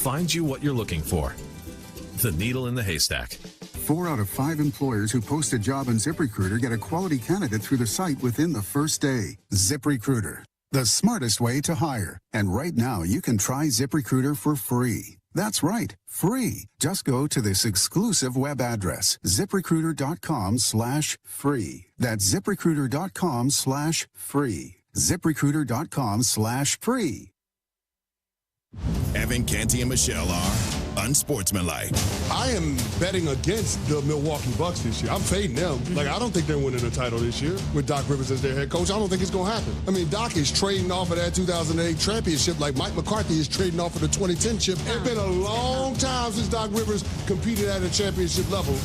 find you what you're looking for. The needle in the haystack. 4 out of 5 employers who post a job on ZipRecruiter get a quality candidate through the site within the first day. ZipRecruiter, the smartest way to hire. And right now, you can try ZipRecruiter for free. That's right, free. Just go to this exclusive web address, ZipRecruiter.com/free. That's ZipRecruiter.com/free. ZipRecruiter.com/free. Evan, Canty, and Michelle are unsportsmanlike. I am betting against the Milwaukee Bucks this year. I'm fading them. Like, I don't think they're winning a title this year with Doc Rivers as their head coach. I don't think it's going to happen. I mean, Doc is trading off of that 2008 championship like Mike McCarthy is trading off of the 2010 chip. It's been a long time since Doc Rivers competed at a championship level.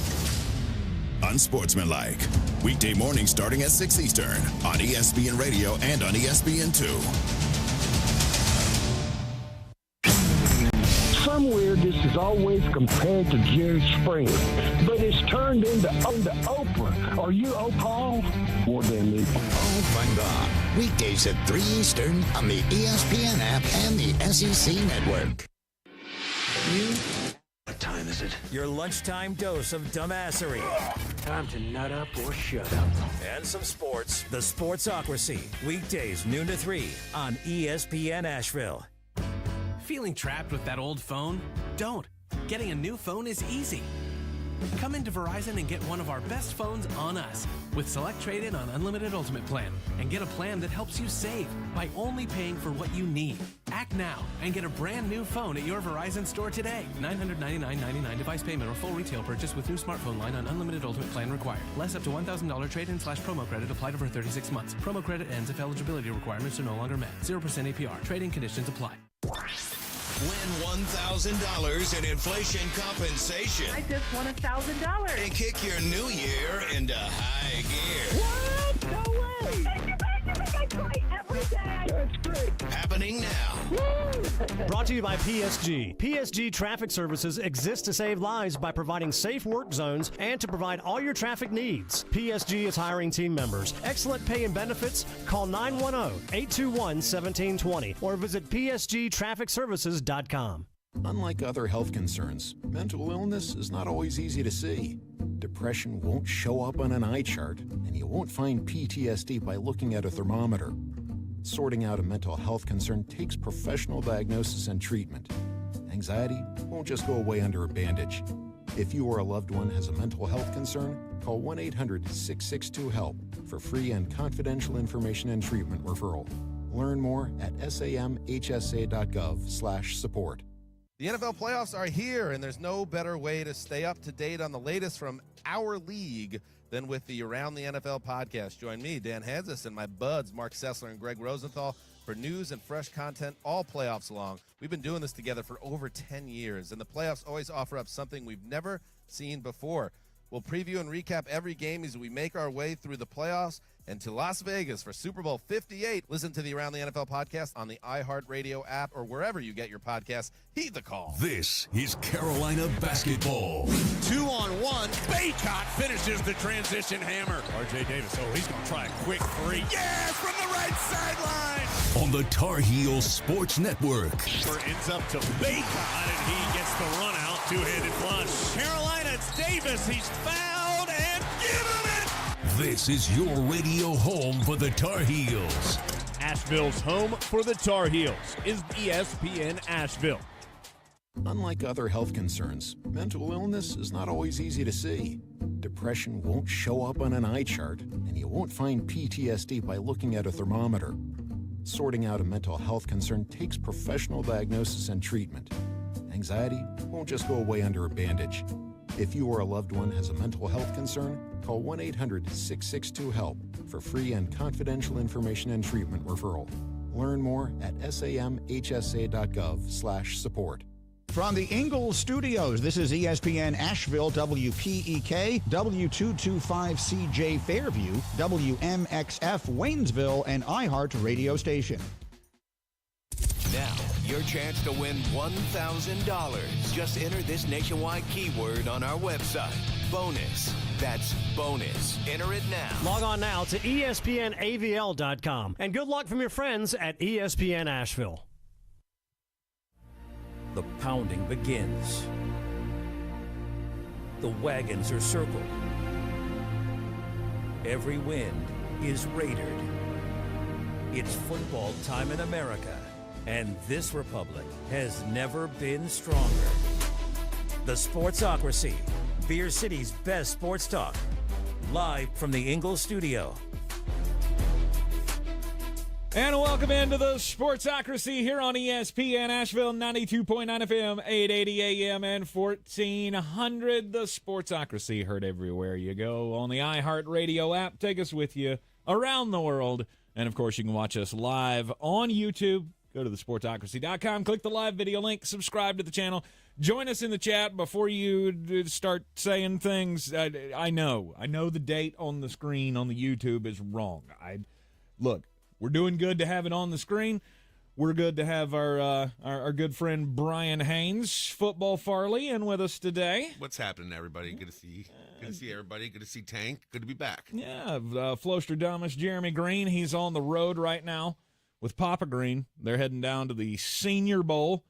Unsportsmanlike. Weekday mornings starting at 6 Eastern on ESPN Radio and on ESPN2. Somewhere this is always compared to Jerry Springer, but it's turned into Oprah. Are you Oprah? More than me. Oh, my God. Weekdays at 3 Eastern on the ESPN app and the SEC network. What time is it? Your lunchtime dose of dumbassery. Time to nut up or shut up. And some sports. The Sportsocracy. Weekdays noon to 3 on ESPN Asheville. Feeling trapped with that old phone? Don't. Getting a new phone is easy. Come into Verizon and get one of our best phones on us with Select Trade-In on Unlimited Ultimate Plan and get a plan that helps you save by only paying for what you need. Act now and get a brand new phone at your Verizon store today. $999.99 device payment or full retail purchase with new smartphone line on Unlimited Ultimate Plan required. Less up to $1,000 trade-in/promo credit applied over 36 months. Promo credit ends if eligibility requirements are no longer met. 0% APR. Trade-in conditions apply. Win $1,000 in inflation compensation. I just won $1,000. And kick your new year into high gear. What? No way. I play every day. That's great. Happening now. Brought to you by PSG. PSG Traffic Services exists to save lives by providing safe work zones and to provide all your traffic needs. PSG is hiring team members. Excellent pay and benefits. Call 910-821-1720 or visit psgtrafficservices.com. Unlike other health concerns, mental illness is not always easy to see. Depression won't show up on an eye chart, and you won't find PTSD by looking at a thermometer. Sorting out a mental health concern takes professional diagnosis and treatment. Anxiety won't just go away under a bandage. If you or a loved one has a mental health concern, call 1-800-662-HELP for free and confidential information and treatment referral. Learn more at samhsa.gov/support. The NFL playoffs are here, and there's no better way to stay up to date on the latest from our league than with the Around the NFL podcast. Join me, Dan Hansis, and my buds, Mark Sessler and Greg Rosenthal, for news and fresh content all playoffs long. We've been doing this together for over 10 years, and the playoffs always offer up something we've never seen before. We'll preview and recap every game as we make our way through the playoffs and to Las Vegas for Super Bowl LVIII. Listen to the Around the NFL podcast on the iHeartRadio app or wherever you get your podcasts. Heed the call. This is Carolina basketball. 2-on-1. Baycott finishes the transition hammer. R.J. Davis, he's going to try a quick three. Yes, from the right sideline. On the Tar Heels Sports Network. Ends up to Baycott, and he gets the run out. Two-handed flush. Carolina, it's Davis. He's fouled and given it. This is your radio home for the Tar Heels. Asheville's home for the Tar Heels is ESPN Asheville. Unlike other health concerns, mental illness is not always easy to see. Depression won't show up on an eye chart, and you won't find PTSD by looking at a thermometer. Sorting out a mental health concern takes professional diagnosis and treatment. Anxiety won't just go away under a bandage. If you or a loved one has a mental health concern, call 1-800-662-HELP for free and confidential information and treatment referral. Learn more at samhsa.gov/support. From the Ingalls Studios, this is ESPN Asheville, WPEK, W225CJ Fairview, WMXF Waynesville, and iHeart radio station. Now, your chance to win $1,000. Just enter this nationwide keyword on our website. Bonus. That's bonus. Enter it now. Log on now to ESPNAVL.com. And good luck from your friends at ESPN Asheville. the pounding begins. The wagons are circled. Every wind is raidered. It's football time in America, and this republic has never been stronger. The Sportsocracy, Beer City's best sports talk, live from the Ingalls studio. And welcome into the Sportsocracy here on ESPN Asheville, 92.9 FM, 880 AM, and 1400. The Sportsocracy, heard everywhere you go on the iHeartRadio app. Take us with you around the world. And, of course, you can watch us live on YouTube. Go to thesportsocracy.com, click the live video link, subscribe to the channel. Join us in the chat before you start saying things. I know the date on the screen on the YouTube is wrong. Look. We're doing good to have it on the screen. We're good to have our good friend Brian Haynes, Football Farley, in with us today. What's happening, everybody? Good to see everybody. Good to see Tank. Good to be back. Yeah, Flostradamus, Jeremy Green. He's on the road right now with Papa Green. They're heading down to the Senior Bowl,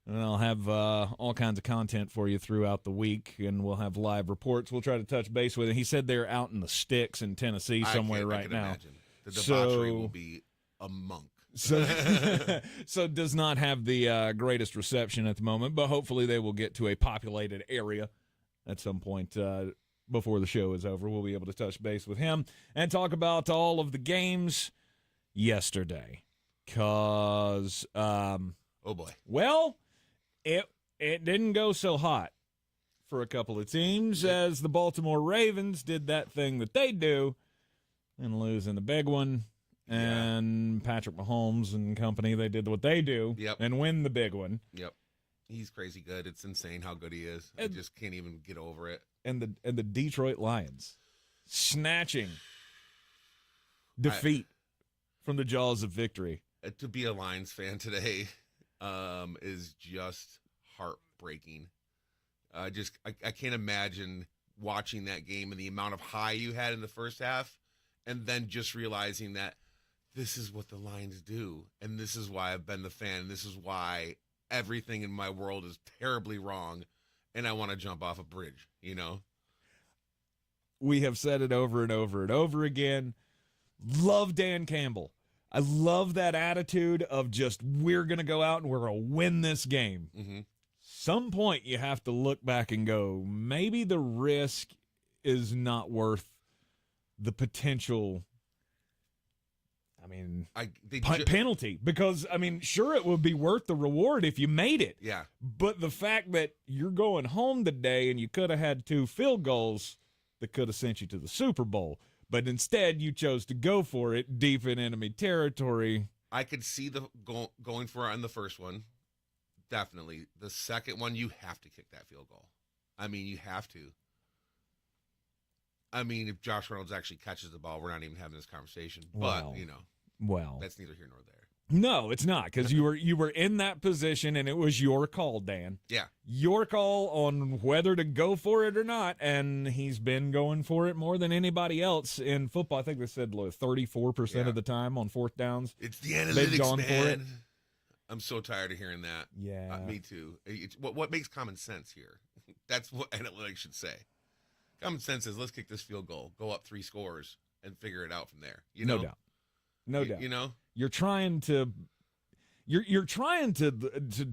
and I'll have all kinds of content for you throughout the week, and we'll have live reports. We'll try to touch base with him. He said they're out in the sticks in Tennessee somewhere right now. Imagine. The debauchery will be a monk. So does not have the greatest reception at the moment, but hopefully they will get to a populated area at some point before the show is over. We'll be able to touch base with him and talk about all of the games yesterday. Because, oh boy. Well, it didn't go so hot for a couple of teams as the Baltimore Ravens did that thing that they do and lose in the big one. And Patrick Mahomes and company, they did what they do and win the big one. Yep. He's crazy good. It's insane how good he is. I just can't even get over it. And the Detroit Lions snatching defeat from the jaws of victory. To be a Lions fan today is just heartbreaking. I can't imagine watching that game and the amount of high you had in the first half. And then just realizing that this is what the Lions do, and this is why I've been the fan, and this is why everything in my world is terribly wrong, and I want to jump off a bridge, you know? We have said it over and over and over again. Love Dan Campbell. I love that attitude of just we're going to go out and we're going to win this game. Mm-hmm. Some point you have to look back and go, maybe the risk is not worth the potential, penalty. Because, sure, it would be worth the reward if you made it. Yeah. But the fact that you're going home today and you could have had 2 field goals that could have sent you to the Super Bowl, but instead you chose to go for it deep in enemy territory. I could see the going for it on the first one. Definitely. The second one, you have to kick that field goal. You have to. If Josh Reynolds actually catches the ball, we're not even having this conversation. But, that's neither here nor there. No, it's not, because you were in that position, and it was your call, Dan. Yeah. Your call on whether to go for it or not, and he's been going for it more than anybody else in football. I think they said 34% of the time on fourth downs. It's the analytics, they've gone man. For it. I'm so tired of hearing that. Yeah. Me too. What makes common sense here? That's what analytics should say. Common sense is let's kick this field goal, go up 3 scores, and figure it out from there. No doubt. No doubt. You know? You're trying to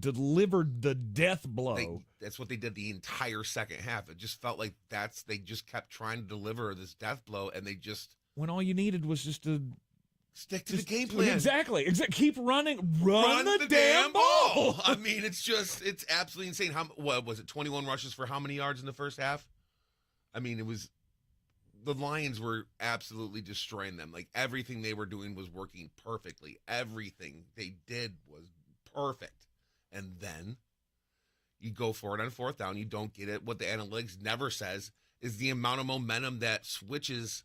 deliver the death blow. That's what they did the entire second half. It just felt like they just kept trying to deliver this death blow, and they just... When all you needed was just to... Stick to the game plan. Exactly. Keep running. Run the damn ball. It's absolutely insane. What was it, 21 rushes for how many yards in the first half? It was the Lions were absolutely destroying them. Like, everything they were doing was working perfectly. Everything they did was perfect. And then you go for it on fourth down. You don't get it. What the analytics never says is the amount of momentum that switches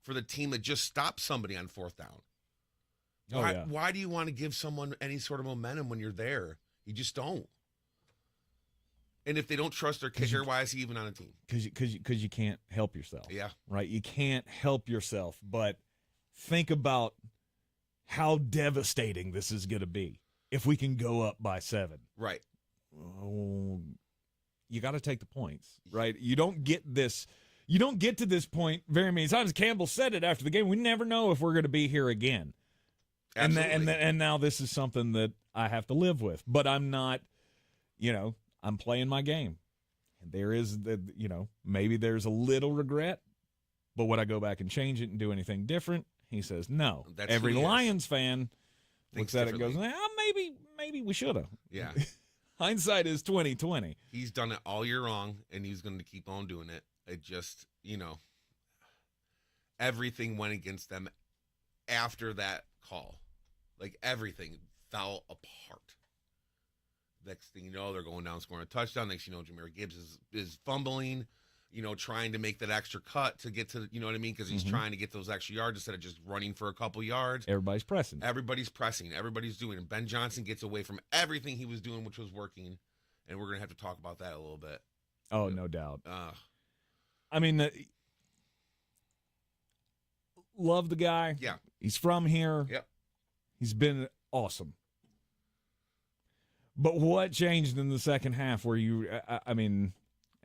for the team that just stops somebody on fourth down. Why do you want to give someone any sort of momentum when you're there? You just don't. And if they don't trust their kicker, why is he even on a team? Because you can't help yourself. Yeah. Right? You can't help yourself. But think about how devastating this is going to be if we can go up by 7. Right. you got to take the points, right? You don't get to this point very many times. Campbell said it after the game. We never know if we're going to be here again. Absolutely. And now this is something that I have to live with. But I'm not, I'm playing my game. And there is, maybe there's a little regret. But would I go back and change it and do anything different? He says no. That's Every who he is. Lions fan looks at it and goes, differently. maybe we should have. Yeah. Hindsight is 20/20. He's done it all year long, and he's going to keep on doing it. It just, everything went against them after that call. Like, everything fell apart. Next thing you know, they're going down scoring a touchdown. Next thing you know, Jahmyr Gibbs is fumbling, trying to make that extra cut to get to, you know what I mean? Because he's trying to get those extra yards instead of just running for a couple yards. Everybody's pressing. Everybody's doing it. Ben Johnson gets away from everything he was doing, which was working. And we're going to have to talk about that a little bit. Oh, no doubt. I mean, love the guy. Yeah. He's from here. Yep. He's been awesome. But what changed in the second half where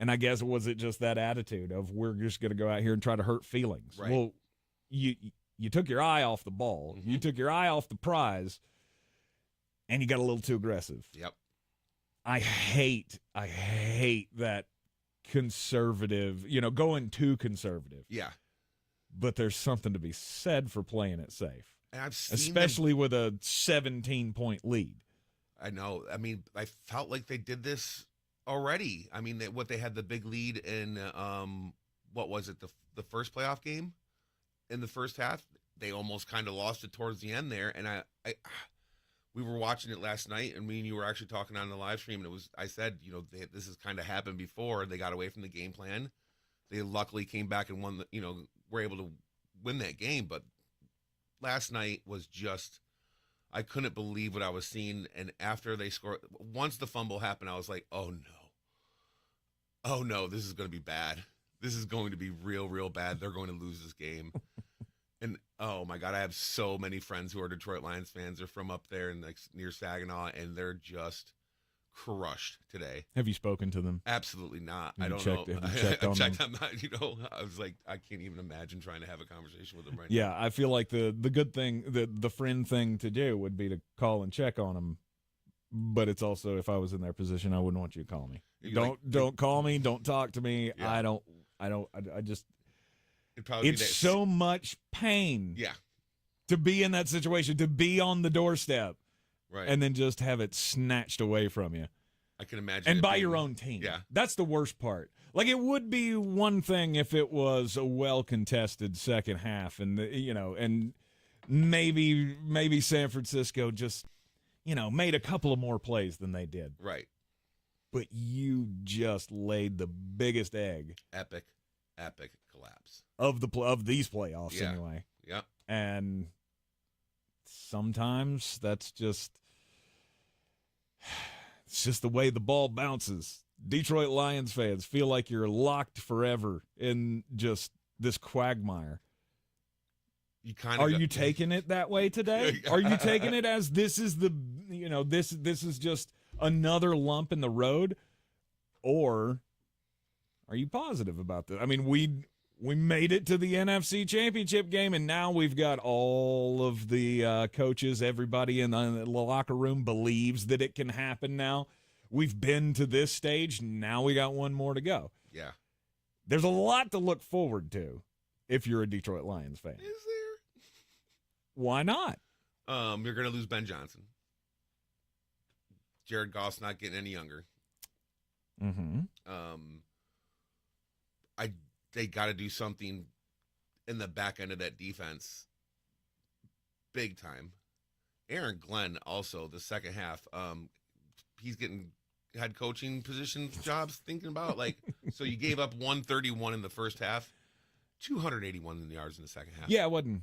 and I guess was it just that attitude of we're just going to go out here and try to hurt feelings? Right. Well, you took your eye off the ball. You took your eye off the prize, and you got a little too aggressive. Yep. I hate that conservative, going too conservative. Yeah. But there's something to be said for playing it safe. And I've seen especially with a 17-point lead. I know. I mean, I felt like they did this already. I mean, they had the big lead in, what was it, the first playoff game in the first half? They almost kind of lost it towards the end there. And we were watching it last night, and me and you were actually talking on the live stream, and I said, this has kind of happened before. They got away from the game plan. They luckily came back and won, were able to win that game. But last night was just, I couldn't believe what I was seeing. And after they scored, once the fumble happened, I was like, oh no, this is going to be bad. This is going to be real, real bad. They're going to lose this game. And oh my God, I have so many friends who are Detroit Lions fans. They're from up there and near Saginaw, and they're just crushed today. Have you spoken to them? Absolutely not. Have I don't checked, know. Have you checked on them? I'm not, I was like, I can't even imagine trying to have a conversation with them right now. Yeah, I feel like the good thing, the friend thing to do would be to call and check on them. But it's also, if I was in their position, I wouldn't want you to call me. Don't call me. Don't talk to me. Yeah. I just. It's so much pain. Yeah. To be in that situation, to be on the doorstep, right, and then just have it snatched away from you. I can imagine. And by your own team. Yeah. That's the worst part. Like, it would be one thing if it was a well-contested second half and, and maybe San Francisco just, made a couple of more plays than they did. Right. But you just laid the biggest egg. Epic collapse. Of these playoffs, yeah. anyway. Yep. And sometimes that's just it's just the way the ball bounces. Detroit Lions fans feel like you're locked forever in just this quagmire. Are you taking it that way today? Are you taking it as this is this is just another lump in the road, or are you positive about this? I mean, we made it to the NFC Championship game, and now we've got all of the coaches, everybody in the locker room believes that it can happen now. We've been to this stage. Now we got one more to go. Yeah. There's a lot to look forward to if you're a Detroit Lions fan. Is there? Why not? You're going to lose Ben Johnson. Jared Goff's not getting any younger. Mm-hmm. They got to do something in the back end of that defense big time. Aaron Glenn also, the second half, he's getting head coaching position jobs thinking about. So you gave up 131 in the first half, 281 yards in the second half. Yeah, it wasn't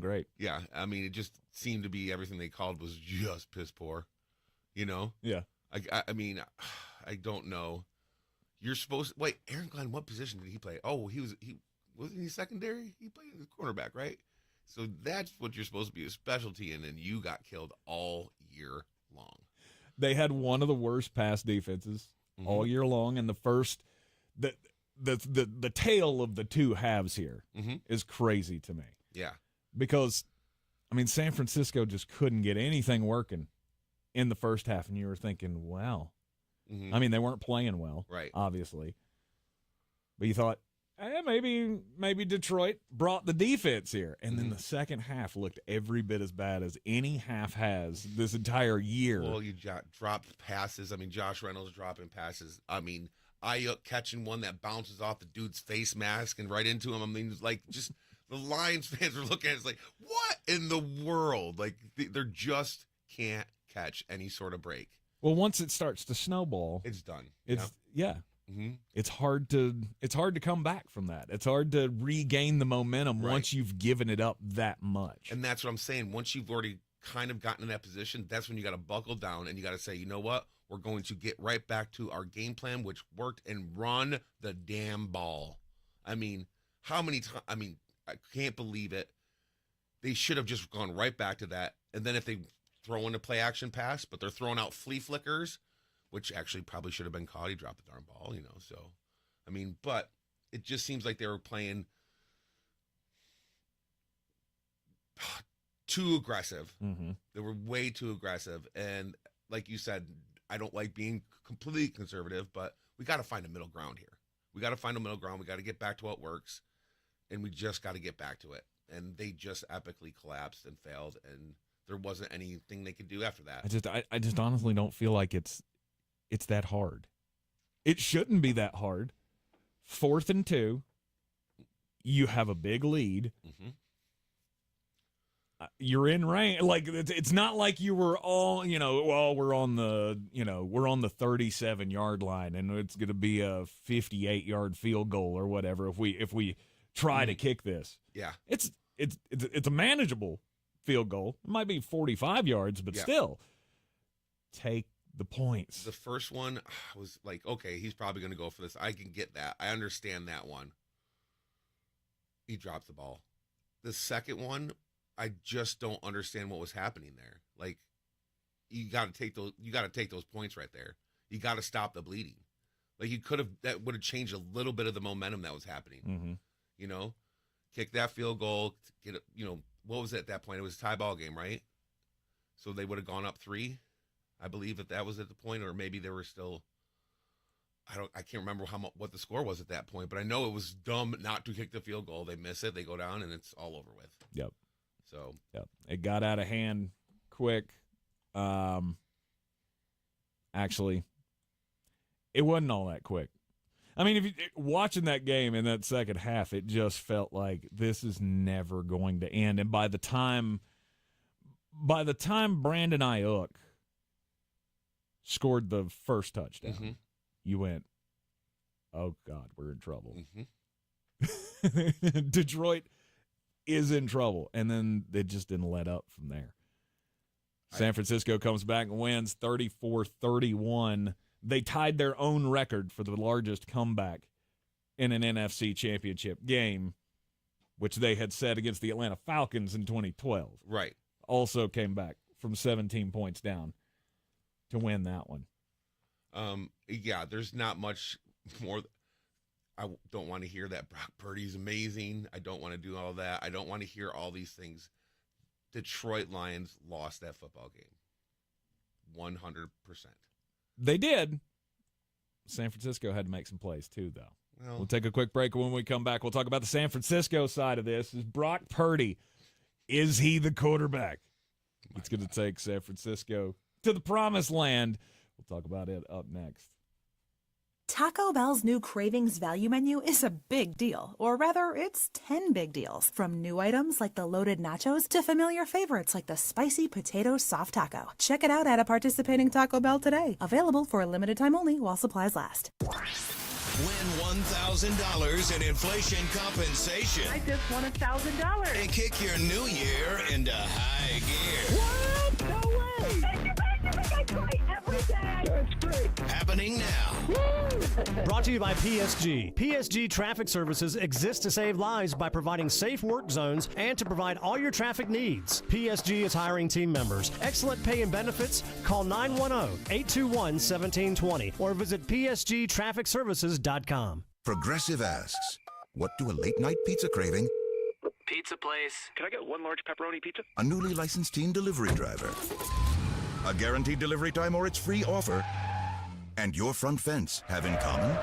great. Yeah, I mean, it just seemed to be everything they called was just piss poor, Yeah. I mean, I don't know. You're supposed to wait. Aaron Glenn, what position did he play? Oh, wasn't he secondary? He played as cornerback, right? So that's what you're supposed to be a specialty in, and you got killed all year long. They had one of the worst pass defenses all year long, and the tale of the two halves here is crazy to me. Yeah. Because, I mean, San Francisco just couldn't get anything working in the first half, and you were thinking, wow. I mean, they weren't playing well, right? Obviously. But you thought, maybe Detroit brought the defense here. And then the second half looked every bit as bad as any half has this entire year. Well, you dropped passes. I mean, Josh Reynolds dropping passes. I mean, Ayuk catching one that bounces off the dude's face mask and right into him. I mean, like, just the Lions fans are looking at it, it's like, what in the world? Like, they're just can't catch any sort of break. Well, once it starts to snowball, it's done. It's hard to come back from that. It's hard to regain the momentum once you've given it up that much. And that's what I'm saying. Once you've already kind of gotten in that position, that's when you got to buckle down and you got to say, you know what? We're going to get right back to our game plan, which worked, and run the damn ball. I mean, how many times? I mean, I can't believe it. They should have just gone right back to that. And then if they throw in a play action pass, but they're throwing out flea flickers, which actually probably should have been caught. He dropped the darn ball, you know. So, I mean, but it just seems like they were playing too aggressive. They were way too aggressive. And like you said, I don't like being completely conservative, but we got to find a middle ground here. We got to find a middle ground. We got to get back to what works, and we just got to get back to it. And they just epically collapsed and failed, and there wasn't anything they could do after that. I just honestly don't feel like it's that hard. It shouldn't be that hard. 4th and 2, you have a big lead. You're in range. Like, it's not like you were all, we're on the 37-yard line and it's going to be a 58-yard field goal or whatever if we try to kick this. Yeah. It's a manageable field goal. It might be 45 yards, but still take the points. The first one was like, okay, he's probably going to go for this. I can get that. I understand that one. He dropped the ball. The second one, I just don't understand what was happening there. Like, you got to take those points right there. You got to stop the bleeding. Like, that would have changed a little bit of the momentum that was happening. You know, kick that field goal, what was it at that point? It was a tie ball game, right? So they would have gone up 3. I believe that was at the point, or maybe they were still. I can't remember what the score was at that point, but I know it was dumb not to kick the field goal. They miss it, they go down, and it's all over with. Yep. So. Yep. It got out of hand quick. Actually, it wasn't all that quick. I mean, watching that game in that second half, it just felt like this is never going to end. And by the time Brandon Ayuk scored the first touchdown, you went, oh, God, we're in trouble. Detroit is in trouble. And then they just didn't let up from there. San Francisco comes back and wins 34-31. They tied their own record for the largest comeback in an NFC championship game, which they had set against the Atlanta Falcons in 2012. Right. Also came back from 17 points down to win that one. Yeah, there's not much more. I don't want to hear that Brock Purdy's amazing. I don't want to do all that. I don't want to hear all these things. Detroit Lions lost that football game. 100%. They did. San Francisco had to make some plays too, though. Well, we'll take a quick break. When we come back, we'll talk about the San Francisco side of this. Is Brock Purdy, is he the quarterback? It's going to take San Francisco to the promised land. We'll talk about it up next. Taco Bell's new Cravings Value Menu is a big deal, or rather, it's 10 big deals. From new items like the loaded nachos to familiar favorites like the spicy potato soft taco. Check it out at a participating Taco Bell today. Available for a limited time only while supplies last. Win $1,000 in inflation compensation. I just won $1,000. And kick your new year into high gear. What? No way! I play every day. That's great. Happening now. Woo! Brought to you by PSG. PSG Traffic Services exists to save lives by providing safe work zones and to provide all your traffic needs. PSG is hiring team members. Excellent pay and benefits. Call 910-821-1720 or visit psgtrafficservices.com. Progressive asks, what do a late-night pizza craving, Pizza place. Can I get one large pepperoni pizza? a newly licensed teen delivery driver, a guaranteed delivery time or its free offer, and your front fence have in common?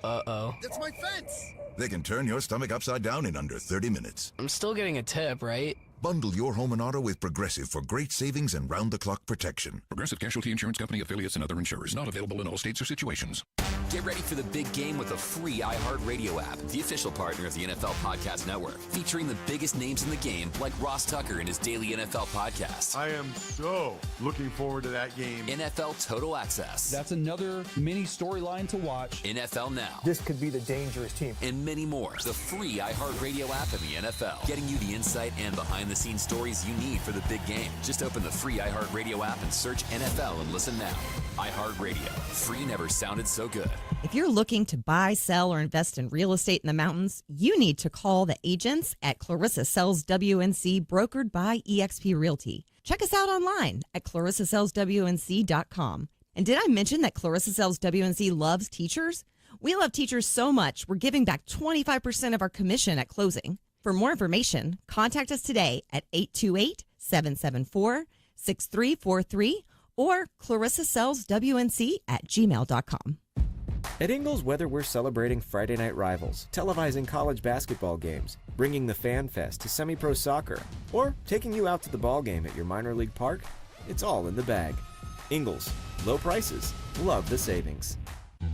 Uh-oh. That's my fence! They can turn your stomach upside down in under 30 minutes. I'm still getting a tip, right? Bundle your home and auto with Progressive for great savings and round-the-clock protection. Progressive Casualty Insurance Company, affiliates, and other insurers. Not available in all states or situations. Get ready for the big game with the free iHeartRadio app, the official partner of the NFL Podcast Network, featuring the biggest names in the game like Ross Tucker and his daily NFL podcast. I am so looking forward to that game. NFL Total Access. That's another mini storyline to watch. NFL Now. This could be the dangerous team. And many more. The free iHeartRadio app and the NFL, getting you the insight and behind-the-scenes stories you need for the big game. Just open the free iHeartRadio app and search NFL and listen now. iHeartRadio. Free never sounded so good. If you're looking to buy, sell, or invest in real estate in the mountains, you need to call the agents at Clarissa Sells WNC, brokered by eXp Realty. Check us out online at clarissasellswnc.com. And did I mention that Clarissa Sells WNC loves teachers? We love teachers so much, we're giving back 25% of our commission at closing. For more information, contact us today at 828-774-6343 or clarissasellswnc@gmail.com. At Ingles, whether we're celebrating Friday night rivals, televising college basketball games, bringing the Fan Fest to semi-pro soccer, or taking you out to the ball game at your minor league park, it's all in the bag. Ingles, low prices, love the savings.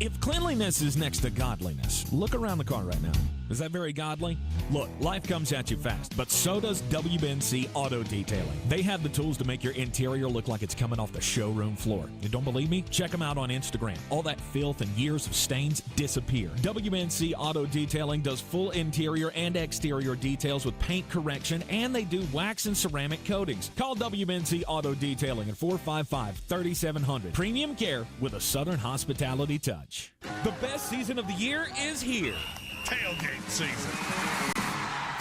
If cleanliness is next to godliness, look around the car right now. Is that very godly? Look, life comes at you fast, but so does WNC Auto Detailing. They have the tools to make your interior look like it's coming off the showroom floor. You don't believe me? Check them out on Instagram. All that filth and years of stains disappear. WNC Auto Detailing does full interior and exterior details with paint correction, and they do wax and ceramic coatings. Call WNC Auto Detailing at 455-3700. Premium care with a Southern hospitality touch. The best season of the year is here. Tailgate season.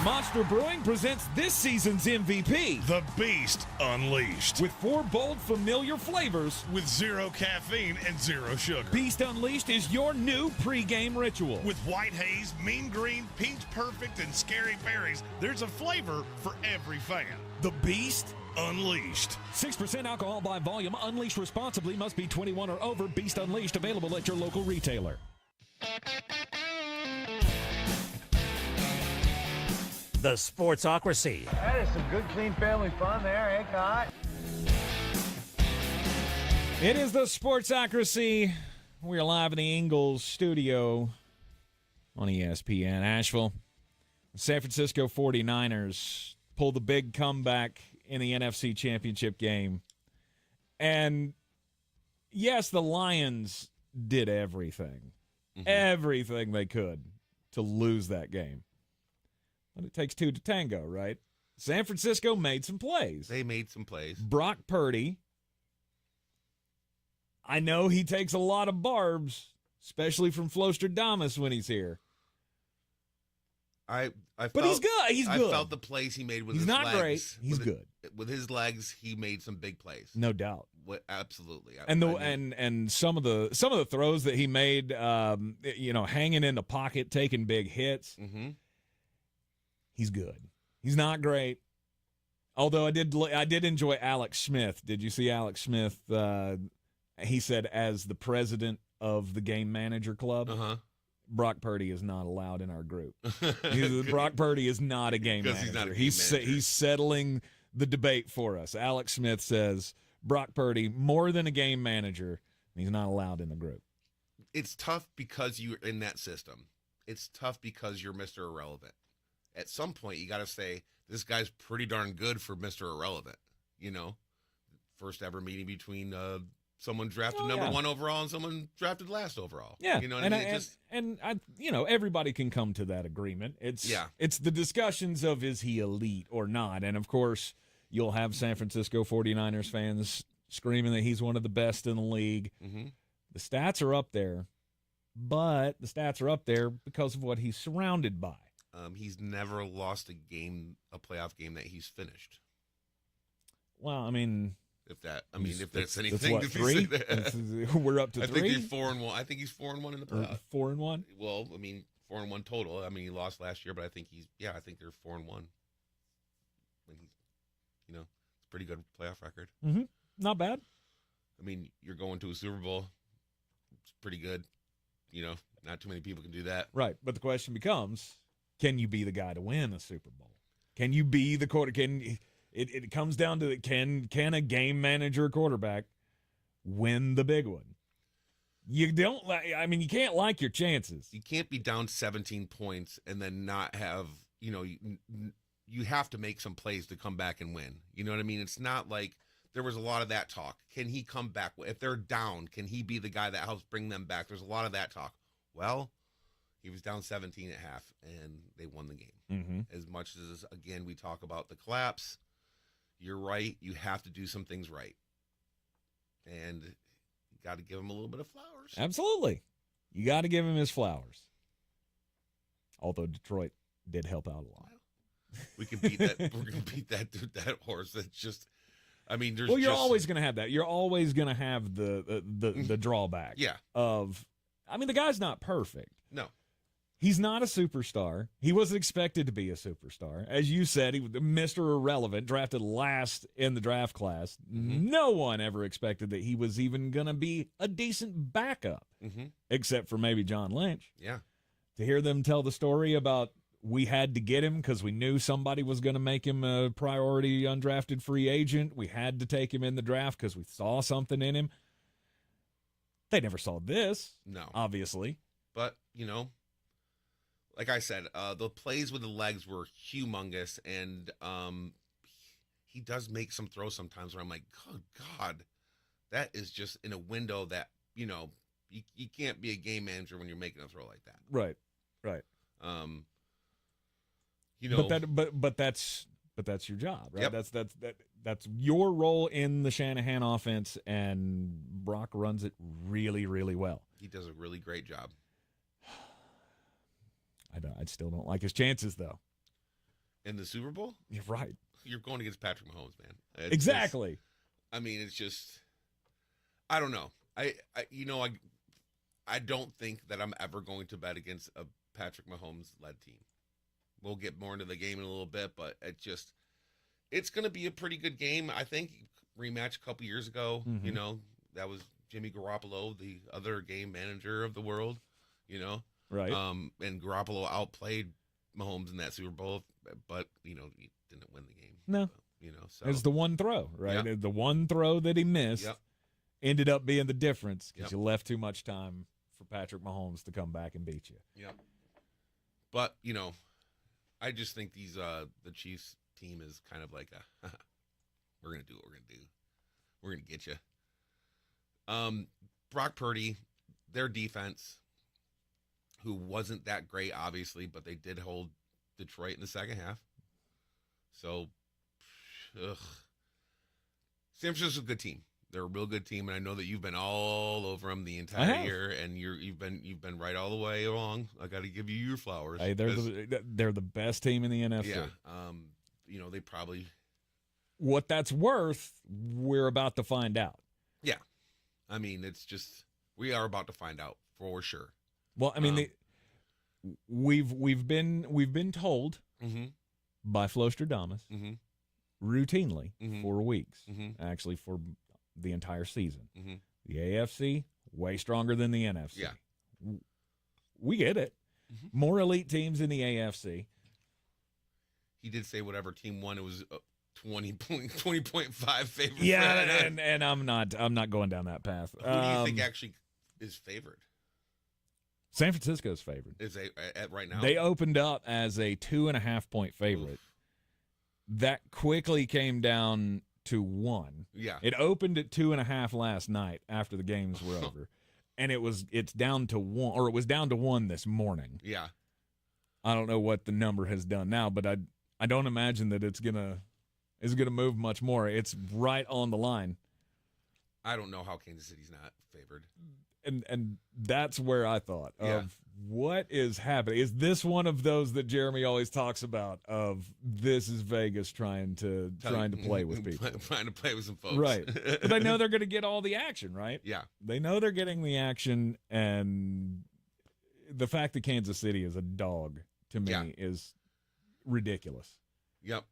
Monster Brewing presents this season's MVP, The Beast Unleashed. with 4 bold, familiar flavors. With 0 caffeine and 0 sugar. Beast Unleashed is your new pregame ritual. With white haze, mean green, Peach Perfect, and scary berries, there's a flavor for every fan. The Beast Unleashed. 6% alcohol by volume. Unleashed responsibly. Must be 21 or over. Beast Unleashed available at your local retailer. The Sportsocracy. That is some good, clean family fun there, eh, Cot? It is the Sportsocracy. We're live in the Ingles studio on ESPN Asheville. San Francisco 49ers pull the big comeback in the NFC Championship game. And yes, the Lions did everything. Everything they could to lose that game. But it takes 2 to tango, right? San Francisco made some plays. They made some plays. Brock Purdy, I know he takes a lot of barbs, especially from Flostradamus when he's here. But he's good. He's good. I felt the plays he made with He's his legs. not great. He's good. With his legs, he made some big plays. No doubt. Absolutely. And some of the throws that he made, hanging in the pocket, taking big hits. He's good. He's not great. Although I did enjoy Alex Smith. Did you see Alex Smith? He said, as the president of the game manager club, Brock Purdy is not allowed in our group. Brock Purdy is not a game manager. He's settling the debate for us. Alex Smith says Brock Purdy, more than a game manager, he's not allowed in the group. It's tough because you're in that system. It's tough because you're Mr. Irrelevant. At some point, you got to say, this guy's pretty darn good for Mr. Irrelevant. First ever meeting between someone drafted number 1 overall and someone drafted last overall. Yeah, you know what I mean? Everybody can come to that agreement. It's the discussions of, is he elite or not? And of course, you'll have San Francisco 49ers fans screaming that he's one of the best in the league. The stats are up there, but the stats are up there because of what he's surrounded by. He's never lost a playoff game that he's finished. Well, I mean, if that's anything. That's what, 3? We're up to 3. I think he's 4-1. I think he's 4-1 in the playoffs. 4-1. Well, I mean, 4-1 total. I mean, he lost last year, but I think I think they're 4-1. When he's, it's a pretty good playoff record. Mm-hmm. Not bad. I mean, you're going to a Super Bowl. It's pretty good. Not too many people can do that. Right, but the question becomes, can you be the guy to win a Super Bowl? Can you be the quarterback? It comes down to can a game manager quarterback win the big one? You can't like your chances. You can't be down 17 points and then not have, you have to make some plays to come back and win. You know what I mean? It's not like there was a lot of that talk. Can he come back? If they're down, can he be the guy that helps bring them back? There's a lot of that talk. Well, he was down 17 at half, and they won the game. Mm-hmm. As much as, again, we talk about the collapse, you're right. You have to do some things right. And you got to give him a little bit of flowers. Absolutely. You got to give him his flowers. Although Detroit did help out a lot. We can beat that. We're going to beat that horse. That's just, there's you're always going to have that. You're always going to have the drawback. Yeah. The guy's not perfect. No. He's not a superstar. He wasn't expected to be a superstar. As you said, he was Mr. Irrelevant, drafted last in the draft class. Mm-hmm. No one ever expected that he was even going to be a decent backup, except for maybe John Lynch. Yeah. To hear them tell the story about we had to get him because we knew somebody was going to make him a priority undrafted free agent. We had to take him in the draft because we saw something in him. They never saw this. No. Obviously. But, like I said, the plays with the legs were humongous, and he does make some throws sometimes where I'm like, oh, God, that is just in a window that, you can't be a game manager when you're making a throw like that. Right. But that's your job, right? Yep. That's your role in the Shanahan offense, and Brock runs it really, really well. He does a really great job. I still don't like his chances, though. In the Super Bowl? You're right. You're going against Patrick Mahomes, man. Exactly. It's just, I don't know. I don't think that I'm ever going to bet against a Patrick Mahomes-led team. We'll get more into the game in a little bit, but it's going to be a pretty good game. I think rematch a couple years ago, that was Jimmy Garoppolo, the other game manager of the world, Right. And Garoppolo outplayed Mahomes in that Super Bowl, but, he didn't win the game. No. So. It was the one throw, right? Yep. The one throw that he missed ended up being the difference because Yep. you left too much time for Patrick Mahomes to come back and beat you. Yep. But, I just think the Chiefs team is kind of like we're going to do what we're going to do. We're going to get you. Brock Purdy, their defense, who wasn't that great, obviously, but they did hold Detroit in the second half. So, San Francisco's a good team. They're a real good team, and I know that you've been all over them the entire year, and you've been right all the way along. I got to give you your flowers. Hey, they're the best team in the NFC. Yeah. They probably. What that's worth, we're about to find out. Yeah, it's just we are about to find out for sure. Well, we've been told by Flostradamus routinely for weeks, actually for the entire season. The AFC way stronger than the NFC. Yeah, we get it. More elite teams in the AFC. He did say whatever team won, it was 20.5 favorite. Yeah, and I'm not going down that path. Who do you think actually is favored? San Francisco's favored. Is at right now? They opened up as a 2.5-point favorite. Oof. That quickly came down to 1. Yeah. It opened at 2.5 last night after the games were over. And it's down to 1, or it was down to 1 this morning. Yeah. I don't know what the number has done now, but I don't imagine that it's gonna move much more. It's right on the line. I don't know how Kansas City's not favored. And that's where I thought of what is happening. Is this one of those that Jeremy always talks about of this is Vegas trying to play with people. Trying to play with some folks. Right. But they know they're going to get all the action, right? Yeah. They know they're getting the action, and the fact that Kansas City is a dog to me is ridiculous. Yep.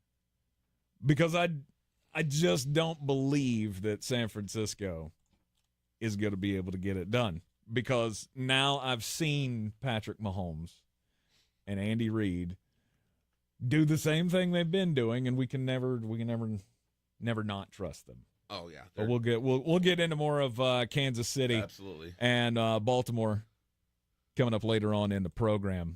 Because I just don't believe that San Francisco is going to be able to get it done, because now I've seen Patrick Mahomes and Andy Reid do the same thing they've been doing, and we can never not trust them. Oh yeah, but we'll get into more of Kansas City, absolutely, and Baltimore coming up later on in the program.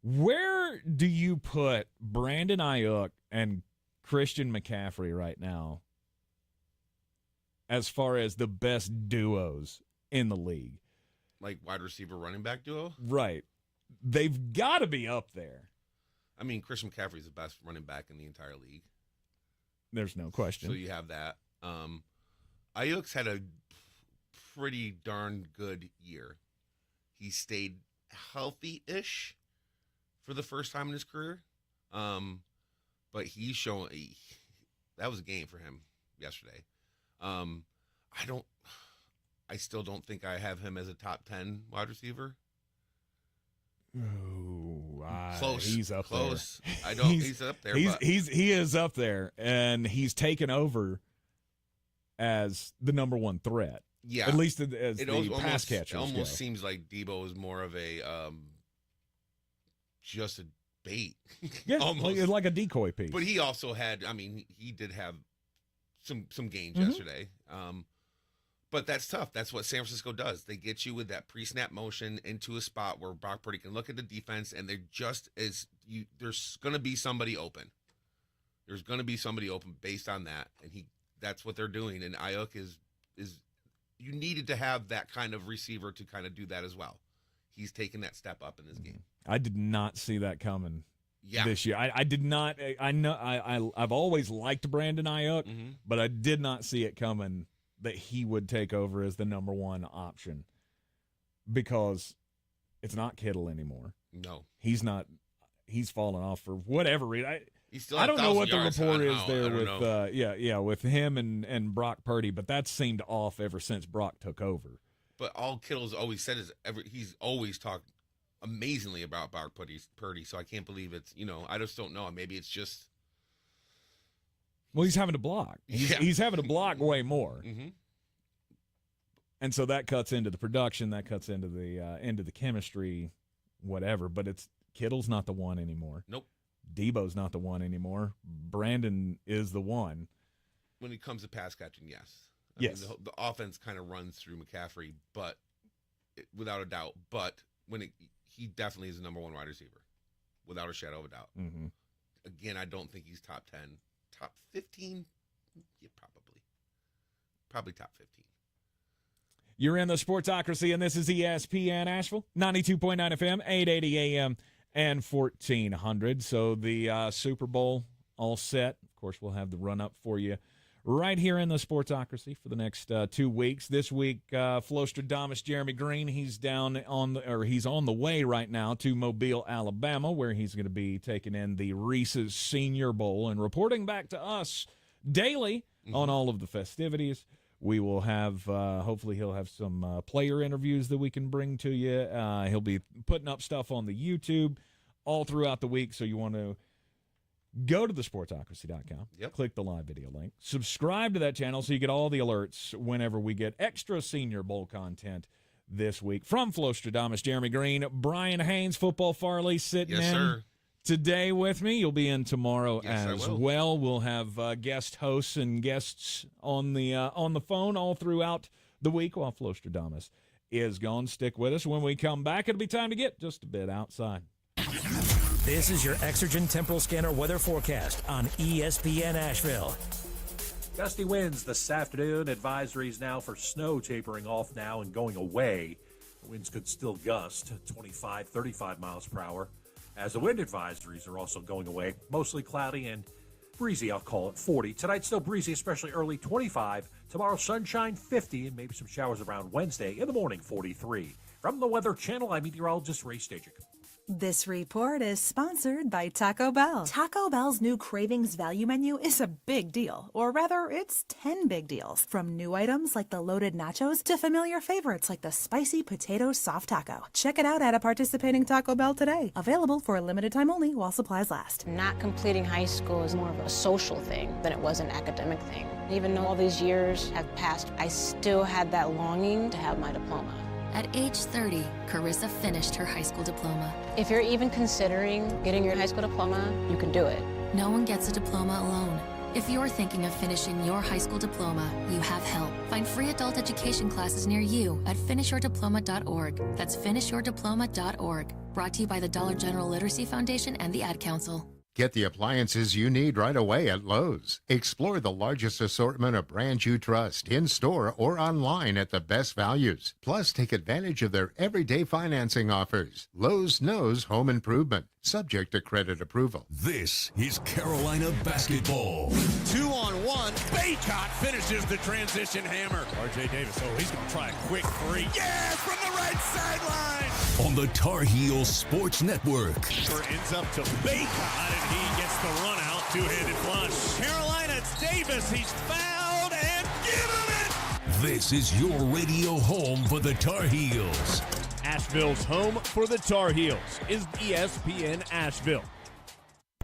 Where do you put Brandon Ayuk and Christian McCaffrey right now as far as the best duos in the league? Like wide receiver running back duo? Right. They've got to be up there. I mean, Christian McCaffrey's the best running back in the entire league. There's no question. So you have that. Ayuk's had a pretty darn good year. He stayed healthy-ish for the first time in his career. But he's showing that was a game for him yesterday. I still don't think I have him as a top 10 wide receiver. Ooh, close. He's up close. there. I don't. He's up there. He is up there, and he's taken over as the number one threat. Yeah, at least as the pass catchers. It almost go. seems like Debo is more of a just a bait. Yeah, almost like a decoy piece. But he also had. I mean, he did have some games yesterday. But that's tough. That's what San Francisco does. They get you with that pre-snap motion into a spot where Brock Purdy can look at the defense, and there's going to be somebody open. There's going to be somebody open based on that, and that's what they're doing. And Ayuk is you needed to have that kind of receiver to kind of do that as well. He's taken that step up in this game. I did not see that coming. Yeah. This year, I did not. I know I've always liked Brandon Ayuk, but I did not see it coming that he would take over as the number one option, because it's not Kittle anymore. No, he's not. He's fallen off for whatever reason. I don't know what the yards. report is there with with him and Brock Purdy, but that seemed off ever since Brock took over. But all Kittle's always said is he's always talked amazingly about Brock Purdy, so I can't believe it's, I just don't know. Maybe it's just. Well, he's having to block. He's having to block way more. And so that cuts into the production, that cuts into the chemistry, whatever. But Kittle's not the one anymore. Nope. Debo's not the one anymore. Brandon is the one. When it comes to pass catching, yes. Yes. I mean, the offense kind of runs through McCaffrey, but without a doubt. But he definitely is the number one wide receiver, without a shadow of a doubt. Again, I don't think he's top 10. Top 15? Yeah, probably top 15. You're in the Sportsocracy, and this is ESPN Asheville, 92.9 FM, 880 AM, and 1400. So the Super Bowl all set. Of course, we'll have the run-up for you right here in the Sportsocracy for the next 2 weeks. This week, Flostradamus Jeremy Green, he's on the way right now to Mobile, Alabama, where he's going to be taking in the Reese's Senior Bowl and reporting back to us daily on all of the festivities. We will have, hopefully he'll have some player interviews that we can bring to you. He'll be putting up stuff on the YouTube all throughout the week, so you want to go to thesportsocracy.com, click the live video link, subscribe to that channel so you get all the alerts whenever we get extra Senior Bowl content this week. From Flostradamus, Jeremy Green, Brian Haynes, Football Farley, sitting in today with me. You'll be in tomorrow as well. We'll have guest hosts and guests on the phone all throughout the week while Flostradamus is gone. Stick with us. When we come back, it'll be time to get just a bit outside. This is your Exergen Temporal Scanner weather forecast on ESPN Asheville. Gusty winds this afternoon. Advisories now for snow tapering off now and going away. The winds could still gust 25, 35 miles per hour, as the wind advisories are also going away. Mostly cloudy and breezy, I'll call it, 40. Tonight, still breezy, especially early, 25. Tomorrow, sunshine, 50, and maybe some showers around Wednesday. In the morning, 43. From the Weather Channel, I'm meteorologist Ray Stajic. This report is sponsored by Taco Bell. Taco Bell's new Cravings Value Menu is a big deal, or rather, it's 10 big deals. From new items like the loaded nachos to familiar favorites like the spicy potato soft taco. Check it out at a participating Taco Bell today. Available for a limited time only while supplies last. Not completing high school is more of a social thing than it was an academic thing. Even though all these years have passed, I still had that longing to have my diploma. At age 30, Carissa finished her high school diploma. If you're even considering getting your high school diploma, you can do it. No one gets a diploma alone. If you're thinking of finishing your high school diploma, you have help. Find free adult education classes near you at finishyourdiploma.org. That's finishyourdiploma.org. Brought to you by the Dollar General Literacy Foundation and the Ad Council. Get the appliances you need right away at Lowe's. Explore the largest assortment of brands you trust in-store or online at the best values. Plus, take advantage of their everyday financing offers. Lowe's knows home improvement, subject to credit approval. This is Carolina basketball. 2-on-1. Baycott finishes the transition hammer. R.J. Davis, he's going to try a quick three. Yes, from the right sideline. On the Tar Heels Sports Network. Ends up to Baycott, and he gets the run out. Two-handed flush. Carolina, it's Davis. He's fouled, and give him it. This is your radio home for the Tar Heels. Asheville's home for the Tar Heels is ESPN Asheville.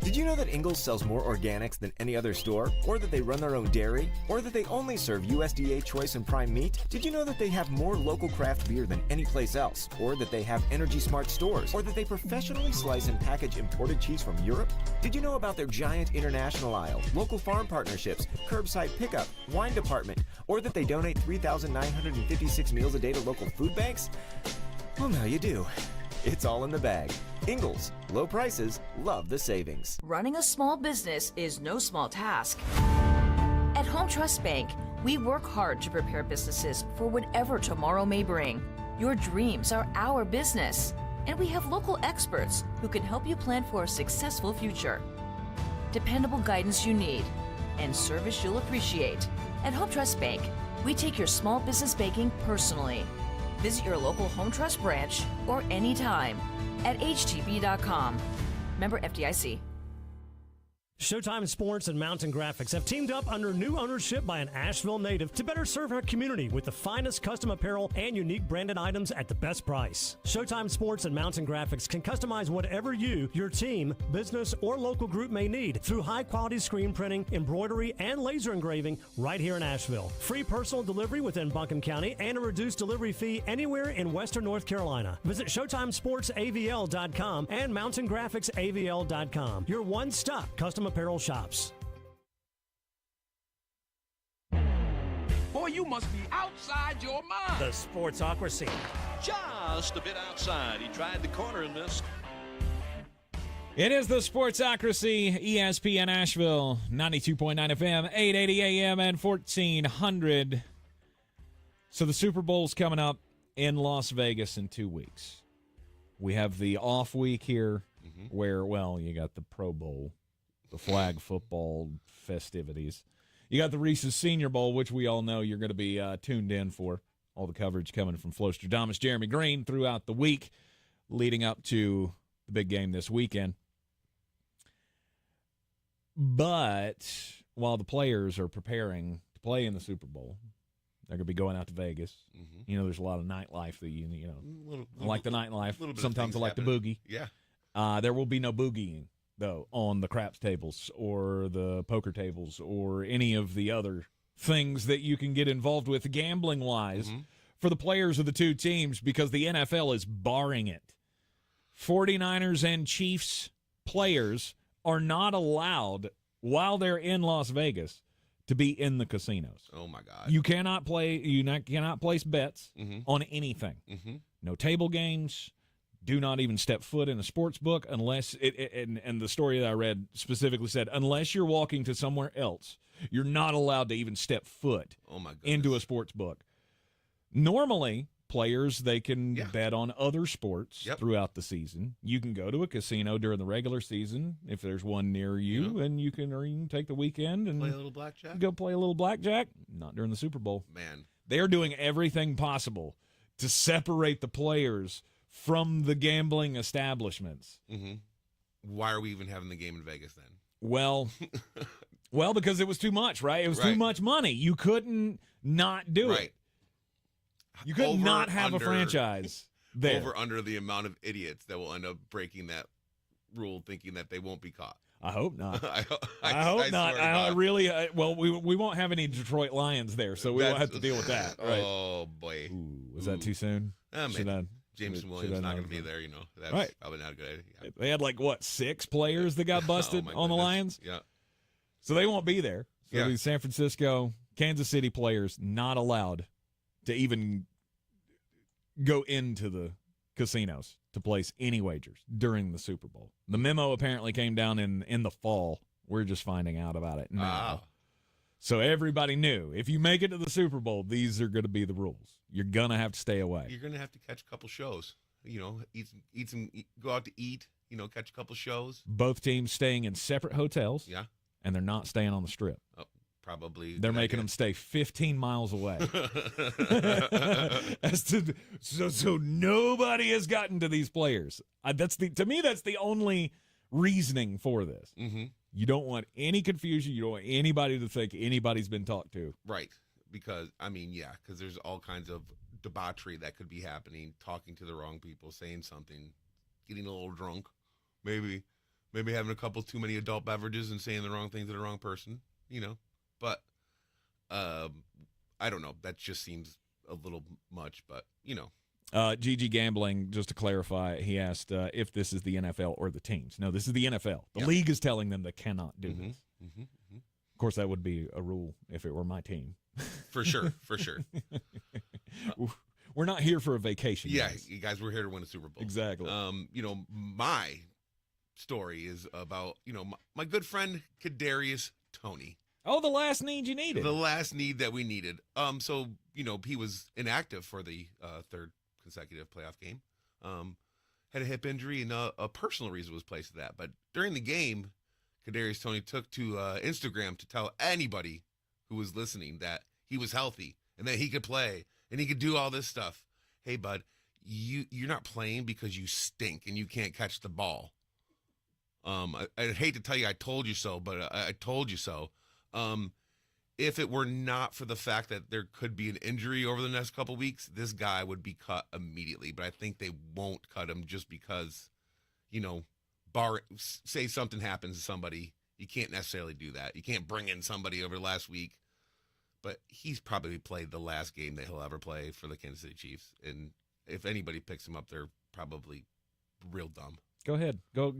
Did you know that Ingles sells more organics than any other store? Or that they run their own dairy? Or that they only serve USDA choice and prime meat? Did you know that they have more local craft beer than any place else? Or that they have Energy Smart stores? Or that they professionally slice and package imported cheese from Europe? Did you know about their giant international aisle, local farm partnerships, curbside pickup, wine department? Or that they donate 3,956 meals a day to local food banks? Well, now you do. It's all in the bag. Ingles, low prices, love the savings. Running a small business is no small task. At Home Trust Bank, we work hard to prepare businesses for whatever tomorrow may bring. Your dreams are our business, and we have local experts who can help you plan for a successful future. Dependable guidance you need, and service you'll appreciate. At Home Trust Bank, we take your small business banking personally. Visit your local Home Trust branch or anytime at htb.com. Member FDIC. Showtime Sports and Mountain Graphics have teamed up under new ownership by an Asheville native to better serve our community with the finest custom apparel and unique branded items at the best price. Showtime Sports and Mountain Graphics can customize whatever you, your team, business, or local group may need through high-quality screen printing, embroidery, and laser engraving right here in Asheville. Free personal delivery within Buncombe County and a reduced delivery fee anywhere in Western North Carolina. Visit ShowtimeSportsAVL.com and MountainGraphicsAVL.com. Your one-stop custom apparel shops. Boy, you must be outside your mind. The Sportsocracy. Just a bit outside. He tried the corner and missed. It is the Sportsocracy, ESPN Asheville, 92.9 FM, 880 AM, and 1400. So the Super Bowl's coming up in Las Vegas in 2 weeks. We have the off week here where, well, you got the Pro Bowl, the flag football festivities. You got the Reese's Senior Bowl, which we all know you're going to be tuned in for. All the coverage coming from Flostradamus, Jeremy Green throughout the week leading up to the big game this weekend. But while the players are preparing to play in the Super Bowl, they're going to be going out to Vegas. You know, there's a lot of nightlife that you know. I like the nightlife. Sometimes I like the boogie. Yeah. There will be no boogieing, though, on the craps tables or the poker tables or any of the other things that you can get involved with gambling-wise for the players of the two teams because the NFL is barring it. 49ers and Chiefs players are not allowed, while they're in Las Vegas, to be in the casinos. Oh, my God. You cannot play. Cannot place bets on anything. No table games. Do not even step foot in a sports book unless and the story that I read specifically said, unless you're walking to somewhere else, you're not allowed to even step foot into a sports book. Normally, players, they can bet on other sports Yep. throughout the season. You can go to a casino during the regular season if there's one near you, and you can take the weekend and Play a little blackjack? Go play a little blackjack. Not during the Super Bowl. Man. They're doing everything possible to separate the players from the gambling establishments. Mm-hmm. Why are we even having the game in Vegas then? Well, because it was too much, right? It was too much money. You couldn't not do it. You could not have a franchise there. Over under the amount of idiots that will end up breaking that rule, thinking that they won't be caught. I hope not. I hope not. swear to I God. really. Well, we won't have any Detroit Lions there, so we won't have to deal with that. Right? Oh boy, was that too soon? Jameson Williams not going to be there. That's probably not a good idea. They had 6 players that got busted on the Lions. Yeah, so they won't be there. So the San Francisco, Kansas City players not allowed to even go into the casinos to place any wagers during the Super Bowl. The memo apparently came down in the fall. We're just finding out about it now. Wow. So everybody knew, if you make it to the Super Bowl, these are going to be the rules. You're going to have to stay away. You're going to have to catch a couple shows. Go out to eat. Catch a couple shows. Both teams staying in separate hotels. Yeah. And they're not staying on the Strip. Oh, probably. They're making them stay 15 miles away. So nobody has gotten to these players. To me, that's the only reasoning for this. Mm-hmm. You don't want any confusion. You don't want anybody to think anybody's been talked to. Right. Because there's all kinds of debauchery that could be happening, talking to the wrong people, saying something, getting a little drunk, maybe having a couple too many adult beverages and saying the wrong thing to the wrong person, But I don't know. That just seems a little much, but, GG Gambling, just to clarify, he asked if this is the NFL or the teams. No, this is the NFL. The league is telling them they cannot do this. Mm-hmm. Mm-hmm. Of course, that would be a rule if it were my team. For sure. We're not here for a vacation. Yeah, you guys, we're here to win a Super Bowl. Exactly. My story is about, my good friend Kadarius Toney. Oh, the last need you needed. The last need that we needed. So, he was inactive for the third consecutive playoff game. Had a hip injury, and a personal reason was placed to that. But during the game, Kadarius Toney took to Instagram to tell anybody who was listening that he was healthy and that he could play and he could do all this stuff. Hey, bud, you're not playing because you stink and you can't catch the ball. I'd hate to tell you I told you so, but I told you so. If it were not for the fact that there could be an injury over the next couple weeks, this guy would be cut immediately. But I think they won't cut him just because, say something happens to somebody. You can't necessarily do that. You can't bring in somebody over last week. But he's probably played the last game that he'll ever play for the Kansas City Chiefs. And if anybody picks him up, they're probably real dumb. Go ahead. Go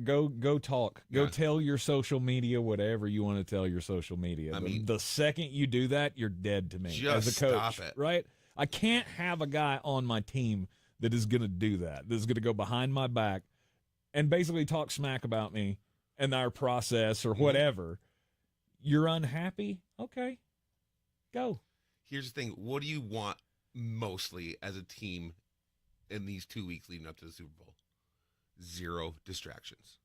talk. Go tell your social media whatever you want to tell your social media. The second you do that, you're dead to me just as a coach. Stop it. Right? I can't have a guy on my team that is going to do that. That is going to go behind my back and basically talk smack about me and our process or whatever. You're unhappy? Okay. Go. Here's the thing. What do you want mostly as a team in these 2 weeks leading up to the Super Bowl? 0 distractions.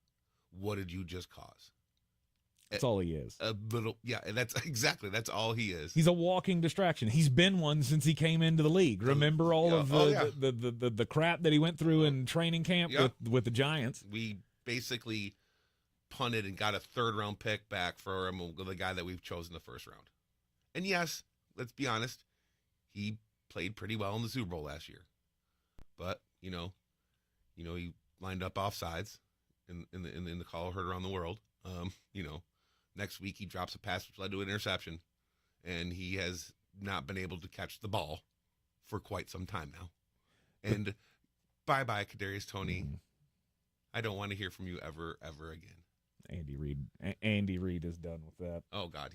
What did you just cause? That's all he is. That's all he is. He's a walking distraction. He's been one since he came into the league. Remember all of the crap that he went through in training camp with the Giants? We basically punted and got a 3rd-round pick back for the guy that we've chosen the 1st round. And yes, let's be honest, he played pretty well in the Super Bowl last year. But, he lined up offsides in the call heard around the world. Next week he drops a pass which led to an interception, and he has not been able to catch the ball for quite some time now. And bye-bye, Kadarius Toney. I don't want to hear from you ever again. Andy Reid is done with that. Oh God,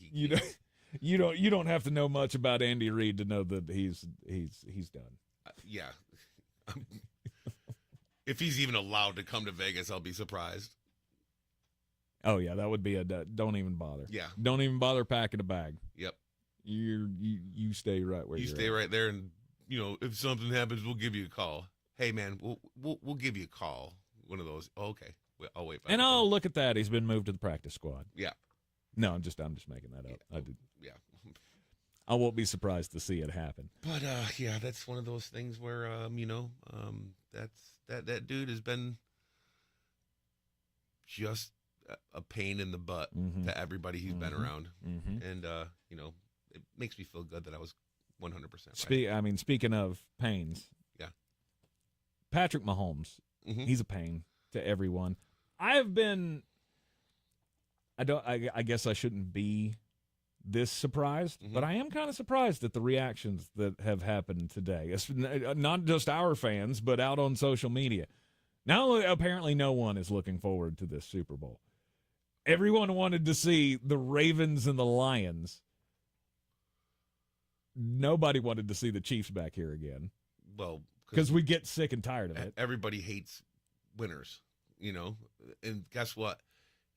you don't have to know much about Andy Reid to know that he's done. Yeah. If he's even allowed to come to Vegas, I'll be surprised. Oh yeah, that would be don't even bother. Yeah. Don't even bother packing a bag. Yep. You stay right where you you're stay at. right there and if something happens, we'll give you a call. Hey, man, we'll give you a call. One of those. Oh, okay. I'll wait. And look at that. He's been moved to the practice squad. Yeah. No, I'm just making that up. Yeah. I won't be surprised to see it happen. But that's one of those things where that dude has been just a pain in the butt to everybody he's been around, and it makes me feel good that I was 100% right. Speaking of pains, yeah, Patrick Mahomes, he's a pain to everyone. I guess I shouldn't be this surprised, but I am kind of surprised at the reactions that have happened today. It's not just our fans, but out on social media. Now, apparently no one is looking forward to this Super Bowl. Everyone wanted to see the Ravens and the Lions. Nobody wanted to see the Chiefs back here again. Well, because we get sick and tired of it. Everybody hates winners, and guess what?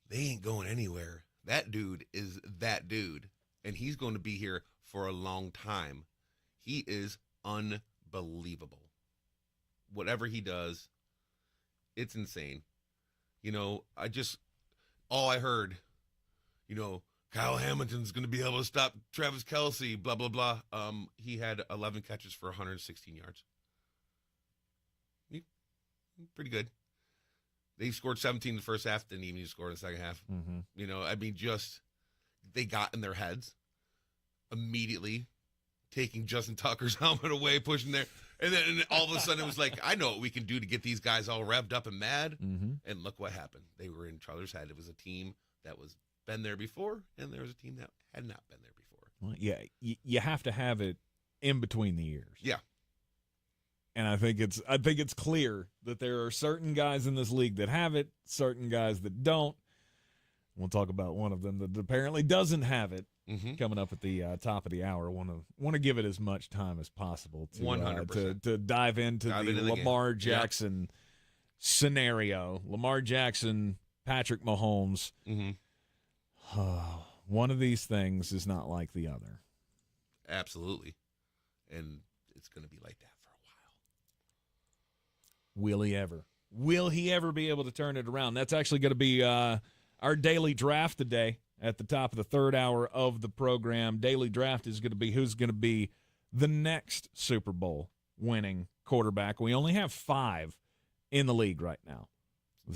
They ain't going anywhere. That dude is that dude, and he's going to be here for a long time. He is unbelievable. Whatever he does, it's insane. All I heard, Kyle Hamilton's going to be able to stop Travis Kelce, blah, blah, blah. He had 11 catches for 116 yards. Pretty good. They scored 17 in the first half, didn't even score in the second half. They got in their heads immediately, taking Justin Tucker's helmet away, pushing there. And then all of a sudden it was like, I know what we can do to get these guys all revved up and mad. And look what happened. They were in each other's head. It was a team that was been there before, and there was a team that had not been there before. Well, yeah, you have to have it in between the ears. Yeah. And I think it's clear that there are certain guys in this league that have it, certain guys that don't. We'll talk about one of them that apparently doesn't have it. Coming up at the top of the hour. Want to give it as much time as possible to 100%. To dive into the Lamar Jackson scenario. Lamar Jackson, Patrick Mahomes. One of these things is not like the other. Absolutely. And it's going to be like that for a while. Will he ever? Will he ever be able to turn it around? That's actually going to be our daily draft today at the top of the third hour of the program. Daily draft is going to be who's going to be the next Super Bowl winning quarterback. We only have 5 in the league right now.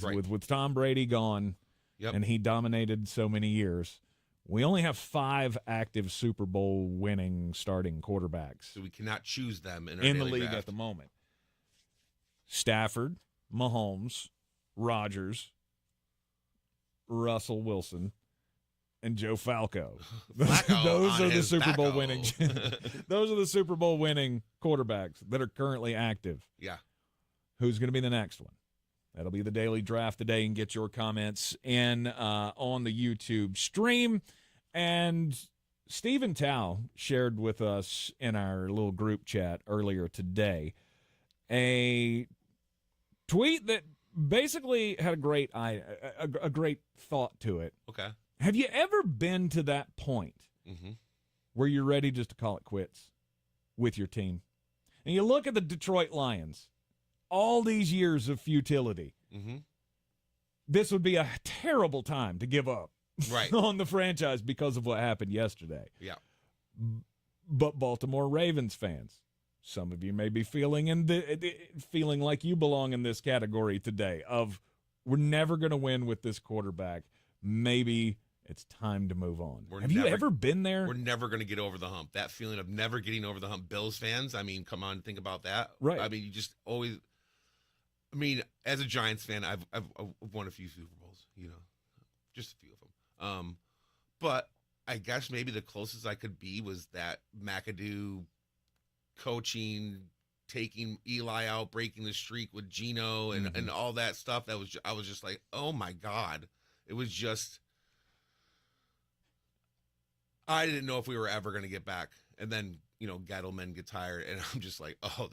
Right. With Tom Brady gone, and he dominated so many years, we only have 5 active Super Bowl winning starting quarterbacks. So we cannot choose them in the league draft at the moment. Stafford, Mahomes, Rodgers, Russell Wilson, and Joe Falco. Those are the Super Bowl winning. Those are the Super Bowl winning quarterbacks that are currently active. Yeah. Who's going to be the next one? That'll be the daily draft today, and get your comments in on the YouTube stream. And Stephen Tao shared with us in our little group chat earlier today a tweet that basically had a great thought to it. Okay. Have you ever been to that point where you're ready just to call it quits with your team? And you look at the Detroit Lions, all these years of futility. This would be a terrible time to give up on the franchise because of what happened yesterday. Yeah. But Baltimore Ravens fans, some of you may be feeling like you belong in this category today of we're never going to win with this quarterback. Maybe it's time to move on. Have you ever been there? We're never going to get over the hump. That feeling of never getting over the hump. Bills fans, come on, think about that. Right. You just always. As a Giants fan, I've won a few Super Bowls. Just a few of them. But I guess maybe the closest I could be was that McAdoo coaching, taking Eli out, breaking the streak with Geno, and all that stuff. I was just like, oh my God. It was just, I didn't know if we were ever going to get back. And then, Gettleman gets hired, and I'm just like, oh,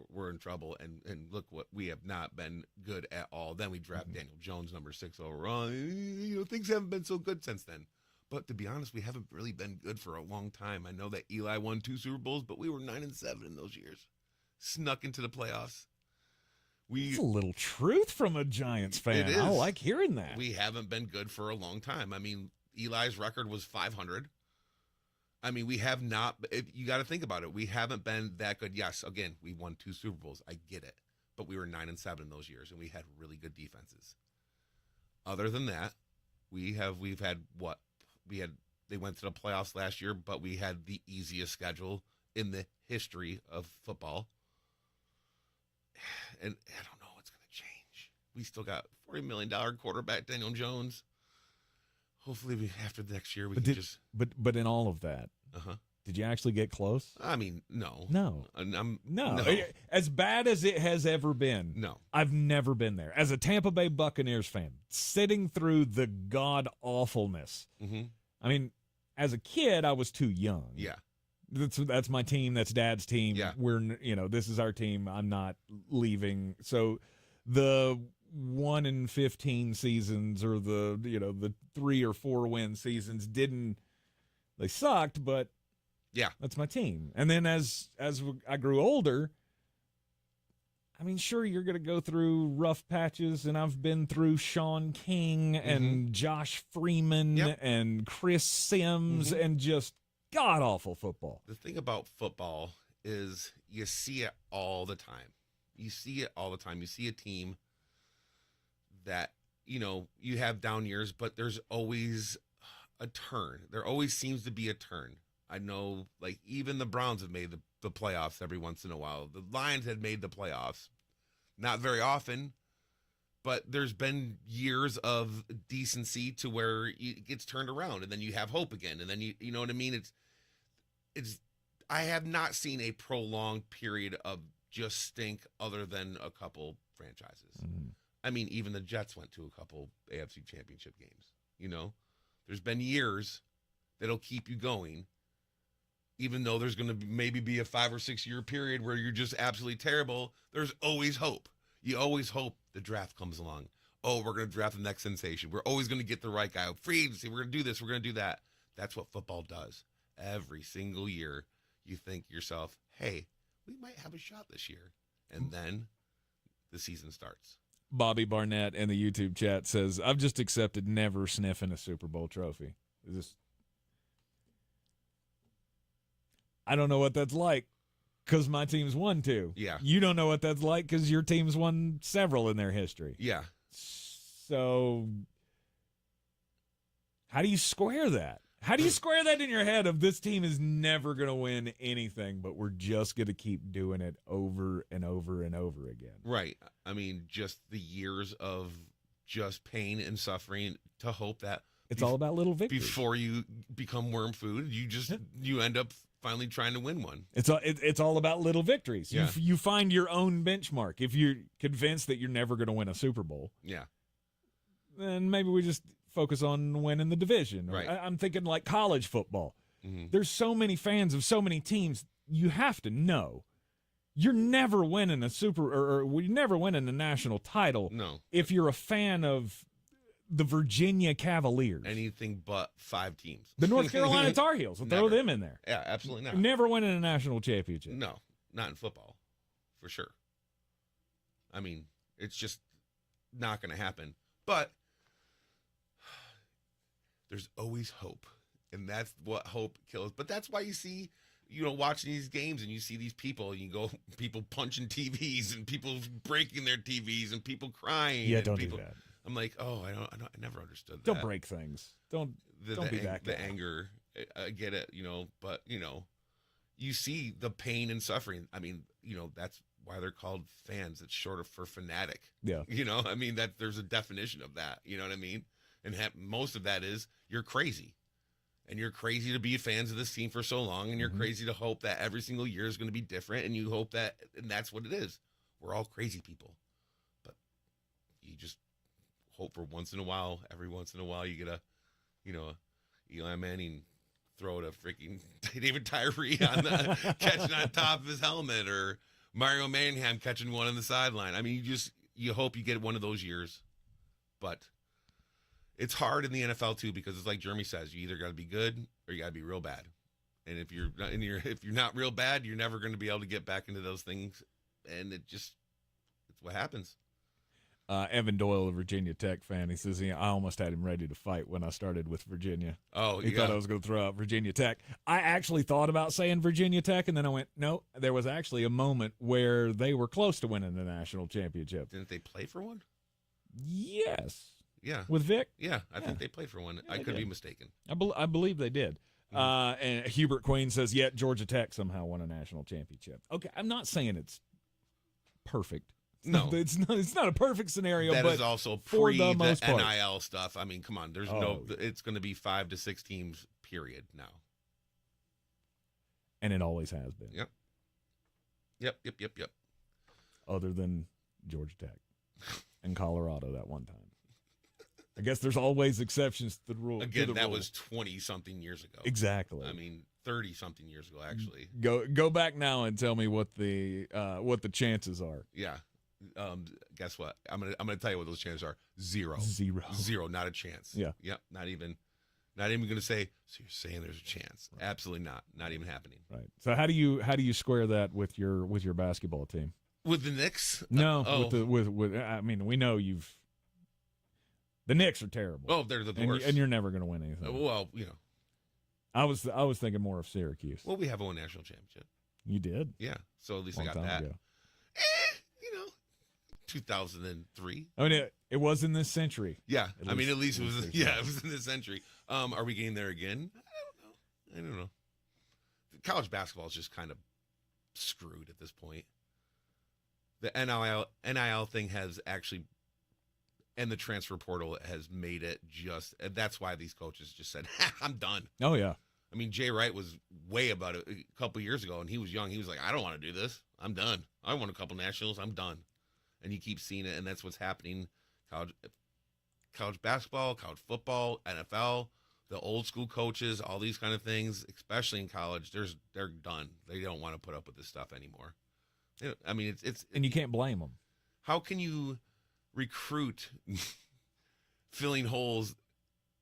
we're in trouble. And look what, we have not been good at all. Then we draft Daniel Jones, number 6 overall. Things haven't been so good since then. But to be honest, we haven't really been good for a long time. I know that Eli won 2 Super Bowls, but we were 9-7 in those years. Snuck into the playoffs. It's a little truth from a Giants fan. It is. I like hearing that. We haven't been good for a long time. I mean, Eli's record was 500. I mean, we have not. You got to think about it. We haven't been that good. Yes, again, we won 2 Super Bowls. I get it. But we were 9-7 in those years, and we had really good defenses. Other than that, we've had what? They went to the playoffs last year, but we had the easiest schedule in the history of football. And I don't know what's going to change. We still got $40 million quarterback Daniel Jones. Hopefully, after the next year, But in all of that, did you actually get close? I mean, no. No. No. As bad as it has ever been, no. I've never been there. As a Tampa Bay Buccaneers fan, sitting through the god-awfulness. Mm-hmm. I mean, as a kid, I was too young. Yeah. That's my team. That's Dad's team. Yeah. This is our team. I'm not leaving. So the 1-15 seasons or the 3 or 4 win seasons they sucked, but yeah, that's my team. And then as I grew older, I mean, sure, you're going to go through rough patches, and I've been through Sean King and Josh Freeman and Chris Sims and just god-awful football. The thing about football is you see it all the time. You see it all the time. You see a team that, you have down years, but there's always a turn. There always seems to be a turn. I know, like, even the Browns have made the playoffs every once in a while. The Lions had made the playoffs. Not very often, but there's been years of decency to where it gets turned around, and then you have hope again, and then you know what I mean? It's I have not seen a prolonged period of just stink other than a couple franchises. Mm-hmm. I mean, even the Jets went to a couple AFC championship games, There's been years that'll keep you going, even though there's going to maybe be a 5 or 6 year period where you're just absolutely terrible. There's always hope. You always hope the draft comes along. Oh, we're going to draft the next sensation. We're always going to get the right guy. Free agency. We're going to do this. We're going to do that. That's what football does. Every single year, you think to yourself, hey, we might have a shot this year. And then the season starts. Bobby Barnett in the YouTube chat says, I've just accepted never sniffing a Super Bowl trophy. I don't know what that's like because my team's won 2. Yeah. You don't know what that's like because your team's won several in their history. Yeah. So how do you square that? How do you square that in your head of this team is never going to win anything, but we're just going to keep doing it over and over and over again? Right. I mean, just the years of just pain and suffering to hope that it's all about little victories. Before you become worm food, you end up finally trying to win one. It's all about little victories. Yeah. You find your own benchmark. If you're convinced that you're never going to win a Super Bowl, then maybe we just focus on winning the division. Right. I'm thinking like college football. Mm-hmm. There's so many fans of so many teams. You have to know you're never winning a you're never winning a national title. No. If you're a fan of the Virginia Cavaliers. Anything but 5 teams. The North Carolina Tar Heels. We'll throw them in there. Yeah, absolutely not. Never winning a national championship. No, not in football, for sure. I mean, it's just not going to happen. But there's always hope, and that's what hope kills. But that's why you see, watching these games, and you see these people, and you go, people punching TVs, and people breaking their TVs, and people crying. Yeah, and don't people, do that. I'm like, I never understood that. Don't break things. Don't be that guy. The anger, I get it, but, you see the pain and suffering. I mean, that's why they're called fans. It's short for fanatic. Yeah. I mean, that there's a definition of that. You know what I mean? And most of that is you're crazy. And you're crazy to be fans of this team for so long, and you're crazy to hope that every single year is going to be different, and you hope that, and that's what it is. We're all crazy people. But you just hope for once in a while, every once in a while, you get a Eli Manning throw to freaking David Tyree on the catching on top of his helmet, or Mario Manningham catching one on the sideline. I mean, you hope you get one of those years, but It's hard in the NFL too because it's like Jeremy says, you either got to be good or you got to be real bad. And if you're not real bad, you're never going to be able to get back into those things. And it's what happens. Evan Doyle, a Virginia Tech fan, he says, I almost had him ready to fight when I started with Virginia. Oh, he thought I was going to throw out Virginia Tech. I actually thought about saying Virginia Tech, and then I went, no, there was actually a moment where they were close to winning the national championship. Didn't they play for one? Yes. Yeah. With Vic? Yeah, I think they played for one. Yeah, I could be mistaken. I believe they did. And Hubert Queen says, yet Georgia Tech somehow won a national championship. Okay, I'm not saying it's perfect. No. It's not a perfect scenario, That but is also for pre the most part. NIL stuff. I mean, come on. It's going to be 5 to 6 teams, period, now. And it always has been. Yep. Other than Georgia Tech and Colorado that one time. I guess there's always exceptions to the rule. Again, that was 20-something years ago. Exactly. I mean, 30-something years ago, actually. Go back now and tell me what the chances are. Yeah. Guess what? I'm gonna tell you what those chances are. Zero. Not a chance. Yeah. Yep. Not even gonna say. So you're saying there's a chance? Right. Absolutely not. Not even happening. Right. So how do you square that with your basketball team? With the Knicks? No. With I mean, we know you've. The Knicks are terrible. Oh, they're the worst. And you're never going to win anything. Well, you know. I was thinking more of Syracuse. Well, we have won a national championship. You did? Yeah. So at least I got that. 2003. I mean, it was in this century. Yeah. At least it was. Yeah, it was in this century. Are we getting there again? I don't know. College basketball is just kind of screwed at this point. The NIL thing has actually. And the transfer portal has made it just – that's why these coaches just said, I'm done. Oh, yeah. I mean, Jay Wright was way about it a couple years ago, and he was young. He was like, I don't want to do this. I'm done. I won a couple nationals. I'm done. And you keep seeing it, and that's what's happening. College basketball, college football, NFL, the old school coaches, all these kind of things, especially in college, they're done. They don't want to put up with this stuff anymore. I mean, it's and you can't blame them. How can you – recruit filling holes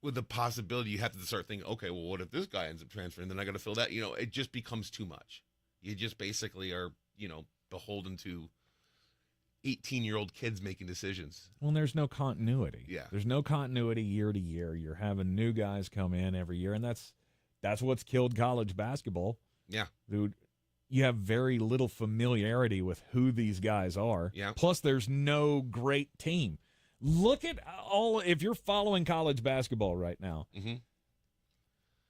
with the possibility you have to start thinking, okay, well, what if this guy ends up transferring? Then I got to fill that. You know, it just becomes too much. You just basically are, beholden to 18-year-old kids making decisions. Well, there's no continuity. Yeah. There's no continuity year to year. You're having new guys come in every year, and that's what's killed college basketball. Yeah. Dude. You have very little familiarity with who these guys are. Yeah. Plus, there's no great team. Look at if you're following college basketball right now. Mm-hmm.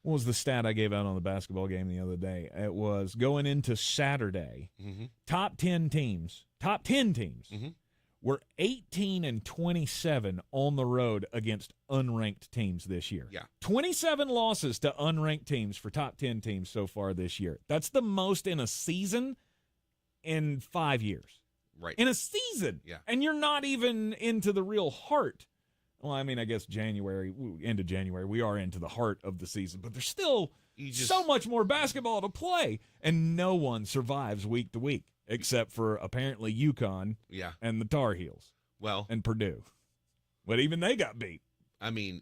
What was the stat I gave out on the basketball game the other day? It was going into Saturday, top 10 teams mm-hmm. were 18-27 on the road against unranked teams this year. Yeah. 27 losses to unranked teams for top 10 teams so far this year. That's the most in a season in 5 years. Right. In a season. Yeah. And you're not even into the real heart. Well, I mean, I guess end of January, we are into the heart of the season, but there's still so much more basketball to play, and no one survives week to week. Except for apparently UConn and the Tar Heels. Well. And Purdue. But even they got beat. I mean,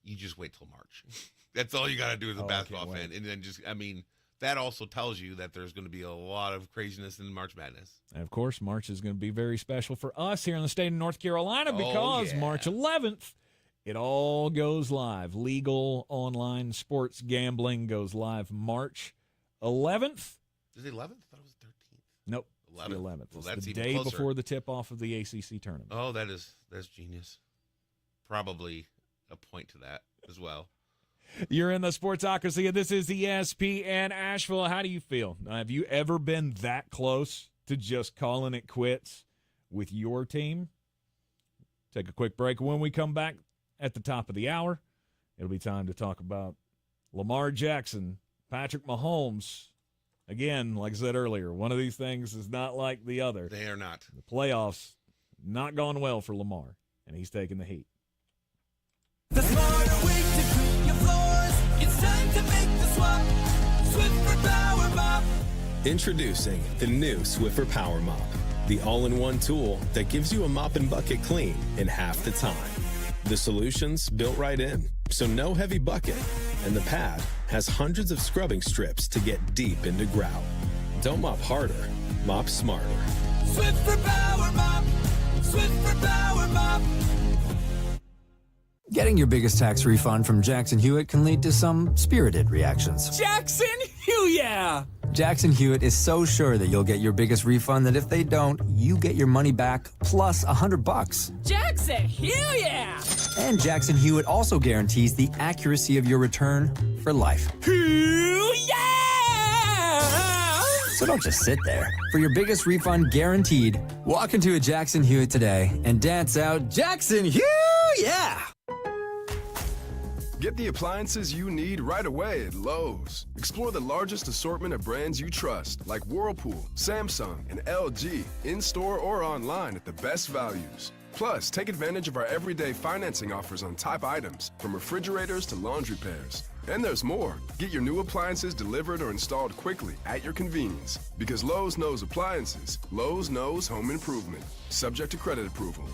you just wait till March. That's all you got to do as a basketball fan. And then that also tells you that there's going to be a lot of craziness in March Madness. And, of course, March is going to be very special for us here in the state of North Carolina because March 11th, it all goes live. Legal online sports gambling goes live March 11th. Is it 11th? I thought it was 13th. Nope. 11th. The 11th. Well, it's that's the even day closer. before the tip-off of the ACC tournament. Oh, that's genius. Probably a point to that as well. You're in the Sportsocracy, and this is ESPN Asheville. How do you feel? Have you ever been that close to just calling it quits with your team? Take a quick break. When we come back at the top of the hour, it'll be time to talk about Lamar Jackson, Patrick Mahomes. Again, like I said earlier, one of these things is not like the other. They are not. The playoffs not gone well for Lamar, and he's taking the heat. The smarter way to clean your floors. It's time to make the swap. Swiffer Power Mop. Introducing the new Swiffer Power Mop, the all-in-one tool that gives you a mop and bucket clean in half the time. The solution's built right in, so no heavy bucket. And the pad has hundreds of scrubbing strips to get deep into grout. Don't mop harder, mop smarter. Swiffer Power Mop. Swiffer Power Mop. Getting your biggest tax refund from Jackson Hewitt can lead to some spirited reactions. Jackson Hewitt! Jackson Hewitt is so sure that you'll get your biggest refund that if they don't, you get your money back plus $100. Jackson Hewitt! And Jackson Hewitt also guarantees the accuracy of your return for life. Hewitt! So don't just sit there. For your biggest refund guaranteed, walk into a Jackson Hewitt today and dance out Jackson Hewitt! Yeah! Get the appliances you need right away at Lowe's. Explore the largest assortment of brands you trust, like Whirlpool, Samsung, and LG, in-store or online at the best values. Plus, take advantage of our everyday financing offers on top items, from refrigerators to laundry pairs. And there's more. Get your new appliances delivered or installed quickly at your convenience. Because Lowe's knows appliances, Lowe's knows home improvement. Subject to credit approval.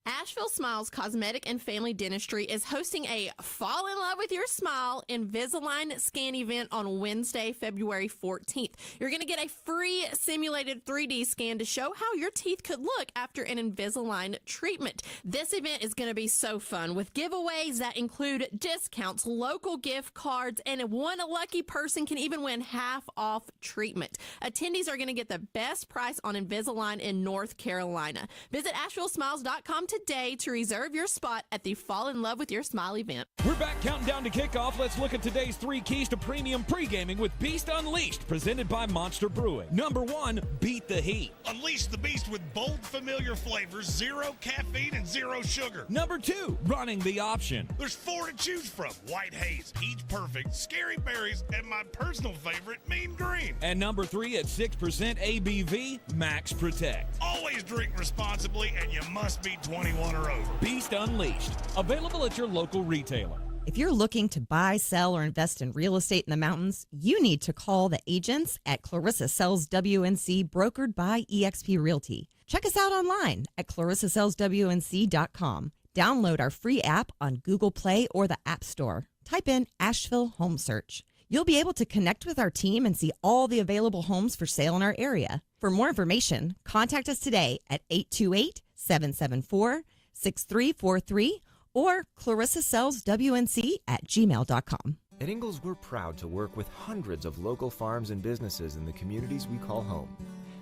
Asheville Smiles Cosmetic and Family Dentistry is hosting a Fall in Love with Your Smile Invisalign scan event on Wednesday, February 14th. You're going to get a free simulated 3D scan to show how your teeth could look after an Invisalign treatment. This event is going to be so fun with giveaways that include discounts, local gift cards, and one lucky person can even win half off treatment. Attendees are going to get the best price on Invisalign in North Carolina. Visit AshevilleSmiles.com today to reserve your spot at the Fall in Love with Your Smile event. We're back counting down to kickoff. Let's look at today's 3 keys to premium pre-gaming with Beast Unleashed, presented by Monster Brewing. Number 1, beat the heat. Unleash the beast with bold, familiar flavors, 0 caffeine and 0 sugar. Number 2, running the option. There's 4 to choose from: White Haze, Peach Perfect, Scary Berries, and my personal favorite, Mean Green. And number 3, at 6% ABV, Max Protect. Always drink responsibly, and you must be 21 or over. Beast Unleashed, available at your local retailer. If you're looking to buy, sell, or invest in real estate in the mountains, you need to call the agents at Clarissa Sells WNC, brokered by eXp Realty. Check us out online at clarissasellswnc.com. Download our free app on Google Play or the App Store. Type in Asheville Home Search. You'll be able to connect with our team and see all the available homes for sale in our area. For more information, contact us today at 828-774-6343 or clarissasellswnc@gmail.com. At Ingalls, we're proud to work with hundreds of local farms and businesses in the communities we call home.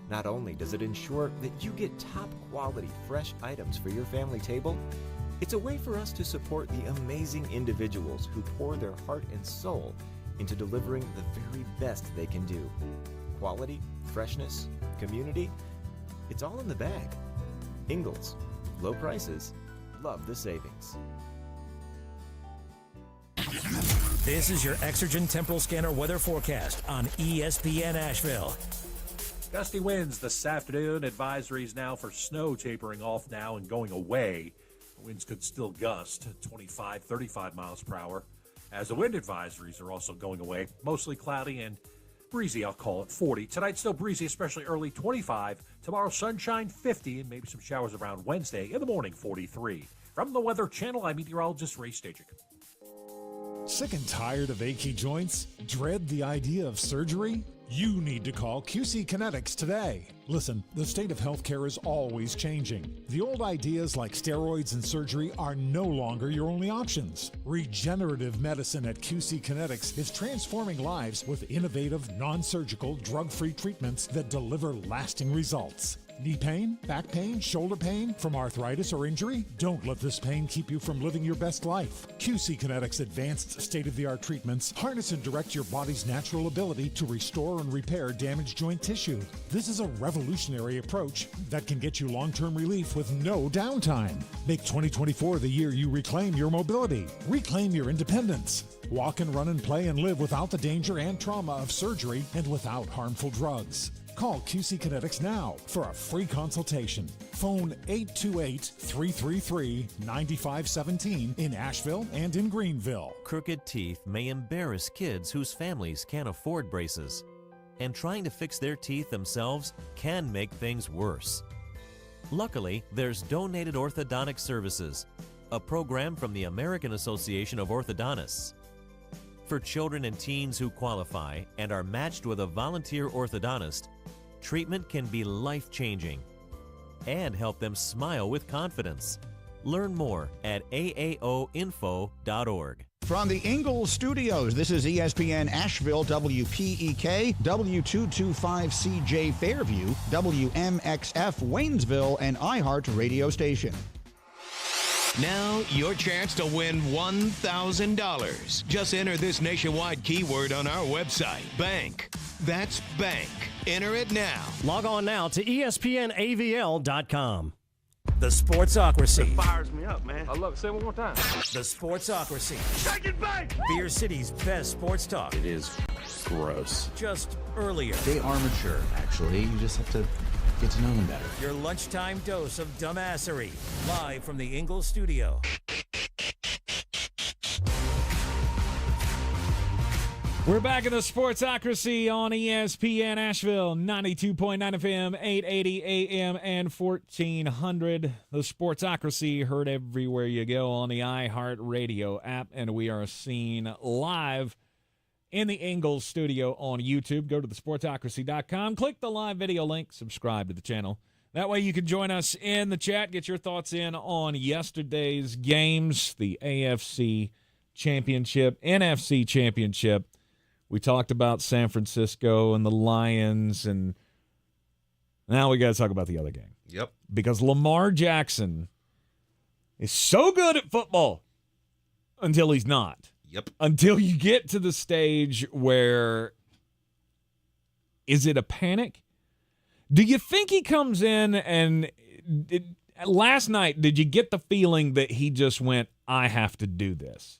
Not only does it ensure that you get top quality fresh items for your family table, it's a way for us to support the amazing individuals who pour their heart and soul into delivering the very best they can do. Quality, freshness, community, it's all in the bag. Ingalls, low prices, love the savings. This is your Exergen Temporal Scanner weather forecast on ESPN Asheville. Gusty winds this afternoon. Advisories now for snow tapering off now and going away. Winds could still gust 25, 35 miles per hour. As the wind advisories are also going away. Mostly cloudy and breezy, I'll call it 40. Tonight still breezy, especially early 25. Tomorrow sunshine 50 and maybe some showers around Wednesday. In the morning 43. From the Weather Channel, I'm meteorologist Ray Stajic. Sick and tired of achy joints? Dread the idea of surgery? You need to call QC Kinetics today. Listen, the state of healthcare is always changing. The old ideas like steroids and surgery are no longer your only options. Regenerative medicine at QC Kinetics is transforming lives with innovative, non-surgical, drug-free treatments that deliver lasting results. Knee pain, back pain, shoulder pain from arthritis or injury? Don't let this pain keep you from living your best life. QC Kinetics advanced state-of-the-art treatments harness and direct your body's natural ability to restore and repair damaged joint tissue. This is a revolutionary approach that can get you long-term relief with no downtime. Make 2024 the year you reclaim your mobility, reclaim your independence. Walk and run and play and live without the danger and trauma of surgery and without harmful drugs. Call QC Kinetics now for a free consultation. Phone 828-333-9517 in Asheville and in Greenville. Crooked teeth may embarrass kids whose families can't afford braces. And trying to fix their teeth themselves can make things worse. Luckily, there's Donated Orthodontic Services, a program from the American Association of Orthodontists. For children and teens who qualify and are matched with a volunteer orthodontist, treatment can be life-changing and help them smile with confidence. Learn more at aaoinfo.org. From the Ingalls Studios, this is ESPN Asheville, WPEK, W225CJ Fairview, WMXF Waynesville, and iHeart Radio Station. Now, your chance to win $1,000. Just enter this nationwide keyword on our website, bank. That's bank. Enter it now. Log on now to ESPNAVL.com. The Sportsocracy. It fires me up, man. I love it. Say it one more time. The Sportsocracy. Take it back! Beer City's best sports talk. It is gross. Just earlier. They are mature, actually. You just have to get to know them better. Your lunchtime dose of dumbassery. Live from the Ingalls studio. We're back in the Sportsocracy on ESPN Asheville, 92.9 FM, 880 AM, and 1400. The Sportsocracy heard everywhere you go on the iHeart Radio app, and we are seen live in the Ingalls studio on YouTube. Go to thesportsocracy.com, click the live video link, subscribe to the channel. That way you can join us in the chat, get your thoughts in on yesterday's games, the AFC Championship, NFC Championship. We talked about San Francisco and the Lions, and now we got to talk about the other game. Yep. Because Lamar Jackson is so good at football until he's not. Yep. Until you get to the stage where, is it a panic? Do you think he comes in and last night, did you get the feeling that he just went, I have to do this?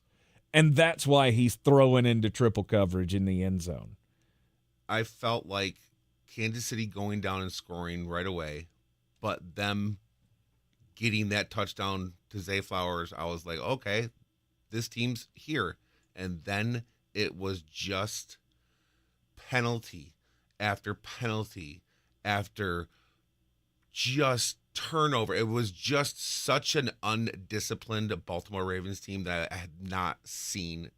And that's why he's throwing into triple coverage in the end zone. I felt like Kansas City going down and scoring right away, but them getting that touchdown to Zay Flowers, I was like, okay, this team's here. And then it was just penalty after penalty after just turnover. It was just such an undisciplined Baltimore Ravens team that I had not seen,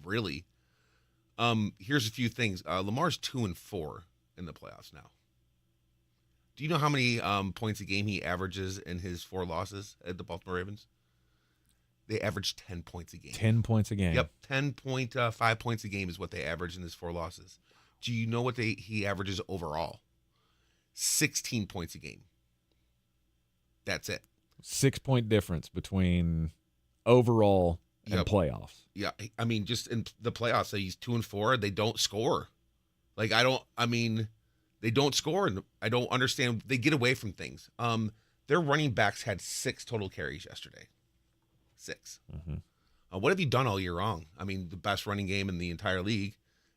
really. Here's a few things. Lamar's 2-4 in the playoffs now. Do you know how many points a game he averages in his 4 losses at the Baltimore Ravens? They average 10 points a game. 10 points a game. Yep, 10.5 points a game is what they average in his 4 losses. Do you know what he averages overall? 16 points a game. That's it. 6-point difference between overall and playoffs. Yeah, I mean, just in the playoffs, so he's 2-4. They don't score. They don't score, and I don't understand. They get away from things. Their running backs had 6 total carries yesterday. 6. Mm-hmm. What have you done all year long? I mean, the best running game in the entire league,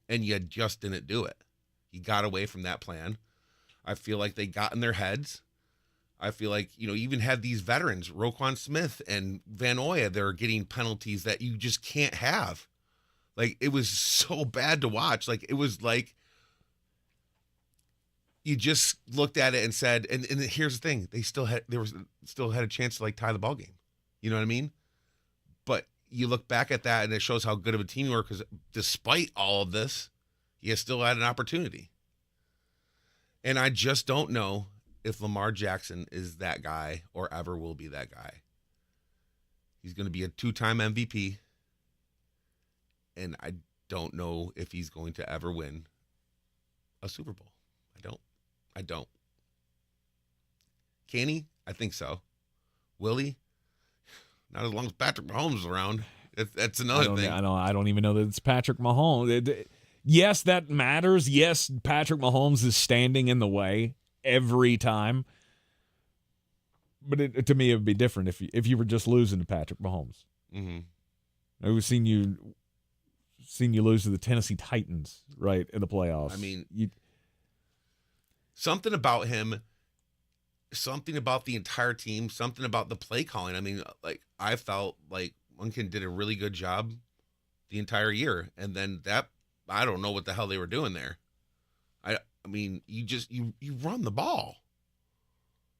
and you just didn't do it. You got away from that plan. I feel like they got in their heads. I feel like, you even had these veterans, Roquan Smith and Van Oya, they're getting penalties that you just can't have. Like, it was so bad to watch. Like, it was like you just looked at it and said, and here's the thing, they still had a chance to like tie the ball game. You know what I mean? But you look back at that and it shows how good of a team you were, because despite all of this, you still had an opportunity. And I just don't know if Lamar Jackson is that guy or ever will be that guy. He's going to be a 2-time MVP, and I don't know if he's going to ever win a Super Bowl. I don't. Can he? I think so. Will he? Not as long as Patrick Mahomes is around. That's another thing. I don't even know that it's Patrick Mahomes. Yes, that matters. Yes, Patrick Mahomes is standing in the way every time. But to me, it would be different if you were just losing to Patrick Mahomes. Mm-hmm. We've seen you lose to the Tennessee Titans, right, in the playoffs. I mean, something about him, something about the entire team, something about the play calling. I mean, like, I felt like Munkin did a really good job the entire year, and then I don't know what the hell they were doing there. I mean, you run the ball.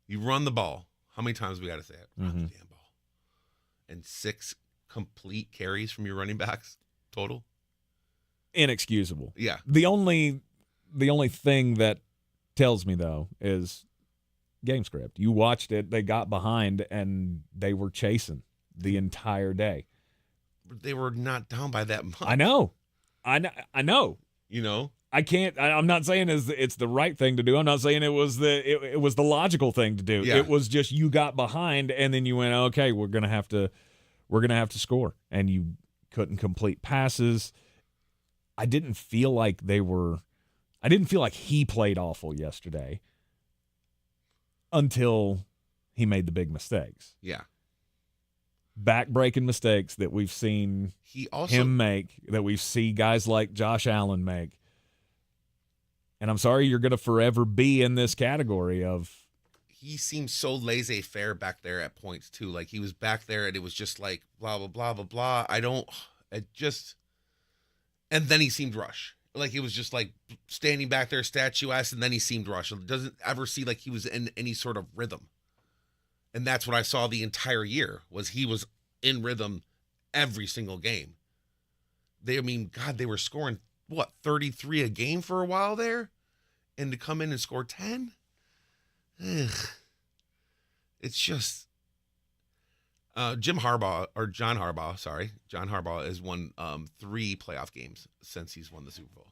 You run the ball. How many times we got to say it? Run Mm-hmm. the damn ball. And 6 complete carries from your running backs total. Inexcusable. Yeah. The only thing that tells me, though, is game script. You watched it. They got behind, and they were chasing the entire day. They were not down by that much. I know. You know? I'm not saying it's the right thing to do. I'm not saying it was the logical thing to do. Yeah. It was just you got behind and then you went, okay, we're gonna have to score, and you couldn't complete passes. I didn't feel like he played awful yesterday until he made the big mistakes. Yeah. Back-breaking mistakes that we've seen him make, that we see guys like Josh Allen make. And I'm sorry, you're going to forever be in this category of. He seemed so laissez-faire back there at points, too. Like, he was back there, and it was just like, blah, blah, blah, blah, blah. And then he seemed rush. Like, it was just like standing back there, statuesque, and then he seemed rush. It doesn't ever see like he was in any sort of rhythm. And that's what I saw the entire year, was he was in rhythm every single game. They were scoring, 33 a game for a while there? And to come in and score 10? Ugh. It's just John Harbaugh has won 3 playoff games since he's won the Super Bowl.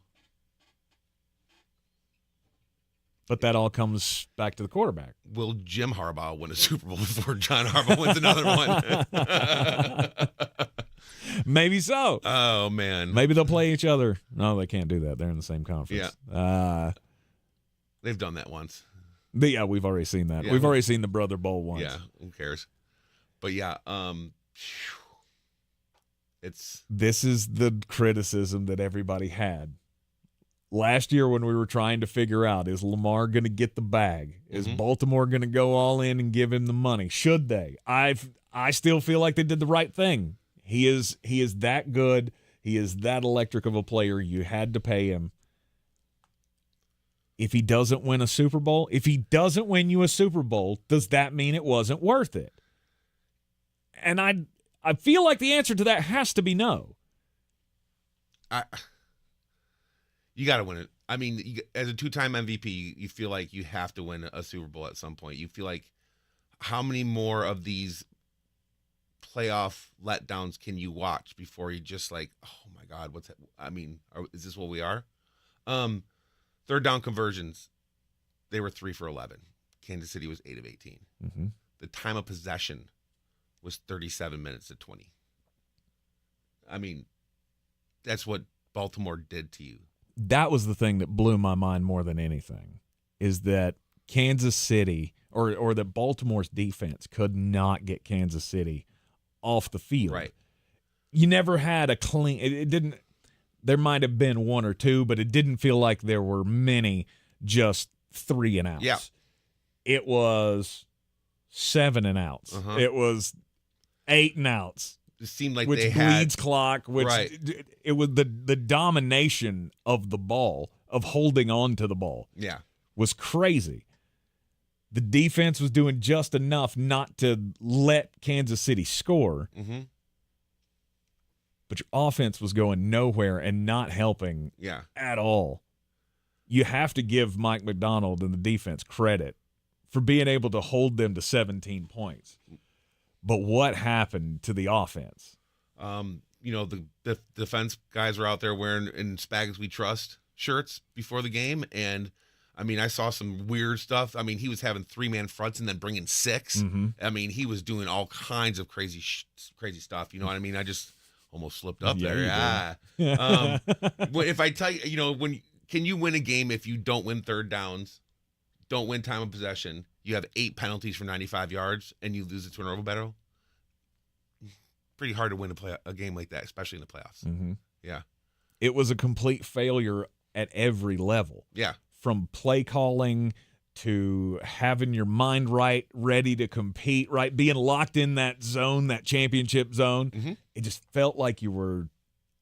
But that all comes back to the quarterback. Will Jim Harbaugh win a Super Bowl before John Harbaugh wins another one? Maybe so. Oh, man. Maybe they'll play each other. No, they can't do that. They're in the same conference. Yeah. They've done that once. Yeah, we've already seen that. Yeah, we've already seen the Brother Bowl once. Yeah, who cares? But yeah, this is the criticism that everybody had last year when we were trying to figure out, is Lamar going to get the bag? Is Baltimore going to go all in and give him the money? Should they? I still feel like they did the right thing. He is that good. He is that electric of a player. You had to pay him. If he doesn't win a Super Bowl, if he doesn't win you a Super Bowl, does that mean it wasn't worth it? And I feel like the answer to that has to be no. You got to win it. I mean, as a 2-time MVP, you feel like you have to win a Super Bowl at some point. You feel like, how many more of these playoff letdowns can you watch before you just like, oh my God, what's that? I mean, is this what we are? Third down conversions, they were 3 for 11. Kansas City was 8 of 18. Mm-hmm. The time of possession was 37 minutes to 20. I mean, that's what Baltimore did to you. That was the thing that blew my mind more than anything, is that Kansas City or that Baltimore's defense could not get Kansas City off the field. Right. You never had a clean. It didn't. There might have been 1 or 2, but it didn't feel like there were many just 3 and outs. Yeah. It was 7 and outs. Uh-huh. It was 8 and outs. It seemed like which they had bleeds clock, which right. It was the domination of the ball, of holding on to the ball. Yeah. Was crazy. The defense was doing just enough not to let Kansas City score. Mm-hmm. But your offense was going nowhere and not helping at all. You have to give Mike McDonald and the defense credit for being able to hold them to 17 points. But what happened to the offense? The defense guys were out there wearing "In Spags We Trust" shirts before the game, and I mean, I saw some weird stuff. I mean, he was having 3-man fronts and then bringing 6. Mm-hmm. I mean, he was doing all kinds of crazy stuff. You know what I mean? I just almost slipped up there. If I tell you, can you win a game if you don't win third downs, don't win time of possession, you have 8 penalties for 95 yards, and you lose a turnover battle? Pretty hard to win a game like that, especially in the playoffs. Mm-hmm. Yeah. It was a complete failure at every level. Yeah. From play calling to having your mind right, ready to compete, right, being locked in that zone, that championship zone. Mm-hmm. It just felt like you were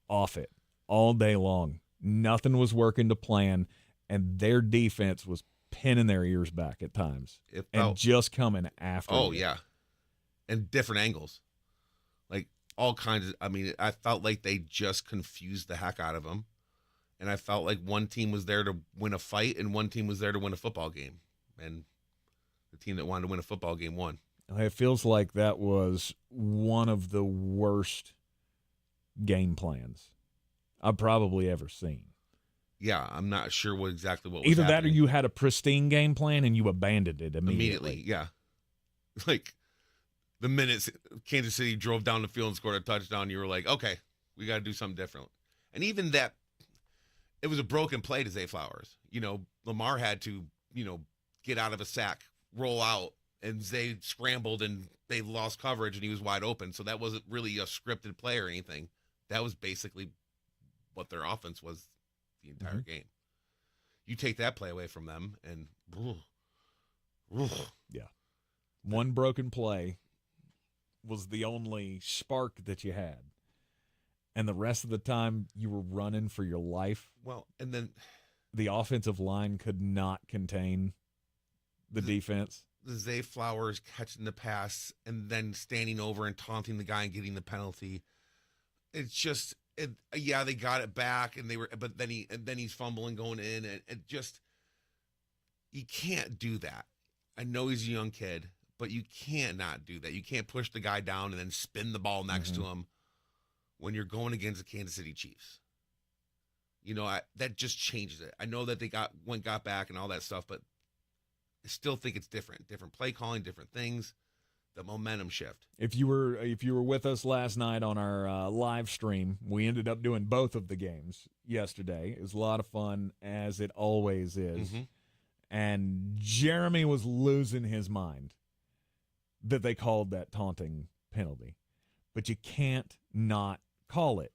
off it all day long. Nothing was working to plan, and their defense was pinning their ears back at times and just coming after. Oh, you. yeah. And different angles. Like all kinds of, I mean, I felt like they just confused the heck out of them. And I felt like one team was there to win a fight and one team was there to win a football game. And the team that wanted to win a football game won. It feels like that was one of the worst game plans I've probably ever seen. Yeah, I'm not sure what was Either happening. that or you had a pristine game plan and you abandoned it immediately. Yeah. Like the minute Kansas City drove down the field and scored a touchdown, you were like, okay, we got to do something different. And even that, it was a broken play to Zay Flowers. You know, Lamar had to, get out of a sack, roll out, and Zay scrambled and they lost coverage and he was wide open. So that wasn't really a scripted play or anything. That was basically what their offense was the entire game. You take that play away from them and yeah. One broken play was the only spark that you had. And the rest of the time you were running for your life. Well, and then the offensive line could not contain the defense. The Zay Flowers catching the pass and then standing over and taunting the guy and getting the penalty. It's just, yeah, they got it back but then he's fumbling going in and it just, you can't do that. I know he's a young kid, but you can't not do that. You can't push the guy down and then spin the ball next to him when you're going against the Kansas City Chiefs. That just changes it. I know that they got back and all that stuff, but I still think it's different play calling, different things, the momentum shift. If you were with us last night on our live stream, we ended up doing both of the games yesterday. It was a lot of fun, as it always is. And Jeremy was losing his mind that they called that taunting penalty. But you can't not call it.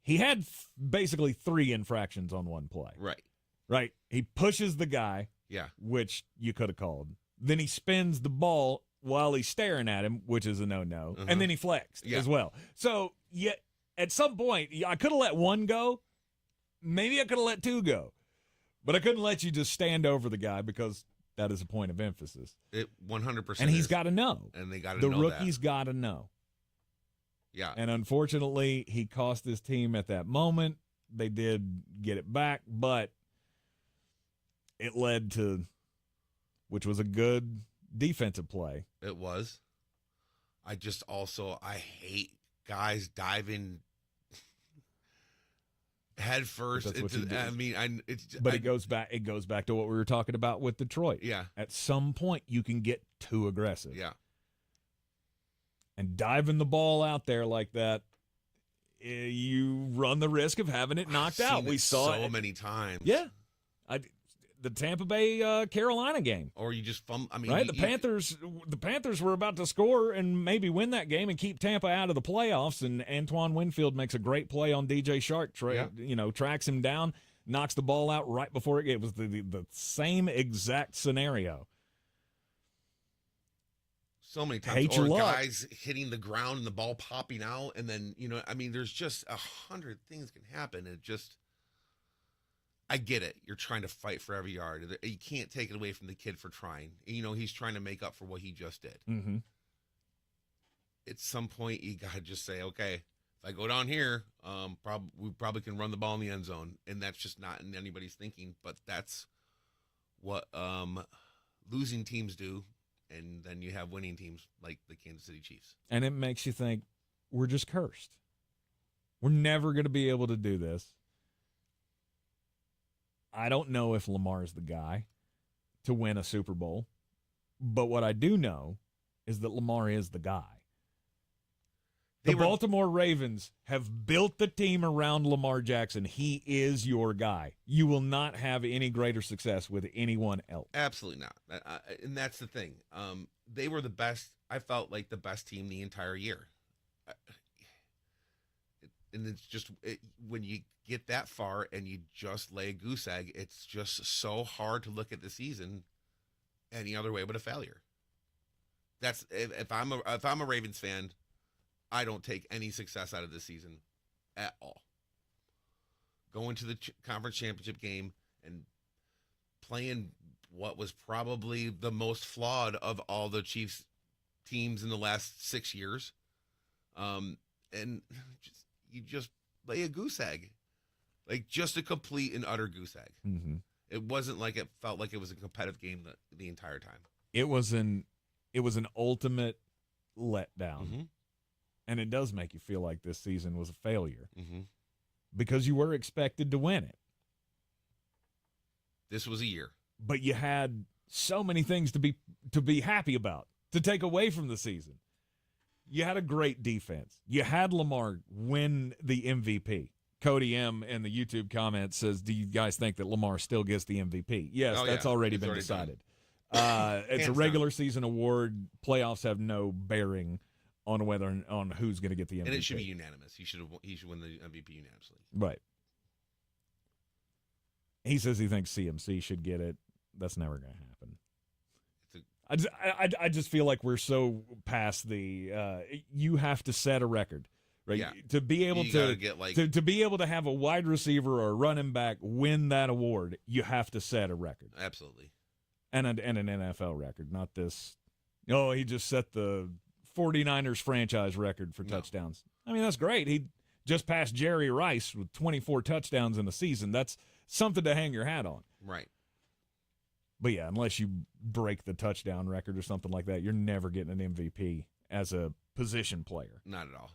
He had basically 3 infractions on one play. Right. He pushes the guy. Yeah. Which you could have called. Then he spins the ball while he's staring at him, which is a no-no. And then he flexed as well. So, at some point, I could have let 1 go. Maybe I could have let 2 go. But I couldn't let you just stand over the guy because that is a point of emphasis. It 100%. And he's got to know. And they got to know that. The rookie's got to know. Yeah. And unfortunately, he cost his team at that moment. They did get it back, but it led to, which was a good defensive play. It was. I hate guys diving head first. It goes back to what we were talking about with Detroit. Yeah. At some point, you can get too aggressive. Yeah. And diving the ball out there like that, you run the risk of having it knocked out. We saw so many times. Yeah. The Tampa Bay Carolina game. Or you just right? The Panthers were about to score and maybe win that game and keep Tampa out of the playoffs, and Antoine Winfield makes a great play on DJ Shark, tracks him down, knocks the ball out right before it was the same exact scenario. So many times. Or guys hitting the ground and the ball popping out, and then, there's just 100 things can happen. It just, I get it. You're trying to fight for every yard. You can't take it away from the kid for trying. He's trying to make up for what he just did. Mm-hmm. At some point, you got to just say, okay, if I go down here, we probably can run the ball in the end zone. And that's just not in anybody's thinking, but that's what losing teams do. And then you have winning teams like the Kansas City Chiefs. And it makes you think, we're just cursed. We're never going to be able to do this. I don't know if Lamar is the guy to win a Super Bowl. But what I do know is that Lamar is the guy. The Baltimore Ravens have built the team around Lamar Jackson. He is your guy. You will not have any greater success with anyone else. Absolutely not. And that's the thing. They were the best. I felt like the best team the entire year. And it's just when you get that far and you just lay a goose egg, it's just so hard to look at the season any other way but a failure. That's if I'm a Ravens fan, I don't take any success out of this season at all. Going to the conference championship game and playing what was probably the most flawed of all the Chiefs teams in the last 6 years. And you just lay a goose egg, like just a complete and utter goose egg. Mm-hmm. It wasn't like it felt like it was a competitive game the entire time. It was an ultimate letdown. Mm-hmm. And it does make you feel like this season was a failure Mm-hmm. because you were expected to win it. This was a year. But you had so many things to be happy about, to take away from the season. You had a great defense. You had Lamar win the MVP. Cody M in the YouTube comments says, do you guys think that Lamar still gets the MVP? Yes, that's already been decided. It's a regular season award. Playoffs have no bearing on who's going to get the MVP. And it should be unanimous. He should win the MVP unanimously. Right. He says he thinks CMC should get it. That's never going to happen. I just feel like we're so past the you have to set a record, right? Yeah. To be able to be able to have a wide receiver or a running back win that award, you have to set a record. Absolutely. And an NFL record, not this. Oh, he just set the 49ers franchise record for touchdowns. I mean, that's great. He just passed Jerry Rice with 24 touchdowns in a season. That's something to hang your hat on. Right. But, yeah, unless you break the touchdown record or something like that, you're never getting an MVP as a position player. Not at all.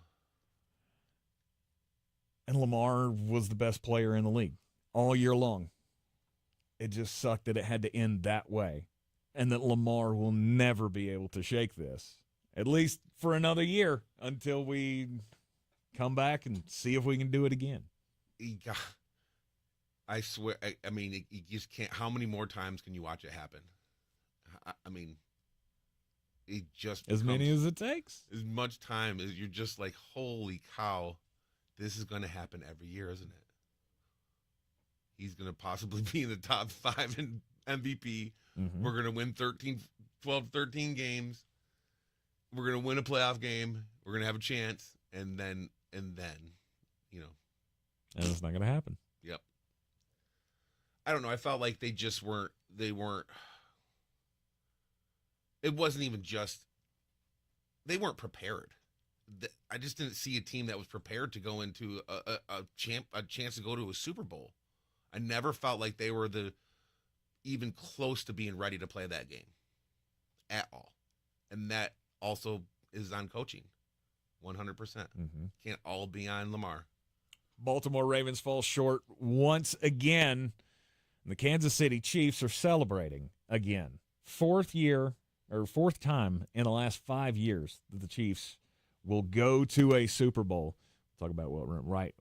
And Lamar was the best player in the league all year long. It just sucked that it had to end that way and that Lamar will never be able to shake this, at least for another year until we come back and see if we can do it again. I swear, I mean, you just can't. How many more times can you watch it happen? I mean, it just as many as it takes. As much time as you're just like, holy cow, this is going to happen every year, isn't it? He's going to possibly be in the top 5 in MVP. Mm-hmm. We're going to win 12, 13 games. We're going to win a playoff game. We're going to have a chance. And then, you know. And it's not going to happen. Yep. I don't know. I felt like they weren't, it wasn't even just, they weren't prepared. I just didn't see a team that was prepared to go into a chance to go to a Super Bowl. I never felt like they were even close to being ready to play that game at all. And that also is on coaching, 100%. Mm-hmm. Can't all be on Lamar. Baltimore Ravens fall short once again. The Kansas City Chiefs are celebrating again. Fourth time in the last 5 years that the Chiefs will go to a Super Bowl. Talk about what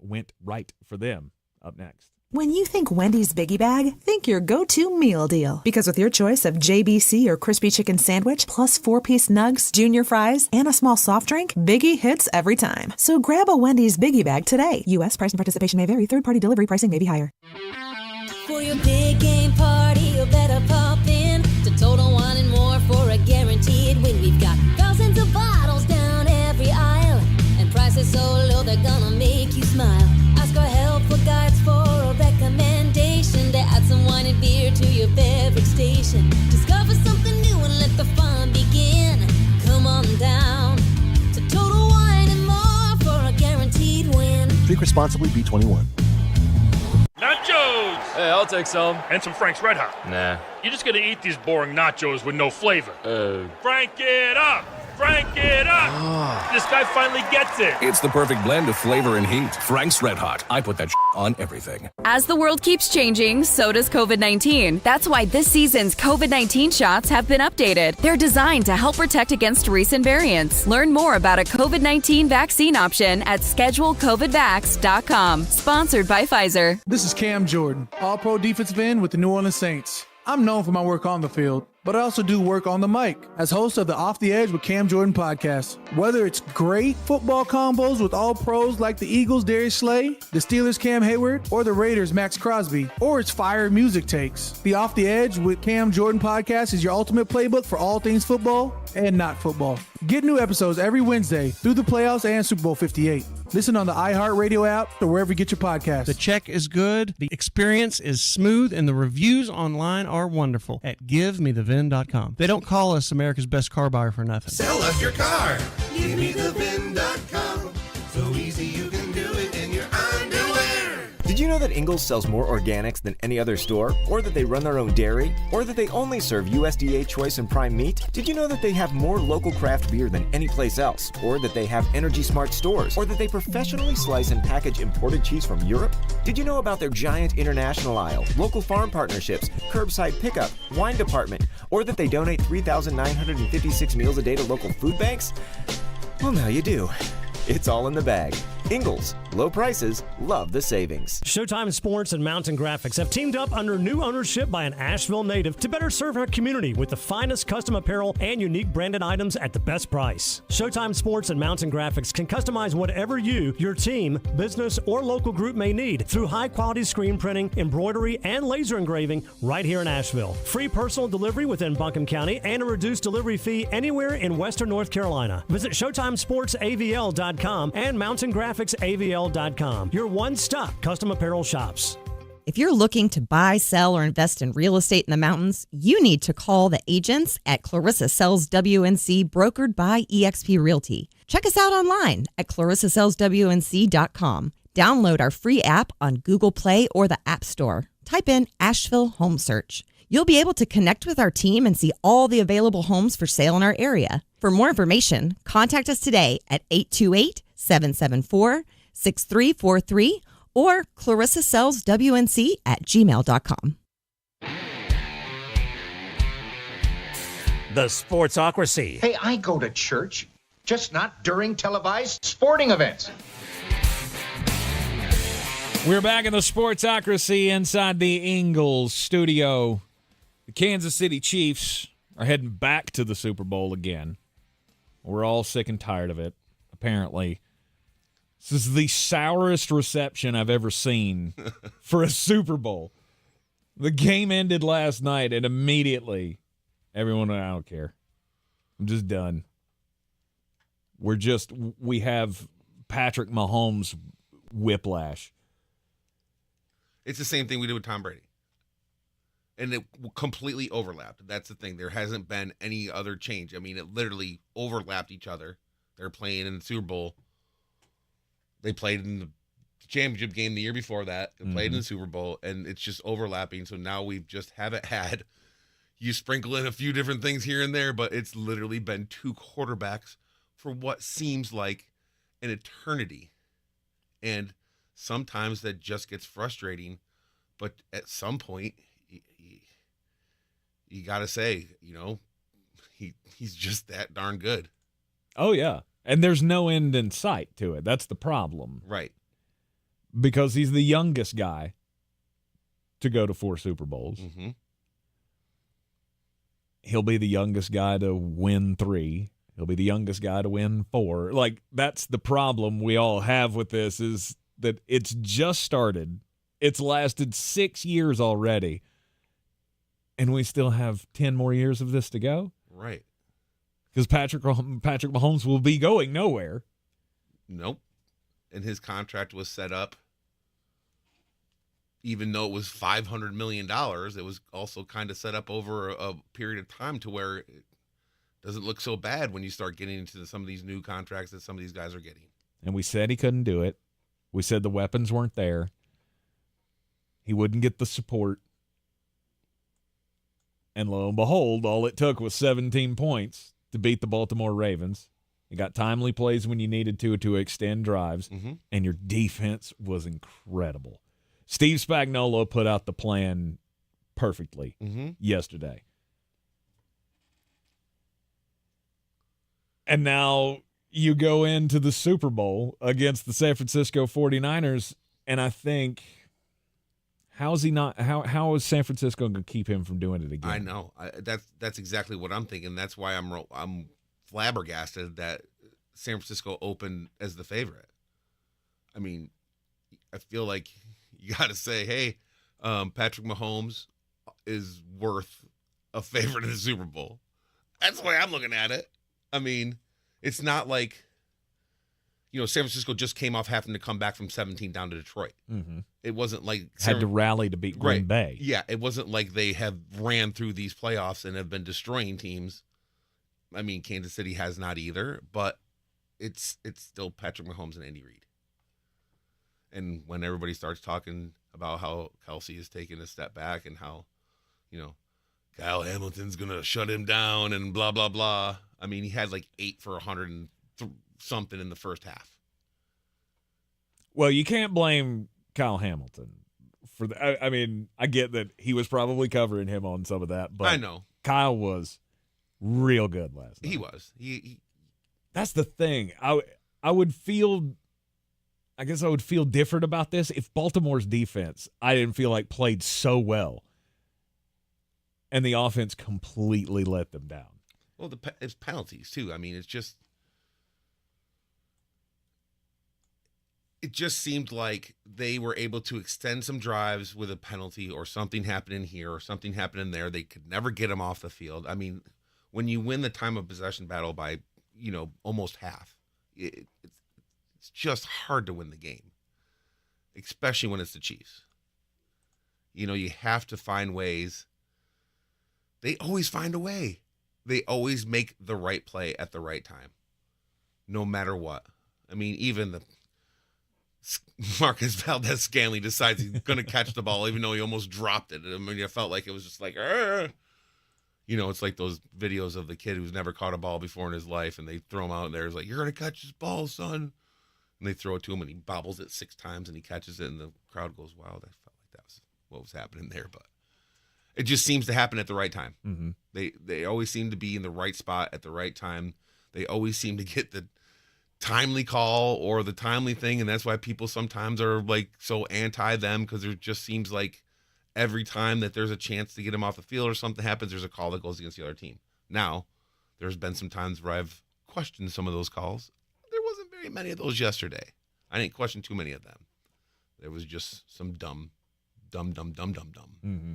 went right for them up next. When you think Wendy's Biggie Bag, think your go-to meal deal. Because with your choice of JBC or Crispy Chicken Sandwich, plus 4-piece nugs, junior fries, and a small soft drink, Biggie hits every time. So grab a Wendy's Biggie Bag today. U.S. price and participation may vary. Third-party delivery pricing may be higher. For your big game party, you better pop in to Total Wine and More for a guaranteed win. We've got thousands of bottles down every aisle, and prices so low they're gonna make you smile. Ask our helpful guides for a recommendation to add some wine and beer to your beverage station. Discover something new and let the fun begin. Come on down to Total Wine and More for a guaranteed win. Drink responsibly, B21. Nachos! Hey, I'll take some. And some Frank's Red Hot. Nah. You're just gonna eat these boring nachos with no flavor. Frank it up! Frank it up! This guy finally gets it. It's the perfect blend of flavor and heat. Frank's Red Hot. I put that on everything. As the world keeps changing, so does COVID-19. That's why this season's COVID-19 shots have been updated. They're designed to help protect against recent variants. Learn more about a COVID-19 vaccine option at schedulecovidvax.com. Sponsored by Pfizer. This is Cam Jordan, All-Pro defensive end with the New Orleans Saints. I'm known for my work on the field, but I also do work on the mic as host of the Off the Edge with Cam Jordan podcast. Whether it's great football combos with all pros like the Eagles' Darius Slay, the Steelers' Cam Hayward, or the Raiders' Max Crosby, or it's fire music takes. The Off the Edge with Cam Jordan podcast is your ultimate playbook for all things football and not football. Get new episodes every Wednesday through the playoffs and Super Bowl 58. Listen on the iHeartRadio app or wherever you get your podcasts. The check is good, the experience is smooth, and the reviews online are wonderful at GiveMeTheVin.com. They don't call us America's best car buyer for nothing. Sell us your car. GiveMeTheVin.com. So easy you can do it in your underwear. Did you know that Ingles sells more organics than any other store? Or that they run their own dairy? Or that they only serve USDA choice and prime meat? Did you know that they have more local craft beer than any place else? Or that they have Energy Smart stores? Or that they professionally slice and package imported cheese from Europe? Did you know about their giant international aisle, local farm partnerships, curbside pickup, wine department? Or that they donate 3,956 meals a day to local food banks? Well, now you do. It's all in the bag. Ingles, low prices, love the savings. Showtime Sports and Mountain Graphics have teamed up under new ownership by an Asheville native to better serve our community with the finest custom apparel and unique branded items at the best price. Showtime Sports and Mountain Graphics can customize whatever you, your team, business, or local group may need through high-quality screen printing, embroidery, and laser engraving right here in Asheville. Free personal delivery within Buncombe County and a reduced delivery fee anywhere in Western North Carolina. Visit ShowtimeSportsAVL.com and MountainGraphicsAVL.com. Your one-stop custom apparel shops. If you're looking to buy, sell, or invest in real estate in the mountains, you need to call the agents at Clarissa Sells WNC, brokered by eXp Realty. Check us out online at ClarissaSellsWNC.com. Download our free app on Google Play or the App Store. Type in Asheville Home Search. You'll be able to connect with our team and see all the available homes for sale in our area. For more information, contact us today at 828-774-6343 or ClarissaSellsWNC@gmail.com. The Sportsocracy. Hey, I go to church, just not during televised sporting events. We're back in the Sportsocracy inside the Ingles studio. The Kansas City Chiefs are heading back to the Super Bowl again. We're all sick and tired of it, apparently. This is the sourest reception I've ever seen for a Super Bowl. The game ended last night, and immediately everyone went, I don't care. I'm just done. We have Patrick Mahomes whiplash. It's the same thing we did with Tom Brady. And it completely overlapped. That's the thing. There hasn't been any other change. I mean, it literally overlapped each other. They're playing in the Super Bowl. They played in the championship game the year before that. They played in the Super Bowl, and it's just overlapping. So now we just haven't had. You sprinkle in a few different things here and there, but it's literally been two quarterbacks for what seems like an eternity. And sometimes that just gets frustrating. But at some point, you got to say, he's just that darn good. Oh, yeah. And there's no end in sight to it. That's the problem. Right. Because he's the youngest guy to go to 4 Super Bowls. Mm-hmm. He'll be the youngest guy to win 3. He'll be the youngest guy to win 4. Like, that's the problem we all have with this, is that it's just started. It's lasted 6 years already. And we still have 10 more years of this to go? Right. Because Patrick Mahomes will be going nowhere. Nope. And his contract was set up, even though it was $500 million, it was also kind of set up over a period of time to where it doesn't look so bad when you start getting into some of these new contracts that some of these guys are getting. And we said he couldn't do it. We said the weapons weren't there. He wouldn't get the support. And lo and behold, all it took was 17 points to beat the Baltimore Ravens. You got timely plays when you needed to extend drives, and your defense was incredible. Steve Spagnuolo put out the plan perfectly yesterday. And now you go into the Super Bowl against the San Francisco 49ers, and I think, How is he not? How is San Francisco going to keep him from doing it again? I know. That's exactly what I'm thinking. That's why I'm flabbergasted that San Francisco opened as the favorite. I mean, I feel like you got to say, hey, Patrick Mahomes is worth a favorite in the Super Bowl. That's the way I'm looking at it. I mean, it's not like, San Francisco just came off having to come back from 17 down to Detroit. Mm-hmm. It wasn't like had to rally to beat Green Bay. Yeah, it wasn't like they have ran through these playoffs and have been destroying teams. I mean, Kansas City has not either, but it's still Patrick Mahomes and Andy Reid. And when everybody starts talking about how Kelsey is taking a step back and how, Kyle Hamilton's going to shut him down and blah, blah, blah. I mean, he had like 8 for 100 and something in the first half. Well, you can't blame Kyle Hamilton for that. I mean, I get that he was probably covering him on some of that, but I know Kyle was real good last night. He was. He That's the thing. I would feel different about this if Baltimore's defense, I didn't feel like played so well, and the offense completely let them down. Well, it's penalties too. I mean, it just seemed like they were able to extend some drives with a penalty or something happening here or something happening there. They could never get them off the field. I mean, when you win the time of possession battle by, almost half, it's just hard to win the game, especially when it's the Chiefs. You have to find ways. They always find a way. They always make the right play at the right time, no matter what. I mean, even the Marcus Valdez-Scantling decides he's going to catch the ball, even though he almost dropped it. I mean, I felt like it was just like, it's like those videos of the kid who's never caught a ball before in his life, and they throw him out there. It's like, you're going to catch this ball, son. And they throw it to him, and he bobbles it 6 times, and he catches it, and the crowd goes wild. I felt like that was what was happening there, but it just seems to happen at the right time. Mm-hmm. They always seem to be in the right spot at the right time. They always seem to get the timely call or the timely thing, and that's why people sometimes are like so anti them, because there just seems like every time that there's a chance to get him off the field or something happens, there's a call that goes against the other team. Now, there's been some times where I've questioned some of those calls. There wasn't very many of those yesterday. I didn't question too many of them. There was just some dumb. Mm-hmm.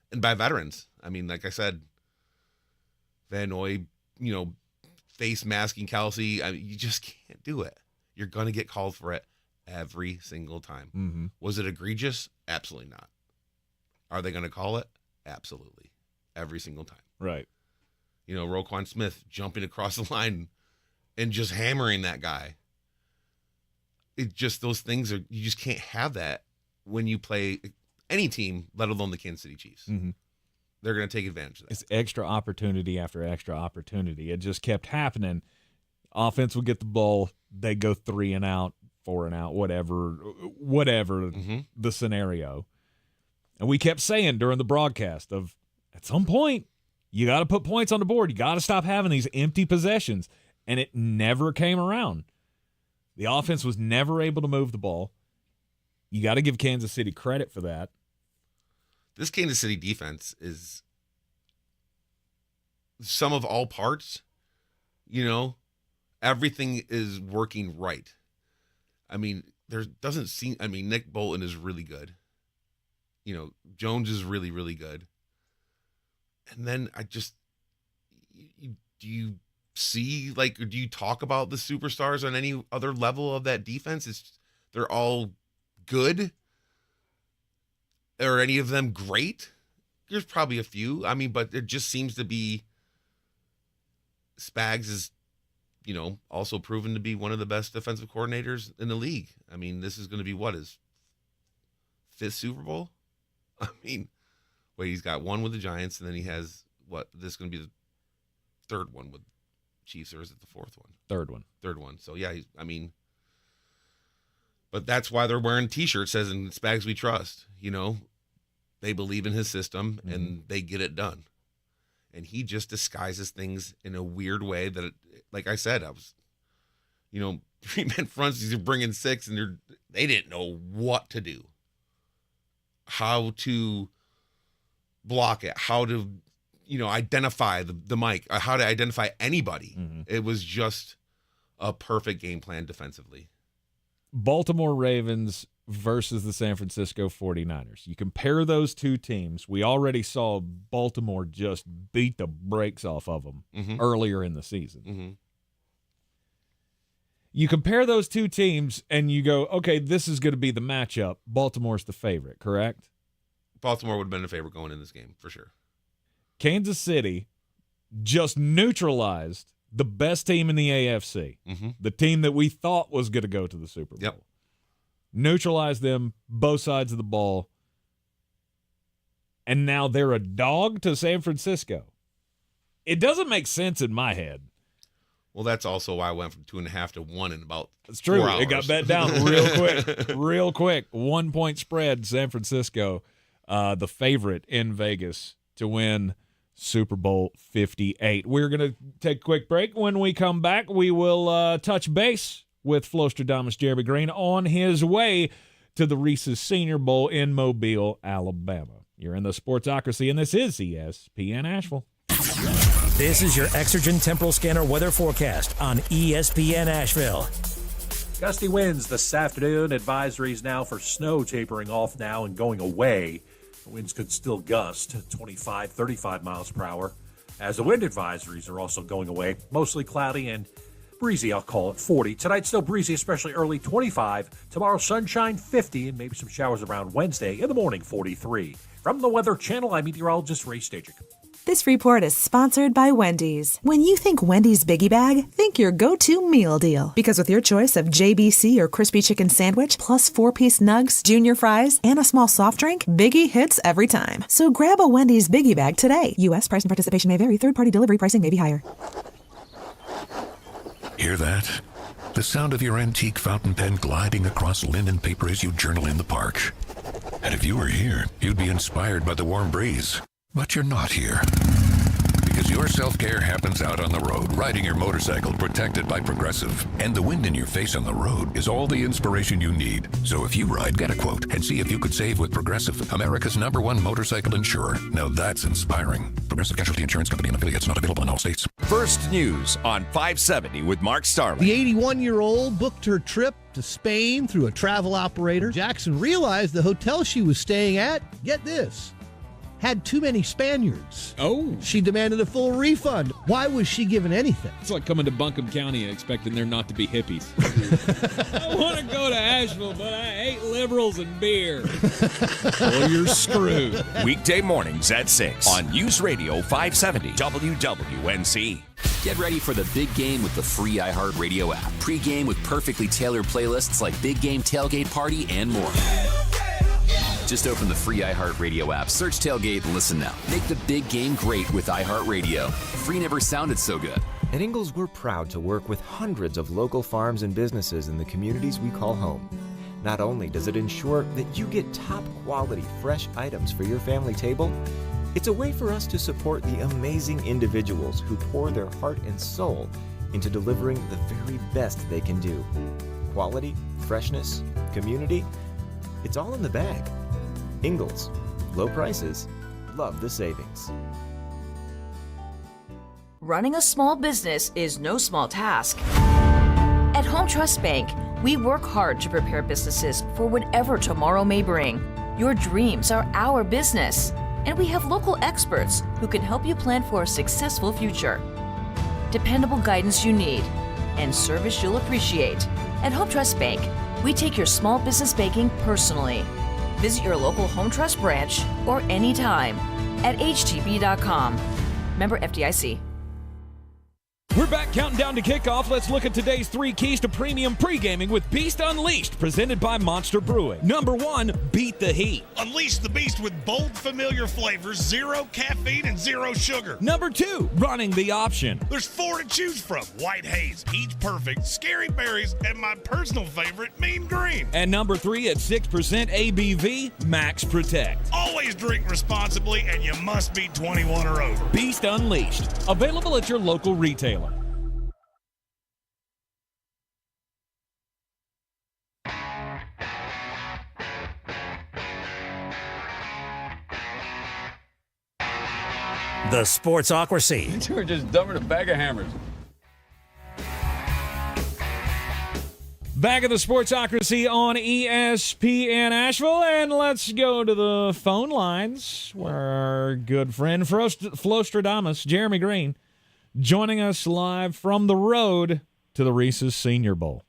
And by veterans, I mean, like I said, Van Noy, face masking Kelsey. I mean, you just can't do it. You're going to get called for it every single time. Mm-hmm. Was it egregious? Absolutely not. Are they going to call it? Absolutely. Every single time. Right. Roquan Smith jumping across the line and just hammering that guy. It just, those things you just can't have that when you play any team, let alone the Kansas City Chiefs. Mm-hmm. They're going to take advantage of that. It's extra opportunity after extra opportunity. It just kept happening. Offense would get the ball. They go 3 and out, 4 and out, whatever Mm-hmm. the scenario. And we kept saying during the broadcast of, at some point, you got to put points on the board. You got to stop having these empty possessions. And it never came around. The offense was never able to move the ball. You got to give Kansas City credit for that. This Kansas City defense is sum of all parts. Everything is working right. I mean, Nick Bolton is really good. Jones is really, really good. And then do you see, do you talk about the superstars on any other level of that defense? They're all good. Are any of them great? There's probably a few. I mean, but it just seems to be Spags is, also proven to be one of the best defensive coordinators in the league. I mean, this is going to be his 5th Super Bowl? I mean, he's got 1 with the Giants, and then he has, this is going to be the 3rd one with Chiefs, or is it the 4th one? 3rd one. 3rd one. So, yeah, but that's why they're wearing T-shirts says, "In Spags we trust." They believe in his system, and they get it done. And he just disguises things in a weird way that, like I said, 3-man fronts. He's bringing 6, and they didn't know what to do. how to block it, how to, identify the mic, how to identify anybody. Mm-hmm. It was just a perfect game plan defensively. Baltimore Ravens versus the San Francisco 49ers. You compare those two teams. We already saw Baltimore just beat the brakes off of them earlier in the season. Mm-hmm. You compare those two teams and you go, okay, this is going to be the matchup. Baltimore's the favorite, correct? Baltimore would have been a favorite going in this game, for sure. Kansas City just neutralized the best team in the AFC, the team that we thought was going to go to the Super Bowl. Yep. Neutralized them, both sides of the ball, and now they're a dog to San Francisco. It doesn't make sense in my head. Well, that's also why I went from 2.5 to 1 in about It's true. 4 hours. It got bet down real quick. 1 point spread, San Francisco, the favorite in Vegas to win Super Bowl 58. We're going to take a quick break. When we come back, we will touch base with Flostradamus Jeremy Green on his way to the Reese's Senior Bowl in Mobile, Alabama. You're in the Sportsocracy, and this is ESPN Asheville. This is your Exergen Temporal Scanner weather forecast on ESPN Asheville. Gusty winds this afternoon. Advisories now for snow tapering off now and going away. The winds could still gust 25, 35 miles per hour, as the wind advisories are also going away. Mostly cloudy and breezy, I'll call it 40. Tonight, still breezy, especially early, 25. Tomorrow, sunshine, 50, and maybe some showers around Wednesday. In the morning, 43. From the Weather Channel, I'm meteorologist Ray Stajic. This report is sponsored by Wendy's. When you think Wendy's Biggie Bag, think your go-to meal deal. Because with your choice of JBC or crispy chicken sandwich, plus 4-piece nugs, junior fries, and a small soft drink, Biggie hits every time. So grab a Wendy's Biggie Bag today. U.S. price and participation may vary. Third-party delivery pricing may be higher. Hear that? The sound of your antique fountain pen gliding across linen paper as you journal in the park. And if you were here, you'd be inspired by the warm breeze. But you're not here. Because your self-care happens out on the road, riding your motorcycle protected by Progressive. And the wind in your face on the road is all the inspiration you need. So if you ride, get a quote and see if you could save with Progressive, America's #1 motorcycle insurer. Now that's inspiring. Progressive Casualty Insurance Company and affiliates, not available in all states. First News on 570 with Mark Starling. The 81-year-old booked her trip to Spain through a travel operator. Jackson realized the hotel she was staying at, get this, had too many Spaniards. Oh. She demanded a full refund. Why was she given anything? It's like coming to Buncombe County and expecting there not to be hippies. I want to go to Asheville, but I hate liberals and beer. Well, you're screwed. Weekday mornings at 6 on News Radio 570 WWNC. Get ready for the big game with the free iHeartRadio app. Pre-game with perfectly tailored playlists like Big Game Tailgate Party and more. Just open the free iHeartRadio app, search Tailgate, and listen now. Make the big game great with iHeartRadio. Free never sounded so good. At Ingalls, we're proud to work with hundreds of local farms and businesses in the communities we call home. Not only does it ensure that you get top-quality, fresh items for your family table, it's a way for us to support the amazing individuals who pour their heart and soul into delivering the very best they can do. Quality, freshness, community, it's all in the bag. Ingalls, low prices, love the savings. Running a small business is no small task. At Home Trust Bank, we work hard to prepare businesses for whatever tomorrow may bring. Your dreams are our business, and we have local experts who can help you plan for a successful future. Dependable guidance you need and service you'll appreciate. At Home Trust Bank, we take your small business banking personally. Visit your local Home Trust branch or anytime at htb.com. Member FDIC. We're back counting down to kickoff. Let's look at today's 3 keys to premium pre-gaming with Beast Unleashed, presented by Monster Brewing. Number 1, beat the heat. Unleash the beast with bold, familiar flavors, 0 caffeine, and 0 sugar. Number 2, running the option. There's 4 to choose from: White Haze, Peach Perfect, Scary Berries, and my personal favorite, Mean Green. And number 3, at 6% ABV, Max Protect. Always drink responsibly, and you must be 21 or over. Beast Unleashed, available at your local retailer. The Sportsocracy. You were just dumber than a bag of hammers. Back at the Sportsocracy on ESPN Asheville, and let's go to the phone lines where our good friend Flostradamus, Jeremy Green, joining us live from the road to the Reese's Senior Bowl.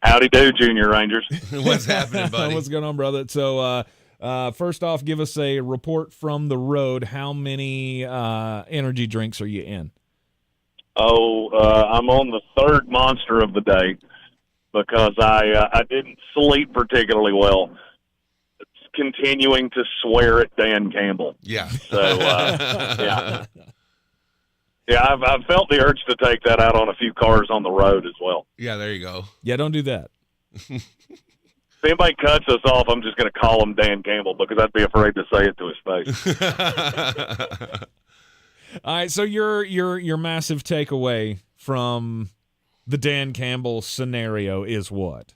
Howdy do, Junior Rangers. What's happening, buddy? What's going on, brother? So, first off, give us a report from the road. How many energy drinks are you in? I'm on the third monster of the day because I didn't sleep particularly well. It's continuing to swear at Dan Campbell. Yeah. So, yeah. Yeah, I've felt the urge to take that out on a few cars on the road as well. Yeah, there you go. Yeah, don't do that. If anybody cuts us off, I'm just going to call him Dan Campbell because I'd be afraid to say it to his face. All right, so your massive takeaway from the Dan Campbell scenario is what?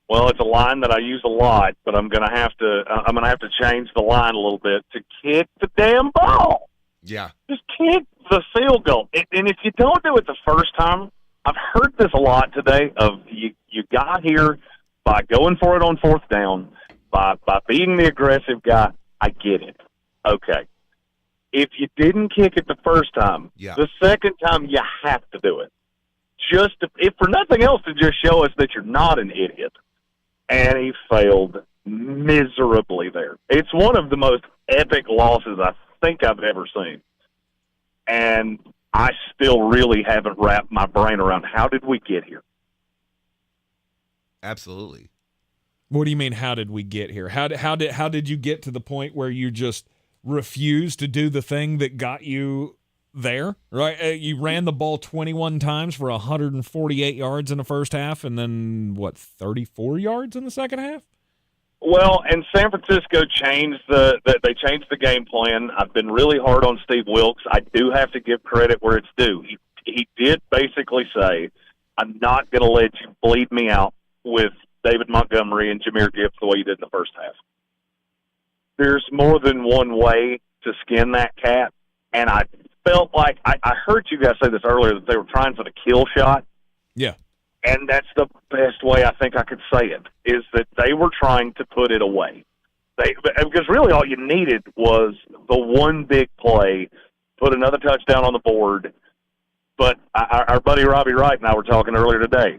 Well, it's a line that I use a lot, but I'm going to have to change the line a little bit to kick the damn ball. Yeah. Just kick the field goal. And if you don't do it the first time, I've heard this a lot today of you got here by going for it on fourth down, by being the aggressive guy. I get it. Okay. If you didn't kick it the first time, the second time you have to do it. If for nothing else, to just show us that you're not an idiot. And he failed miserably there. It's one of the most epic losses I think I've ever seen. And I still really haven't wrapped my brain around how did we get here? Absolutely. What do you mean, how did we get here? How did you get to the point where you just refused to do the thing that got you there? Right? You ran the ball 21 times for 148 yards in the first half, and then, 34 yards in the second half? Well, and San Francisco changed they changed the game plan. I've been really hard on Steve Wilkes. I do have to give credit where it's due. He did basically say, I'm not going to let you bleed me out with David Montgomery and Jahmyr Gibbs the way you did in the first half. There's more than one way to skin that cat, and I felt like I heard you guys say this earlier that they were trying for the kill shot. Yeah. And that's the best way I think I could say it, is that they were trying to put it away. Because really all you needed was the one big play, put another touchdown on the board. But our buddy Robbie Wright and I were talking earlier today.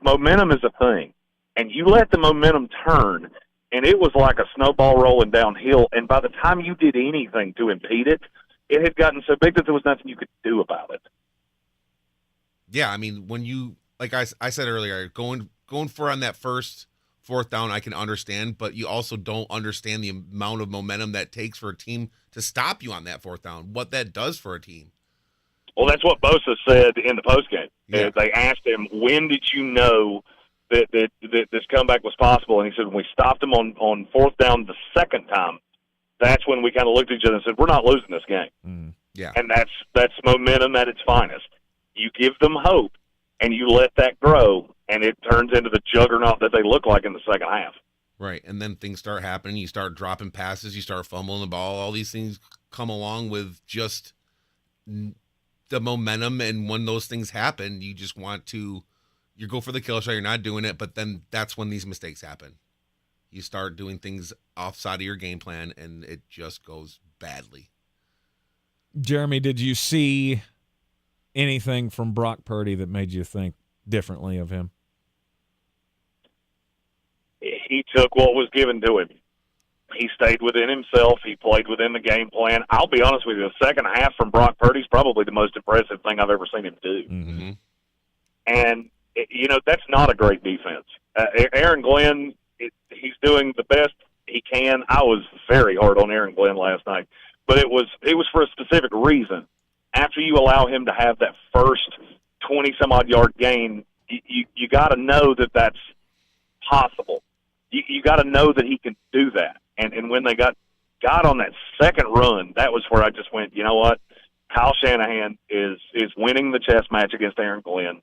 Momentum is a thing. And you let the momentum turn, and it was like a snowball rolling downhill. And by the time you did anything to impede it, it had gotten so big that there was nothing you could do about it. Yeah, I mean, when you... Like I said earlier, going for on that fourth down, I can understand, but you also don't understand the amount of momentum that takes for a team to stop you on that fourth down, what that does for a team. Well, that's what Bosa said in the postgame. Yeah. They asked him, when did you know that this comeback was possible? And he said, when we stopped him on fourth down the second time, that's when we kind of looked at each other and said, we're not losing this game. Yeah. And that's momentum at its finest. You give them hope, and you let that grow, and it turns into the juggernaut that they look like in the second half. Right, and then things start happening. You start dropping passes. You start fumbling the ball. All these things come along with just the momentum, and when those things happen, you just want to – you go for the kill shot. You're not doing it, but then that's when these mistakes happen. You start doing things offside of your game plan, and it just goes badly. Jeremy, did you see – anything from Brock Purdy that made you think differently of him? He took what was given to him. He stayed within himself. He played within the game plan. I'll be honest with you, the second half from Brock Purdy is probably the most impressive thing I've ever seen him do. Mm-hmm. And, that's not a great defense. Aaron Glenn, he's doing the best he can. I was very hard on Aaron Glenn last night, but it was for a specific reason. After you allow him to have that first 20-some-odd yard gain, you got to know that that's possible. You got to know that he can do that. And when they got on that second run, that was where I just went, you know what? Kyle Shanahan is winning the chess match against Aaron Glenn,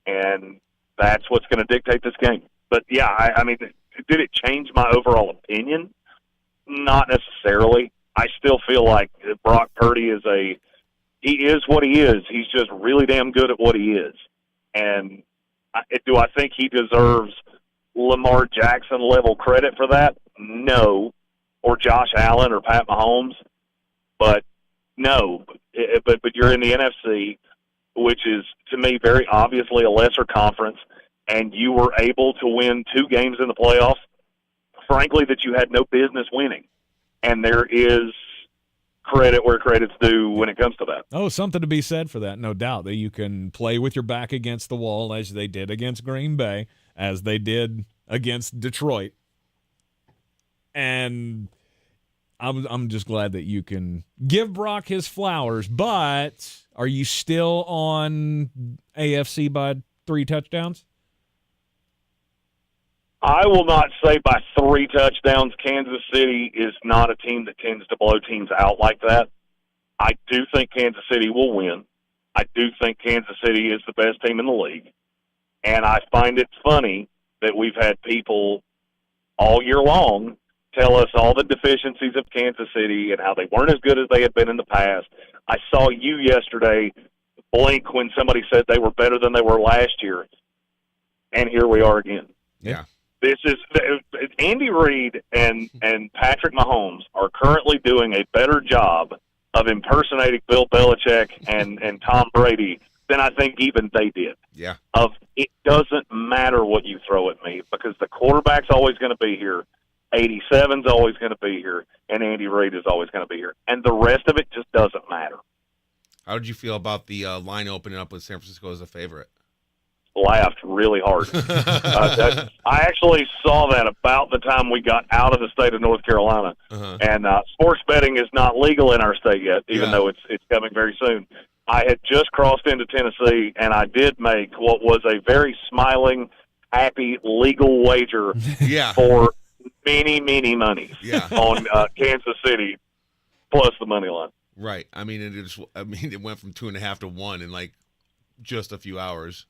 and that's what's going to dictate this game. But, yeah, I mean, did it change my overall opinion? Not necessarily. I still feel like Brock Purdy he is what he is. He's just really damn good at what he is. And do I think he deserves Lamar Jackson level credit for that? No. Or Josh Allen or Pat Mahomes. But no. But you're in the NFC, which is, to me, very obviously a lesser conference, and you were able to win 2 games in the playoffs, frankly, that you had no business winning. And there is credit where credit's due when it comes to that. Oh, something to be said for that, no doubt, that you can play with your back against the wall as they did against Green Bay, as they did against Detroit. And I'm just glad that you can give Brock his flowers, but are you still on AFC by 3 touchdowns? I will not say by 3 touchdowns. Kansas City is not a team that tends to blow teams out like that. I do think Kansas City will win. I do think Kansas City is the best team in the league. And I find it funny that we've had people all year long tell us all the deficiencies of Kansas City and how they weren't as good as they had been in the past. I saw you yesterday blink when somebody said they were better than they were last year. And here we are again. Yeah. This is Andy Reid and Patrick Mahomes are currently doing a better job of impersonating Bill Belichick and Tom Brady than I think even they did. Yeah. It doesn't matter what you throw at me because the quarterback's always going to be here, 87's always going to be here, and Andy Reid is always going to be here. And the rest of it just doesn't matter. How did you feel about the line opening up with San Francisco as a favorite? Laughed really hard. I actually saw that about the time we got out of the state of North Carolina. And sports betting is not legal in our state yet, even though it's coming very soon. I had just crossed into Tennessee, and I did make what was a very smiling, happy, legal wager for many, many monies on Kansas City plus the money line. Right. I mean, it went from 2.5 to 1 in like just a few hours.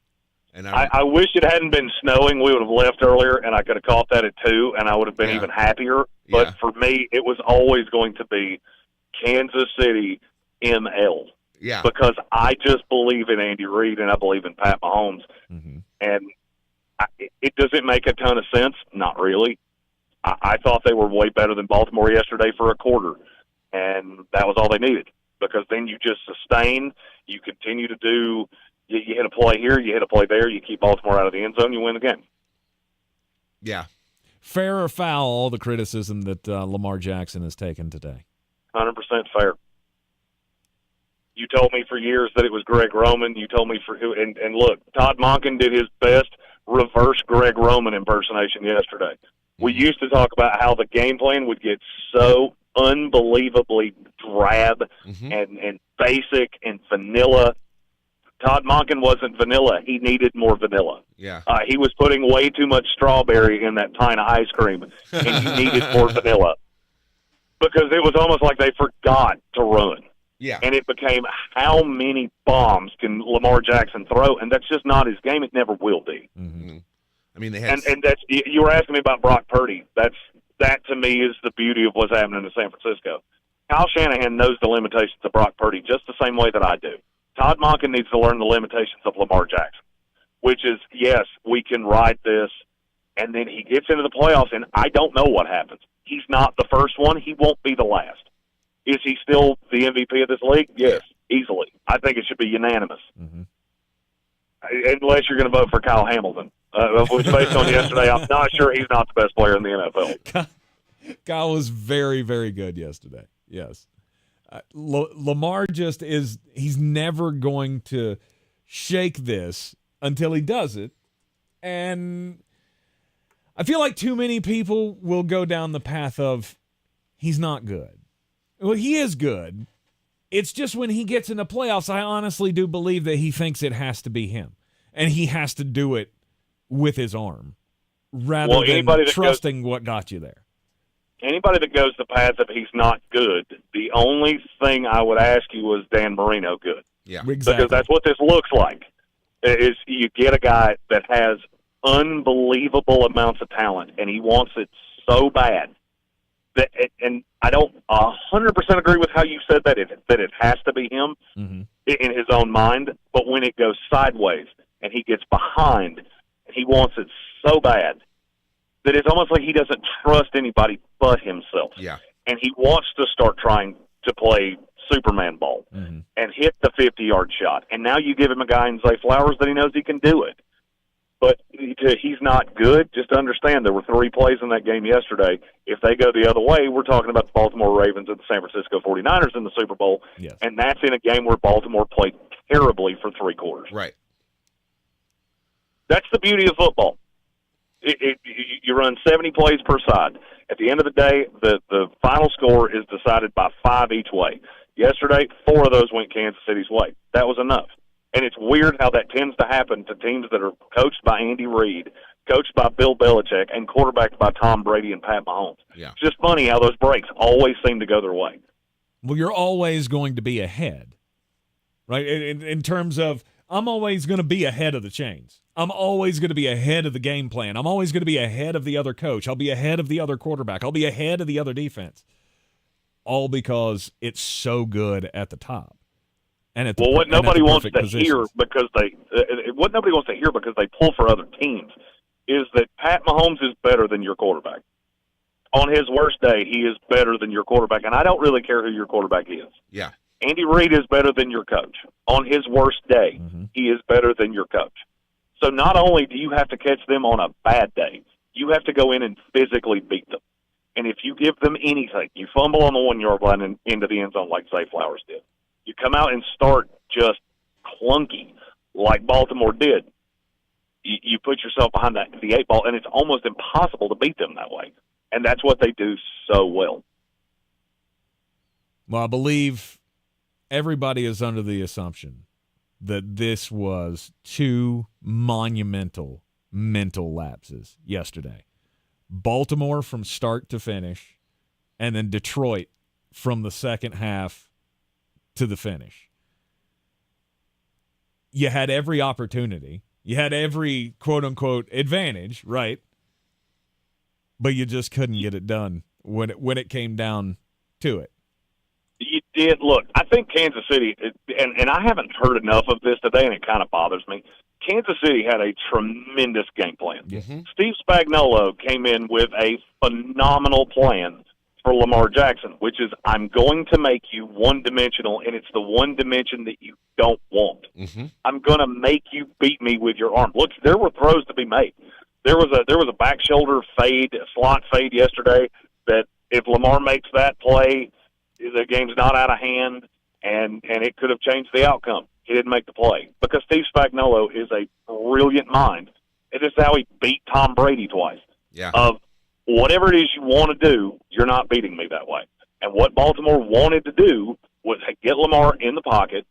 And I wish it hadn't been snowing. We would have left earlier, and I could have caught that at 2, and I would have been even happier. But for me, it was always going to be Kansas City ML. Yeah. Because I just believe in Andy Reid, and I believe in Pat Mahomes. And it doesn't make a ton of sense. Not really. I thought they were way better than Baltimore yesterday for a quarter, and that was all they needed. Because then you just sustain, you continue to do. You hit a play here, you hit a play there, you keep Baltimore out of the end zone, you win the game. Yeah. Fair or foul, all the criticism that Lamar Jackson has taken today? 100% fair. You told me for years that it was Greg Roman. You told me and look, Todd Monken did his best reverse Greg Roman impersonation yesterday. We used to talk about how the game plan would get so unbelievably drab and basic and vanilla. Todd Monken wasn't vanilla. He needed more vanilla. Yeah. He was putting way too much strawberry in that pint of ice cream, and he needed more vanilla. Because it was almost like they forgot to run. Yeah. And it became, how many bombs can Lamar Jackson throw? And that's just not his game. It never will be. I mean, they had... And that's, you were asking me about Brock Purdy. That, to me, is the beauty of what's happening in San Francisco. Kyle Shanahan knows the limitations of Brock Purdy just the same way that I do. Todd Monken needs to learn the limitations of Lamar Jackson, which is, yes, we can ride this, and then he gets into the playoffs, and I don't know what happens. He's not the first one. He won't be the last. Is he still the MVP of this league? Yes, easily. I think it should be unanimous. Unless you're going to vote for Kyle Hamilton, which based on yesterday, I'm not sure he's not the best player in the NFL. Kyle was very, very good yesterday, yes. Lamar just is, he's never going to shake this until he does it. And I feel like too many people will go down the path of he's not good. Well, he is good. It's just when he gets in the playoffs, I honestly do believe that he thinks it has to be him. And he has to do it with his arm rather than trusting what got you there. Anybody that goes the path of he's not good, the only thing I would ask you was Dan Marino good. Yeah, exactly. Because that's what this looks like, is you get a guy that has unbelievable amounts of talent, and he wants it so bad And I don't 100% agree with how you said that it has to be him in his own mind. But when it goes sideways and he gets behind and he wants it so bad that it's almost like he doesn't trust anybody but himself. Yeah. And he wants to start trying to play Superman ball and hit the 50-yard shot. And now you give him a guy in Zay Flowers that he knows he can do it. But he's not good. Just understand there were 3 plays in that game yesterday. If they go the other way, we're talking about the Baltimore Ravens and the San Francisco 49ers in the Super Bowl. Yes. And that's in a game where Baltimore played terribly for 3 quarters. Right. That's the beauty of football. You run 70 plays per side. At the end of the day, the final score is decided by 5 each way. Yesterday, 4 of those went Kansas City's way. That was enough. And it's weird how that tends to happen to teams that are coached by Andy Reid, coached by Bill Belichick, and quarterbacked by Tom Brady and Pat Mahomes. Yeah. It's just funny how those breaks always seem to go their way. Well, you're always going to be ahead, right? In terms of, I'm always going to be ahead of the chains. I'm always going to be ahead of the game plan. I'm always going to be ahead of the other coach. I'll be ahead of the other quarterback. I'll be ahead of the other defense. All because it's so good at the top. And at the, what nobody wants to positions. hear because they pull for other teams is that Pat Mahomes is better than your quarterback. On his worst day, he is better than your quarterback, and I don't really care who your quarterback is. Yeah. Andy Reid is better than your coach. On his worst day, he is better than your coach. So not only do you have to catch them on a bad day, you have to go in and physically beat them. And if you give them anything, you fumble on the 1-yard line and into the end zone like Zay Flowers did. You come out and start just clunky like Baltimore did. You put yourself behind the 8 ball, and it's almost impossible to beat them that way. And that's what they do so well. Well, I believe everybody is under the assumption that this was 2 monumental mental lapses yesterday. Baltimore from start to finish, and then Detroit from the second half to the finish. You had every opportunity. You had every quote-unquote advantage, right? But you just couldn't get it done when it came down to it. You did. Look, I think Kansas City, and I haven't heard enough of this today, and it kind of bothers me. Kansas City had a tremendous game plan. Mm-hmm. Steve Spagnuolo came in with a phenomenal plan for Lamar Jackson, which is I'm going to make you one-dimensional, and it's the one dimension that you don't want. Mm-hmm. I'm going to make you beat me with your arm. Look, there were throws to be made. There was a back shoulder fade, slot fade yesterday that if Lamar makes that play, the game's not out of hand, and it could have changed the outcome. He didn't make the play because Steve Spagnuolo is a brilliant mind. It is how he beat Tom Brady twice. Yeah. Of whatever it is you want to do, you're not beating me that way. And what Baltimore wanted to do was get Lamar in the pocket.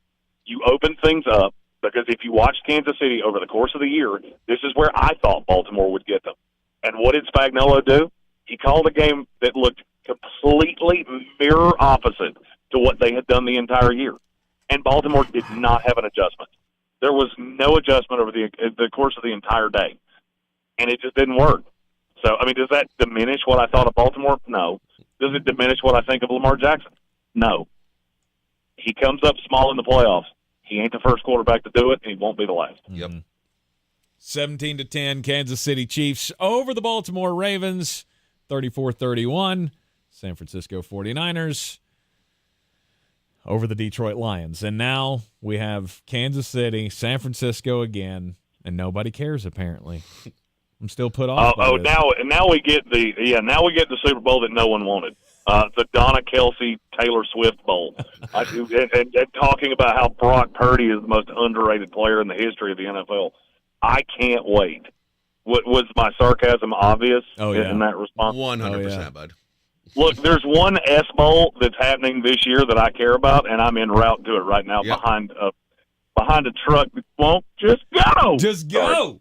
You open things up because if you watch Kansas City over the course of the year, this is where I thought Baltimore would get them. And what did Spagnuolo do? He called a game that looked completely mirror opposite to what they had done the entire year. And Baltimore did not have an adjustment. There was no adjustment over the course of the entire day. And it just didn't work. So, I mean, does that diminish what I thought of Baltimore? No. Does it diminish what I think of Lamar Jackson? No. He comes up small in the playoffs. He ain't the first quarterback to do it, and he won't be the last. Yep. 17-10, Kansas City Chiefs over the Baltimore Ravens, 34-31. San Francisco 49ers over the Detroit Lions. And now we have Kansas City, San Francisco again, and nobody cares apparently. I'm still put off. Now we get the Super Bowl that no one wanted. The Donna Kelsey Taylor Swift Bowl. and talking about how Brock Purdy is the most underrated player in the history of the NFL. I can't wait. Was my sarcasm obvious in that response? 100%, bud. Look, there's one S Bowl that's happening this year that I care about, and I'm en route to it right now behind a truck that won't just go. Just go.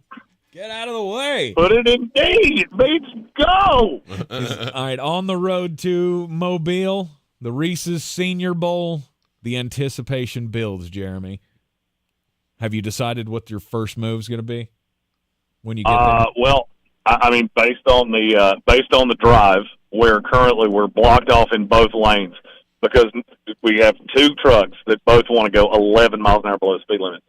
Get out of the way. Put it in D. It means go. All right, on the road to Mobile, the Reese's Senior Bowl, the anticipation builds, Jeremy. Have you decided what your first move's going to be when you get there? Well, I mean, based on the drive, where currently we're blocked off in both lanes because we have two trucks that both want to go 11 miles an hour below the speed limit.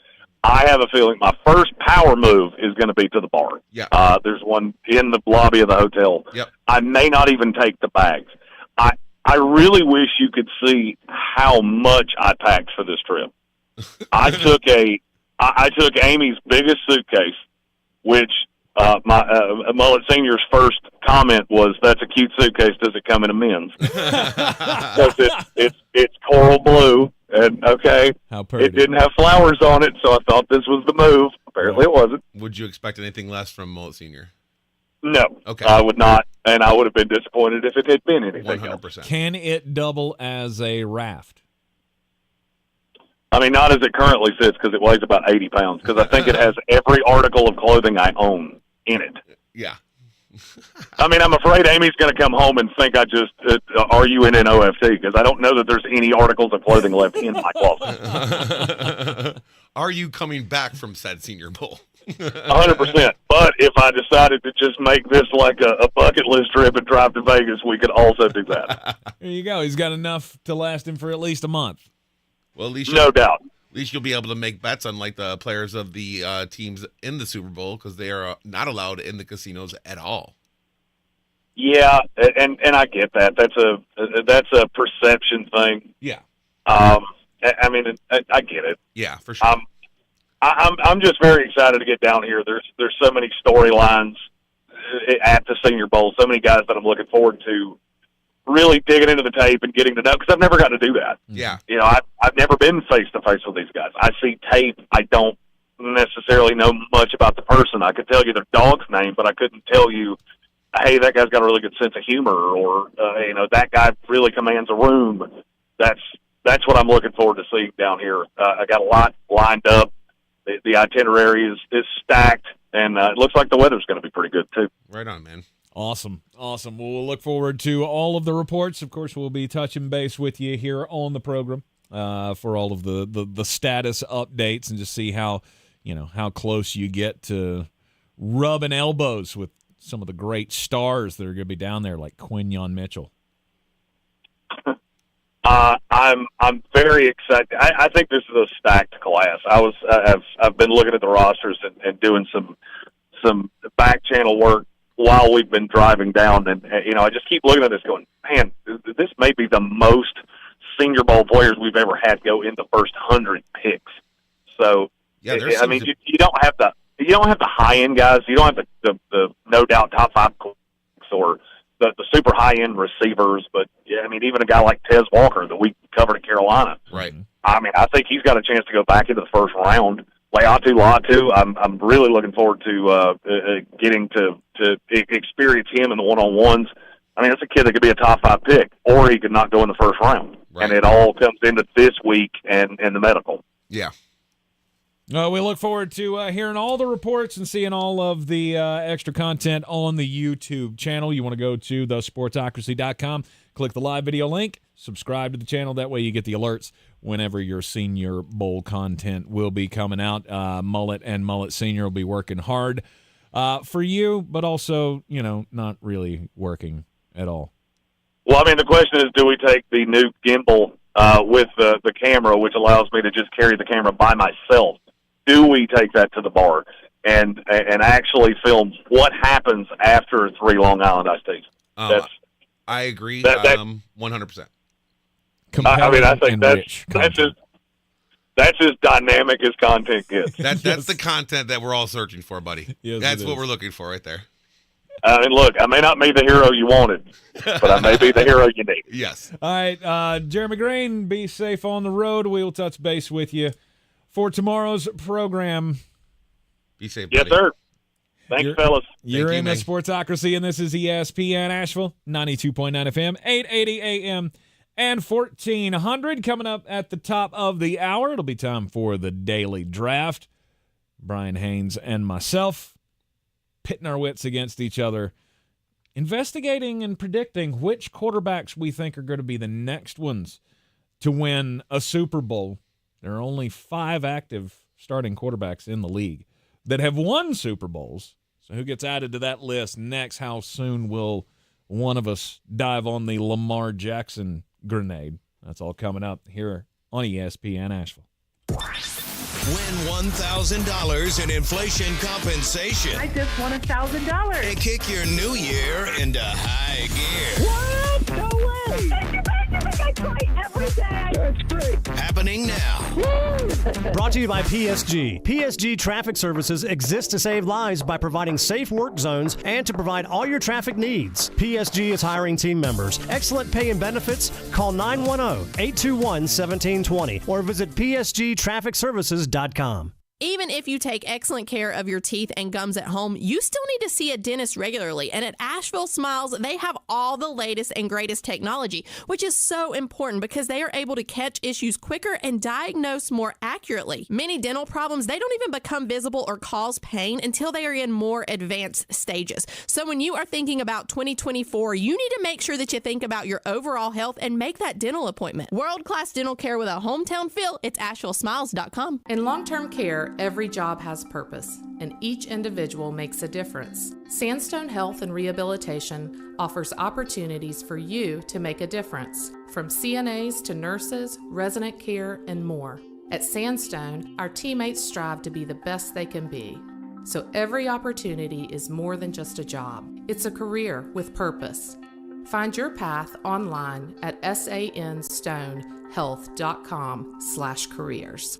I have a feeling my first power move is going to be to the bar. Yeah. There's one in the lobby of the hotel. Yep. I may not even take the bags. I really wish you could see how much I packed for this trip. I took Amy's biggest suitcase, which my Mullet Senior's first comment was, "That's a cute suitcase. Does it come in a men's?" Because it's coral blue, and How pretty. it didn't have flowers on it, so I thought this was the move. Apparently, it wasn't. Would you expect anything less from Mullet Senior? No, Okay. I would not, and I would have been disappointed if it had been anything 100%. else. Can it double as a raft? I mean, not as it currently sits because it weighs about 80 pounds, because I think it has every article of clothing I own in it. Yeah. I mean, I'm afraid Amy's going to come home and think I just are you in an OFT, because I don't know that there's any articles of clothing left in my closet. Are you coming back from said Senior Bowl? 100%. But if I decided to just make this like a bucket list trip and drive to Vegas, we could also do that. There you go. He's got enough to last him for at least a month. Well, at least No doubt. At least you'll be able to make bets, unlike the players of the teams in the Super Bowl, because they are not allowed in the casinos at all. Yeah, and I get that. That's a perception thing. Yeah. I mean, I get it. Yeah, for sure. I'm just very excited to get down here. There's so many storylines at the Senior Bowl. So many guys that I'm looking forward to really digging into the tape and getting to know, because I've never got to do that. Yeah. You know, I've never been face to face with these guys. I see tape. I don't necessarily know much about the person. I could tell you their dog's name, but I couldn't tell you, hey, that guy's got a really good sense of humor, or that guy really commands a room. That's what I'm looking forward to seeing down here. I got a lot lined up. The itinerary is stacked, and it looks like the weather's going to be pretty good too. Right on, man. Awesome. Well, we'll look forward to all of the reports. Of course, we'll be touching base with you here on the program for all of the status updates, and just see how close you get to rubbing elbows with some of the great stars that are going to be down there, like Quinyon Mitchell. I'm very excited. I think this is a stacked class. I've been looking at the rosters and doing some back channel work while we've been driving down, and I just keep looking at this going, man, this may be the most Senior Bowl players we've ever had go in the first 100 picks. So yeah, I mean, you don't have the high end guys. You don't have the no doubt top 5 or the super high end receivers, but yeah, I mean, even a guy like Tez Walker that we covered at Carolina. Right. I mean, I think he's got a chance to go back into the first round. Latu, I'm really looking forward to getting to experience him in the one-on-ones. I mean, that's a kid that could be a top 5 pick, or he could not go in the first round. Right. And it all comes into this week and the medical. Yeah. We look forward to hearing all the reports and seeing all of the extra content on the YouTube channel. You want to go to thesportsocracy.com, click the live video link, subscribe to the channel. That way you get the alerts whenever your Senior Bowl content will be coming out. Mullet and Mullet Senior will be working hard for you, but also, not really working at all. Well, I mean, the question is, do we take the new gimbal with the camera, which allows me to just carry the camera by myself? Do we take that to the bar and actually film what happens after 3 Long Island iced teas? I agree 100%. I mean, I think that's as dynamic as content gets. That's the content that we're all searching for, buddy. Yes, that's what we're looking for right there. I mean, look, I may not be the hero you wanted, but I may be the hero you need. Yes. All right, Jeremy Green, be safe on the road. We'll touch base with you for tomorrow's program. Be safe, buddy. Yes, sir. Thanks, fellas. You're in the Sportsocracy, and this is ESPN Asheville, 92.9 FM, 880 AM, and 1400. Coming up at the top of the hour, it'll be time for the Daily Draft. Brian Haynes and myself pitting our wits against each other, investigating and predicting which quarterbacks we think are going to be the next ones to win a Super Bowl. There are only 5 active starting quarterbacks in the league that have won Super Bowls, So who gets added to that list next? How soon will one of us dive on the Lamar Jackson grenade? That's all coming up here on ESPN Asheville. Win $1,000 in inflation compensation. I just won $1,000. And kick your new year into high gear. What? No way. Thank you. I try every day. That's great. Happening now. Woo! Brought to you by PSG. PSG Traffic Services exist to save lives by providing safe work zones and to provide all your traffic needs. PSG is hiring team members. Excellent pay and benefits. Call 910-821-1720 or visit psgtrafficservices.com. Even if you take excellent care of your teeth and gums at home, you still need to see a dentist regularly. And at Asheville Smiles, they have all the latest and greatest technology, which is so important because they are able to catch issues quicker and diagnose more accurately. Many dental problems, they don't even become visible or cause pain until they are in more advanced stages. So when you are thinking about 2024, you need to make sure that you think about your overall health and make that dental appointment. World-class dental care with a hometown feel, it's AshevilleSmiles.com. In long-term care, every job has purpose, and each individual makes a difference. Sandstone Health and Rehabilitation offers opportunities for you to make a difference, from CNAs to nurses, resident care, and more. At Sandstone, our teammates strive to be the best they can be. So every opportunity is more than just a job. It's a career with purpose. Find your path online at sanstonehealth.com/careers.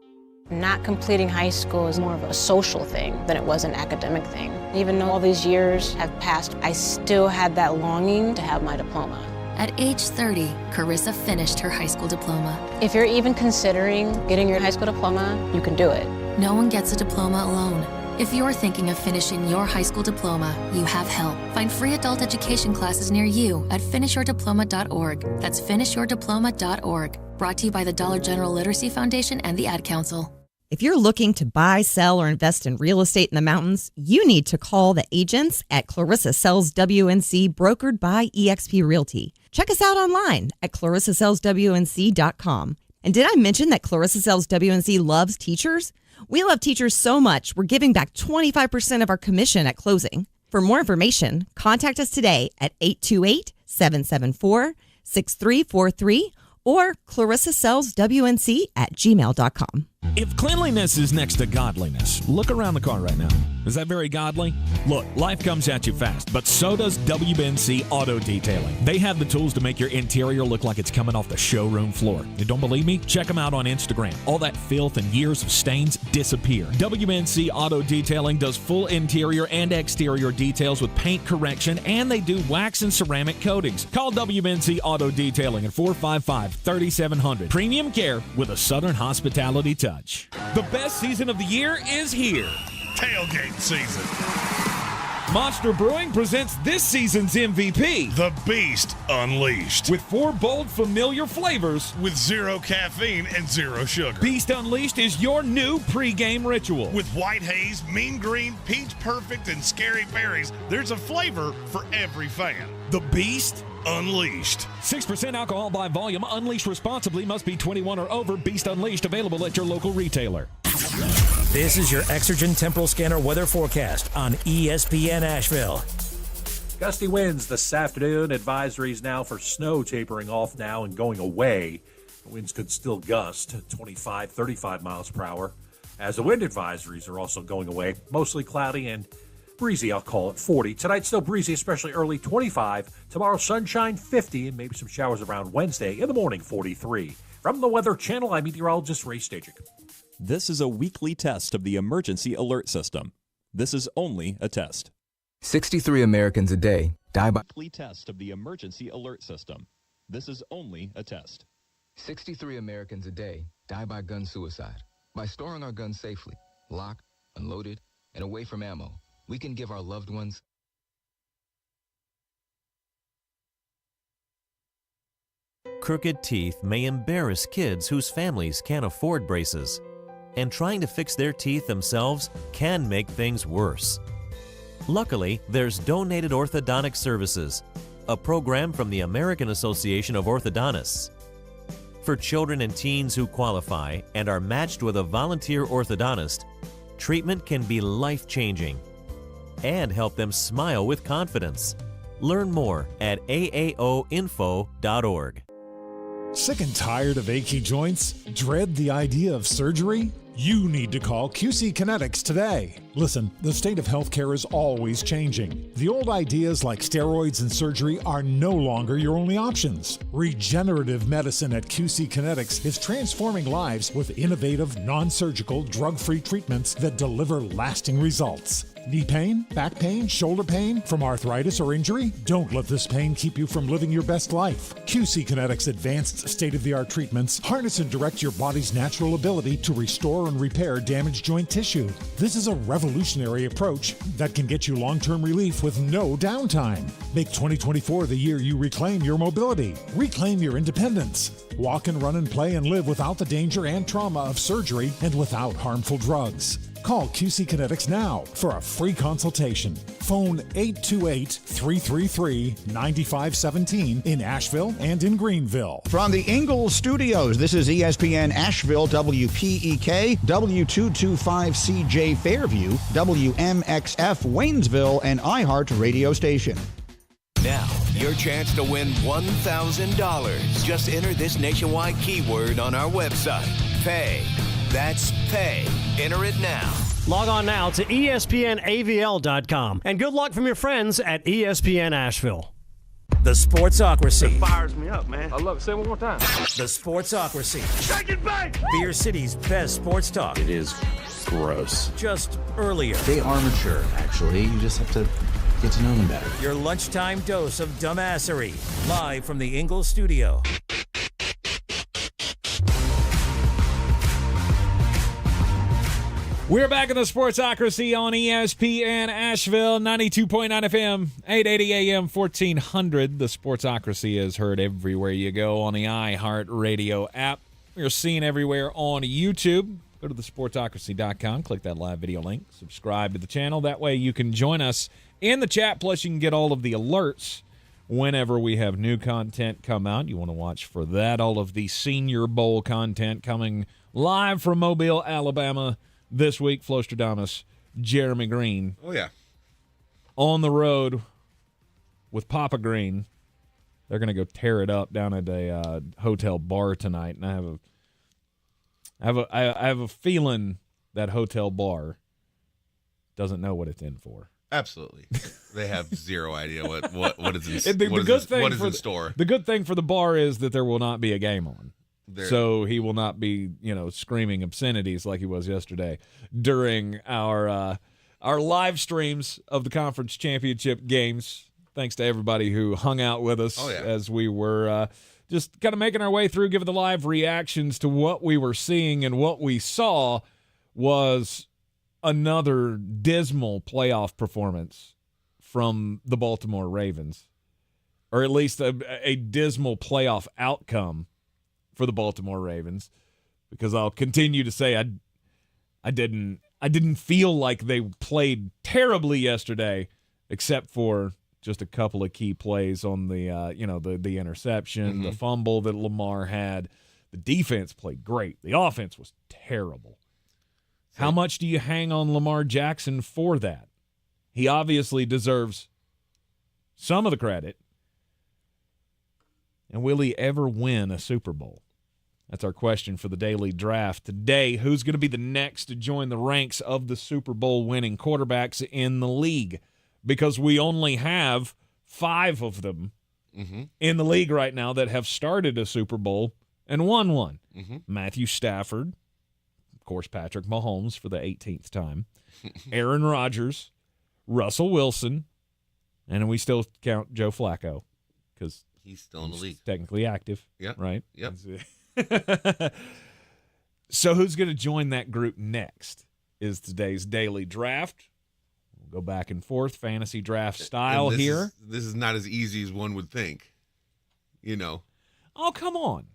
Not completing high school is more of a social thing than it was an academic thing. Even though all these years have passed, I still had that longing to have my diploma. At age 30, Carissa finished her high school diploma. If you're even considering getting your high school diploma, you can do it. No one gets a diploma alone. If you're thinking of finishing your high school diploma, you have help. Find free adult education classes near you at finishyourdiploma.org. That's finishyourdiploma.org. Brought to you by the Dollar General Literacy Foundation and the Ad Council. If you're looking to buy, sell, or invest in real estate in the mountains, you need to call the agents at Clarissa Sells WNC, brokered by eXp Realty. Check us out online at clarissasellswnc.com. And did I mention that Clarissa Sells WNC loves teachers? We love teachers so much, we're giving back 25% of our commission at closing. For more information, contact us today at 828-774-6343 or clarissasellswnc@gmail.com. If cleanliness is next to godliness, look around the car right now. Is that very godly? Look, life comes at you fast, but so does WNC Auto Detailing. They have the tools to make your interior look like it's coming off the showroom floor. You don't believe me? Check them out on Instagram. All that filth and years of stains disappear. WNC Auto Detailing does full interior and exterior details with paint correction, and they do wax and ceramic coatings. Call WNC Auto Detailing at 455-3700. Premium care with a Southern hospitality touch. The best season of the year is here. Tailgate season. Monster Brewing presents this season's MVP, The Beast Unleashed. with 4 bold, familiar flavors. With 0 caffeine and 0 sugar. Beast Unleashed is your new pregame ritual. With white haze, mean green, peach perfect, and scary berries, there's a flavor for every fan. The Beast Unleashed. 6% alcohol by volume. Unleashed responsibly. Must be 21 or over. Beast Unleashed available at your local retailer. This is your Exergen Temporal Scanner weather forecast on ESPN Asheville. Gusty winds this afternoon. Advisories now for snow tapering off now and going away. The winds could still gust 25, 35 miles per hour. As the wind advisories are also going away. Mostly cloudy and breezy, I'll call it 40. Tonight still breezy, especially early 25. Tomorrow sunshine 50 and maybe some showers around Wednesday. In the morning 43. From the Weather Channel, I'm meteorologist Ray Stajic. This is a weekly test of the emergency alert system. This is only a test. 63 Americans a day die by... Weekly test of the emergency alert system. This is only a test. 63 Americans a day die by gun suicide. By storing our guns safely, locked, unloaded, and away from ammo, we can give our loved ones... Crooked teeth may embarrass kids whose families can't afford braces. And trying to fix their teeth themselves can make things worse. Luckily, there's Donated Orthodontic Services, a program from the American Association of Orthodontists. For children and teens who qualify and are matched with a volunteer orthodontist, treatment can be life-changing. and help them smile with confidence. Learn more at aaoinfo.org. Sick and tired of achy joints? Dread the idea of surgery? You need to call QC Kinetics today. Listen, the state of healthcare is always changing. The old ideas like steroids and surgery are no longer your only options. Regenerative medicine at QC Kinetics is transforming lives with innovative, non-surgical, drug-free treatments that deliver lasting results. Knee pain, back pain, shoulder pain from arthritis or injury? Don't let this pain keep you from living your best life. QC Kinetics advanced state-of-the-art treatments harness and direct your body's natural ability to restore and repair damaged joint tissue. This is a revolutionary approach that can get you long-term relief with no downtime. Make 2024 the year you reclaim your mobility, reclaim your independence. Walk and run and play and live without the danger and trauma of surgery and without harmful drugs. Call QC Kinetics now for a free consultation. Phone 828-333-9517 in Asheville and in Greenville. From the Ingalls Studios, this is ESPN Asheville, WPEK, W225CJ Fairview, WMXF Waynesville, and iHeart radio station. Now, your chance to win $1,000. Just enter this nationwide keyword on our website. Pay. That's pay. Enter it now. Log on now to ESPNAVL.com. And good luck from your friends at ESPN Asheville. The Sportsocracy. It fires me up, man. I love it. Say it one more time. The Sportsocracy. Shake it back! Beer City's best sports talk. It is gross. Just earlier. They are mature, actually. You just have to get to know them better. Your lunchtime dose of dumbassery. Live from the Ingalls studio. We're back in the Sportsocracy on ESPN Asheville, 92.9 FM, 880 AM, 1400. The Sportsocracy is heard everywhere you go on the iHeart Radio app. We're seen everywhere on YouTube. Go to thesportsocracy.com, click that live video link, subscribe to the channel. That way you can join us in the chat, plus you can get all of the alerts whenever we have new content come out. You want to watch for that. All of the Senior Bowl content coming live from Mobile, Alabama this week. Flostradamus, Jeremy Green. Oh, yeah. On the road with Papa Green. They're going to go tear it up down at a hotel bar tonight. And I have a feeling that hotel bar doesn't know what it's in for. Absolutely. They have zero idea what is in store. The good thing for the bar is that there will not be a game on. So he will not be, screaming obscenities like he was yesterday during our live streams of the conference championship games. Thanks to everybody who hung out with us as we were just kind of making our way through, giving the live reactions to what we were seeing. And what we saw was another dismal playoff performance from the Baltimore Ravens, or at least a dismal playoff outcome for the Baltimore Ravens, because I'll continue to say I didn't feel like they played terribly yesterday, except for just a couple of key plays on the the interception, the fumble that Lamar had. The defense played great. The offense was terrible. How much do you hang on Lamar Jackson for that? He obviously deserves some of the credit. And will he ever win a Super Bowl? That's our question for the daily draft today. Who's going to be the next to join the ranks of the Super Bowl winning quarterbacks in the league? Because we only have 5 of them in the league right now that have started a Super Bowl and won one. Matthew Stafford, of course, Patrick Mahomes for the 18th time, Aaron Rodgers, Russell Wilson, and we still count Joe Flacco because he's still in the league, technically active. Yep. Right. Yep. So who's going to join that group next is today's daily draft. We'll go back and forth, fantasy draft style here. This is not as easy as one would think, Oh, come on.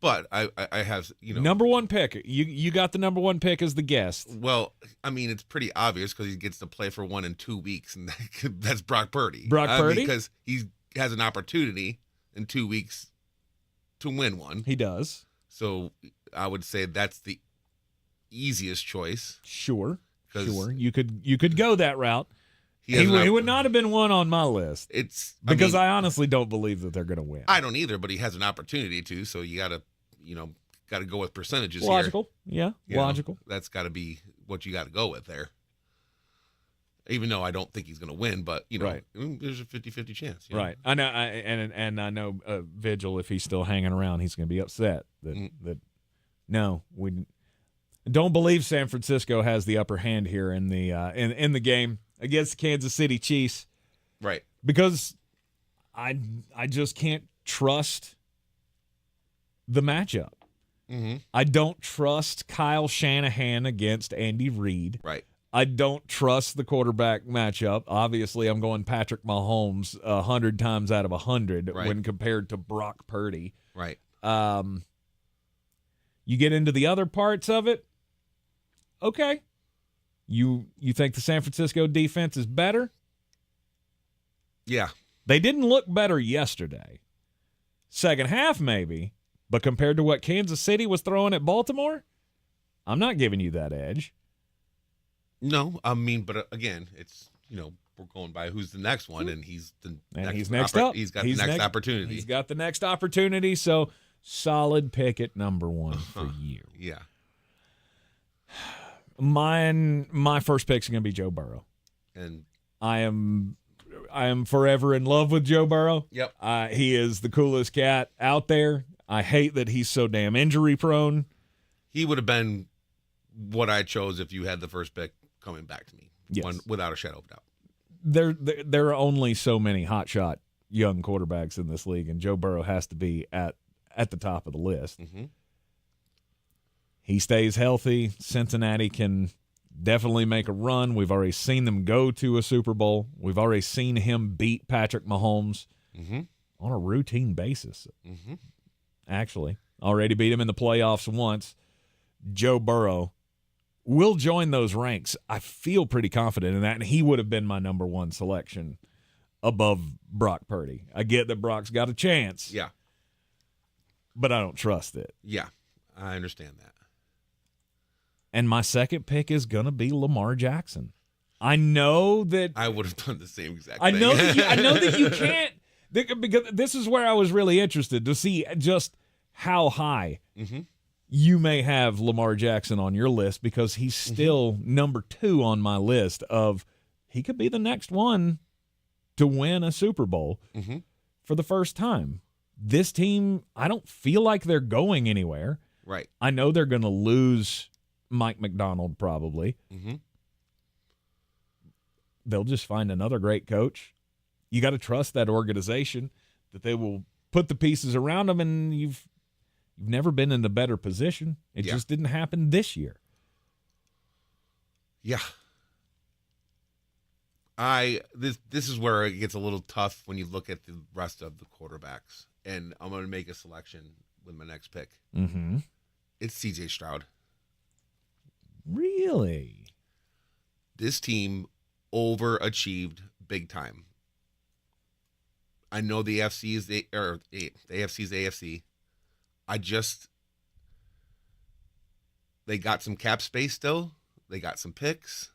But I have, Number one pick. You got the number one pick as the guest. Well, I mean, it's pretty obvious because he gets to play for 1 in 2 weeks, and that's Brock Purdy. Purdy? Because he has an opportunity in 2 weeks to win one. He does. So I would say that's the easiest choice. Sure. You could go that route. He would not have been one on my list. I honestly don't believe that they're going to win. I don't either, but he has an opportunity to. So you got to go with percentages. Logical, here. Yeah, logical. That's got to be what you got to go with there. Even though I don't think he's going to win, but right. There's a 50-50 chance. Right. I know, and I know Vigil, if he's still hanging around, he's going to be upset that no, we don't believe San Francisco has the upper hand here in the in the game against the Kansas City Chiefs. Right. Because I just can't trust the matchup. Mm-hmm. I don't trust Kyle Shanahan against Andy Reid. Right. I don't trust the quarterback matchup. Obviously, I'm going Patrick Mahomes 100 times out of 100 when compared to Brock Purdy. Right. You get into the other parts of it, okay. You think the San Francisco defense is better? Yeah. They didn't look better yesterday. Second half, maybe. But compared to what Kansas City was throwing at Baltimore, I'm not giving you that edge. No, I mean, but again, it's, we're going by who's the next one, and he's next up. He's got the next opportunity. He's got the next opportunity, so solid pick at number one for you. Yeah. My first pick's going to be Joe Burrow. And I am forever in love with Joe Burrow. Yep. He is the coolest cat out there. I hate that he's so damn injury prone. He would have been what I chose if you had the first pick coming back to me. Yes. Without a shadow of a doubt. There are only so many hotshot young quarterbacks in this league, and Joe Burrow has to be at the top of the list. Mm-hmm. He stays healthy. Cincinnati can definitely make a run. We've already seen them go to a Super Bowl. We've already seen him beat Patrick Mahomes on a routine basis. Mm-hmm. Actually, already beat him in the playoffs once. Joe Burrow will join those ranks. I feel pretty confident in that, and he would have been my number one selection above Brock Purdy. I get that Brock's got a chance. Yeah. But I don't trust it. Yeah, I understand that. And my second pick is going to be Lamar Jackson. I know that I would have done the same exact I thing. know that you can't, because this is where I was really interested to see just how high you may have Lamar Jackson on your list, because he's still number 2 on my list of he could be the next one to win a Super Bowl for the first time. This team, I don't feel like they're going anywhere. Right. I know they're going to lose Mike McDonald probably. They'll just find another great coach. You got to trust that organization that they will put the pieces around them, and you've never been in a better position. It just didn't happen this year. Yeah. This is where it gets a little tough when you look at the rest of the quarterbacks. And I'm going to make a selection with my next pick. It's CJ Stroud. Really? This team overachieved big time. I know the AFC is the AFC is the AFC. They got some cap space still. They got some picks.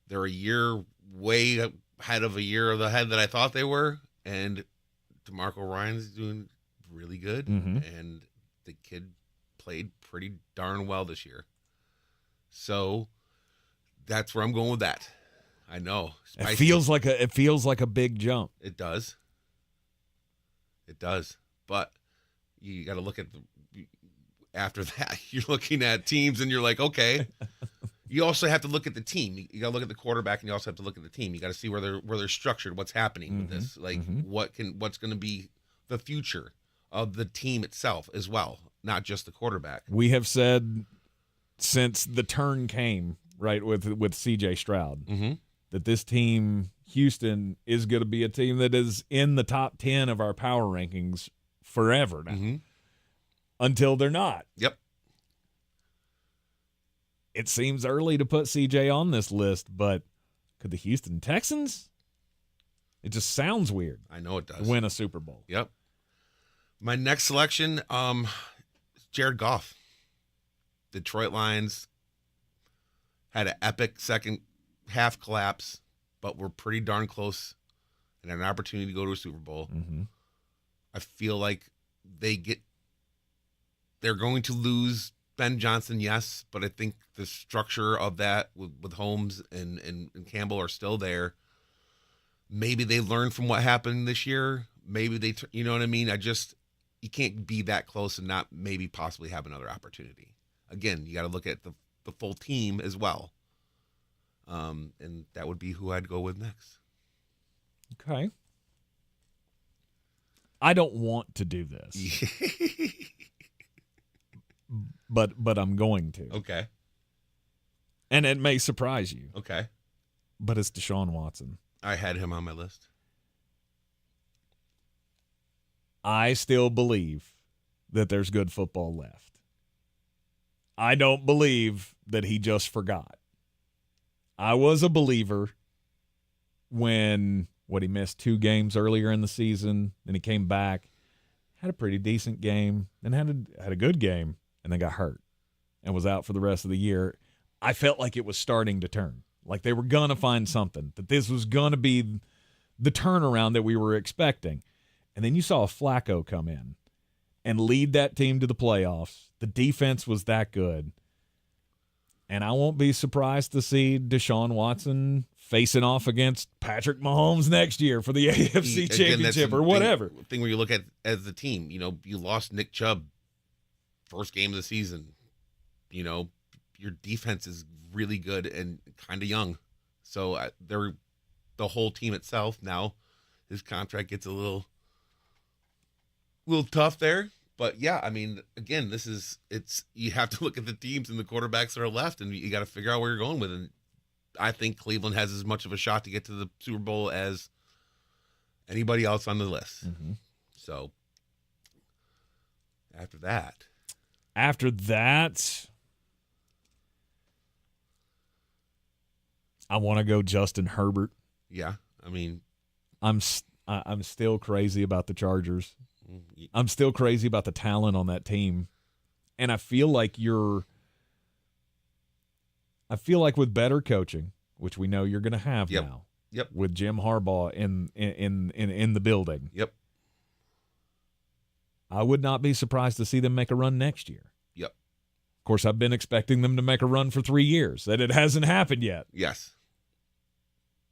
They're a year way ahead of the head that I thought they were. And DeMarco Ryan's doing really good. And the kid played pretty darn well this year. So that's where I'm going with that. I know. Spicy. It feels like a big jump. It does. But you got to look at after that, you're looking at teams and you're like, okay. You also have to look at the team. You got to look at the quarterback, and you also have to look at the team. You got to see where they're structured, what's happening with this, like what's going to be the future of the team itself as well, not just the quarterback. We have said since the turn came, right, with CJ Stroud, that this team, Houston, is going to be a team that is in the top 10 of our power rankings forever now, until they're not. Yep. It seems early to put CJ on this list, but could the Houston Texans? It just sounds weird. I know it does. Win a Super Bowl. Yep. My next selection, Jared Goff. Detroit Lions had an epic second half collapse, but we're pretty darn close and had an opportunity to go to a Super Bowl. Mm-hmm. I feel like they're going to lose Ben Johnson, yes, but I think the structure of that with Holmes and Campbell are still there. Maybe they learn from what happened this year. Maybe you know what I mean? You can't be that close and not maybe possibly have another opportunity. Again, you got to look at the full team as well. And that would be who I'd go with next. Okay. I don't want to do this. but I'm going to. Okay. And it may surprise you. Okay. But it's Deshaun Watson. I had him on my list. I still believe that there's good football left. I don't believe that he just forgot. I was a believer when he missed 2 games earlier in the season, then he came back, had a pretty decent game, then had a good game, and then got hurt and was out for the rest of the year. I felt like it was starting to turn, like they were going to find something, that this was going to be the turnaround that we were expecting. And then you saw Flacco come in and lead that team to the playoffs. The defense was that good. And I won't be surprised to see Deshaun Watson facing off against Patrick Mahomes next year for the AFC Championship or whatever. Thing where you look at as the team, you lost Nick Chubb first game of the season. Your defense is really good and kind of young. So the whole team itself now, his contract gets a little tough there. But yeah, I mean, again, you have to look at the teams and the quarterbacks that are left, and you got to figure out where you're going with it. I think Cleveland has as much of a shot to get to the Super Bowl as anybody else on the list. Mm-hmm. So after that, I want to go Justin Herbert. Yeah, I mean, I'm still crazy about the Chargers. I'm still crazy about the talent on that team. And I feel like with better coaching, which we know you're going to have now. Yep. With Jim Harbaugh in the building. Yep. I would not be surprised to see them make a run next year. Yep. Of course, I've been expecting them to make a run for 3 years. That it hasn't happened yet. Yes.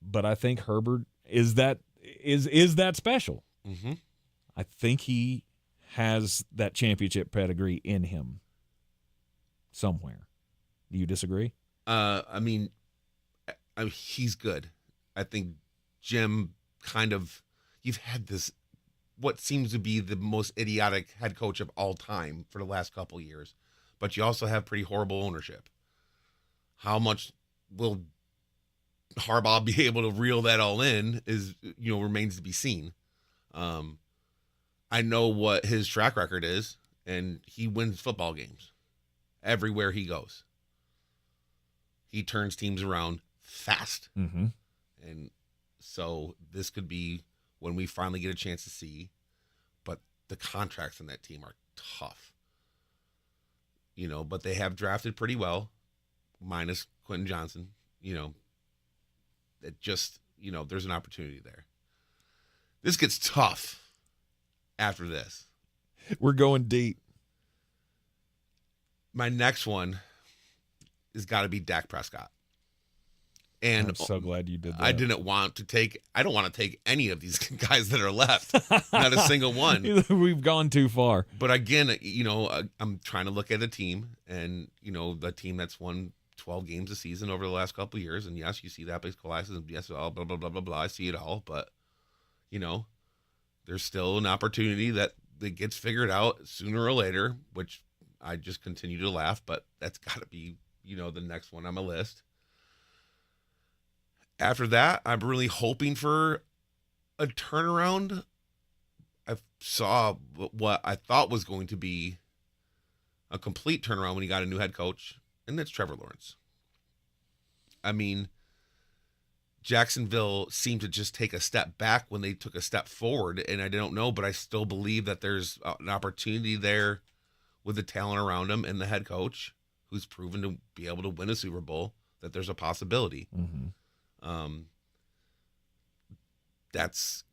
But I think Herbert is that special. Mm-hmm. I think he has that championship pedigree in him somewhere. Do you disagree? I mean, he's good. I think Jim you've had this, what seems to be the most idiotic head coach of all time for the last couple of years, but you also have pretty horrible ownership. How much will Harbaugh be able to reel that all in remains to be seen. I know what his track record is, and he wins football games everywhere he goes. He turns teams around fast. Mm-hmm. And so this could be when we finally get a chance to see, but the contracts on that team are tough. But they have drafted pretty well, minus Quentin Johnson. There's an opportunity there. This gets tough after this. We're going deep. My next one has got to be Dak Prescott. And I'm so glad you did that. I don't want to take any of these guys that are left. Not a single one. We've gone too far. But again, I'm trying to look at a team, and the team that's won 12 games a season over the last couple of years. And yes, you see that base collapses, and yes, all blah blah blah blah blah. I see it all, but there's still an opportunity that gets figured out sooner or later, which I just continue to laugh, but that's got to be, the next one on my list. After that, I'm really hoping for a turnaround. I saw what I thought was going to be a complete turnaround when he got a new head coach, and that's Trevor Lawrence. I mean, Jacksonville seemed to just take a step back when they took a step forward, and I don't know, but I still believe that there's an opportunity there with the talent around him and the head coach who's proven to be able to win a Super Bowl, that there's a possibility. Mm-hmm. that's,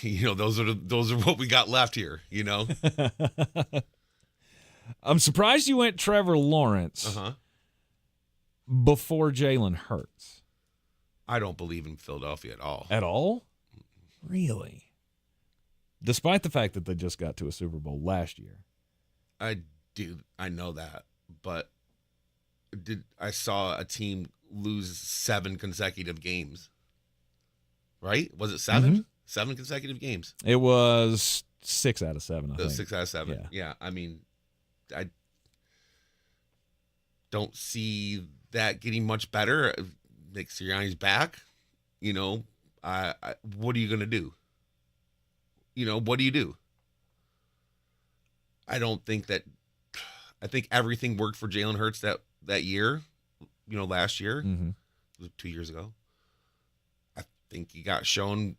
those are what we got left here, I'm surprised you went Trevor Lawrence before Jalen Hurts. I don't believe in Philadelphia at all. At all? Really? Despite the fact that they just got to a Super Bowl last year. I know that, but I saw a team lose 7 consecutive games. Right? Was it 7? Mm-hmm. 7 consecutive games. It was 6 out of 7, I think. 6 out of 7. Yeah. I mean, I don't see that getting much better. Nick Sirianni's back. What are you going to do? What do you do? I don't think that. I think everything worked for Jalen Hurts that year. Last year, 2 years ago. I think he got shown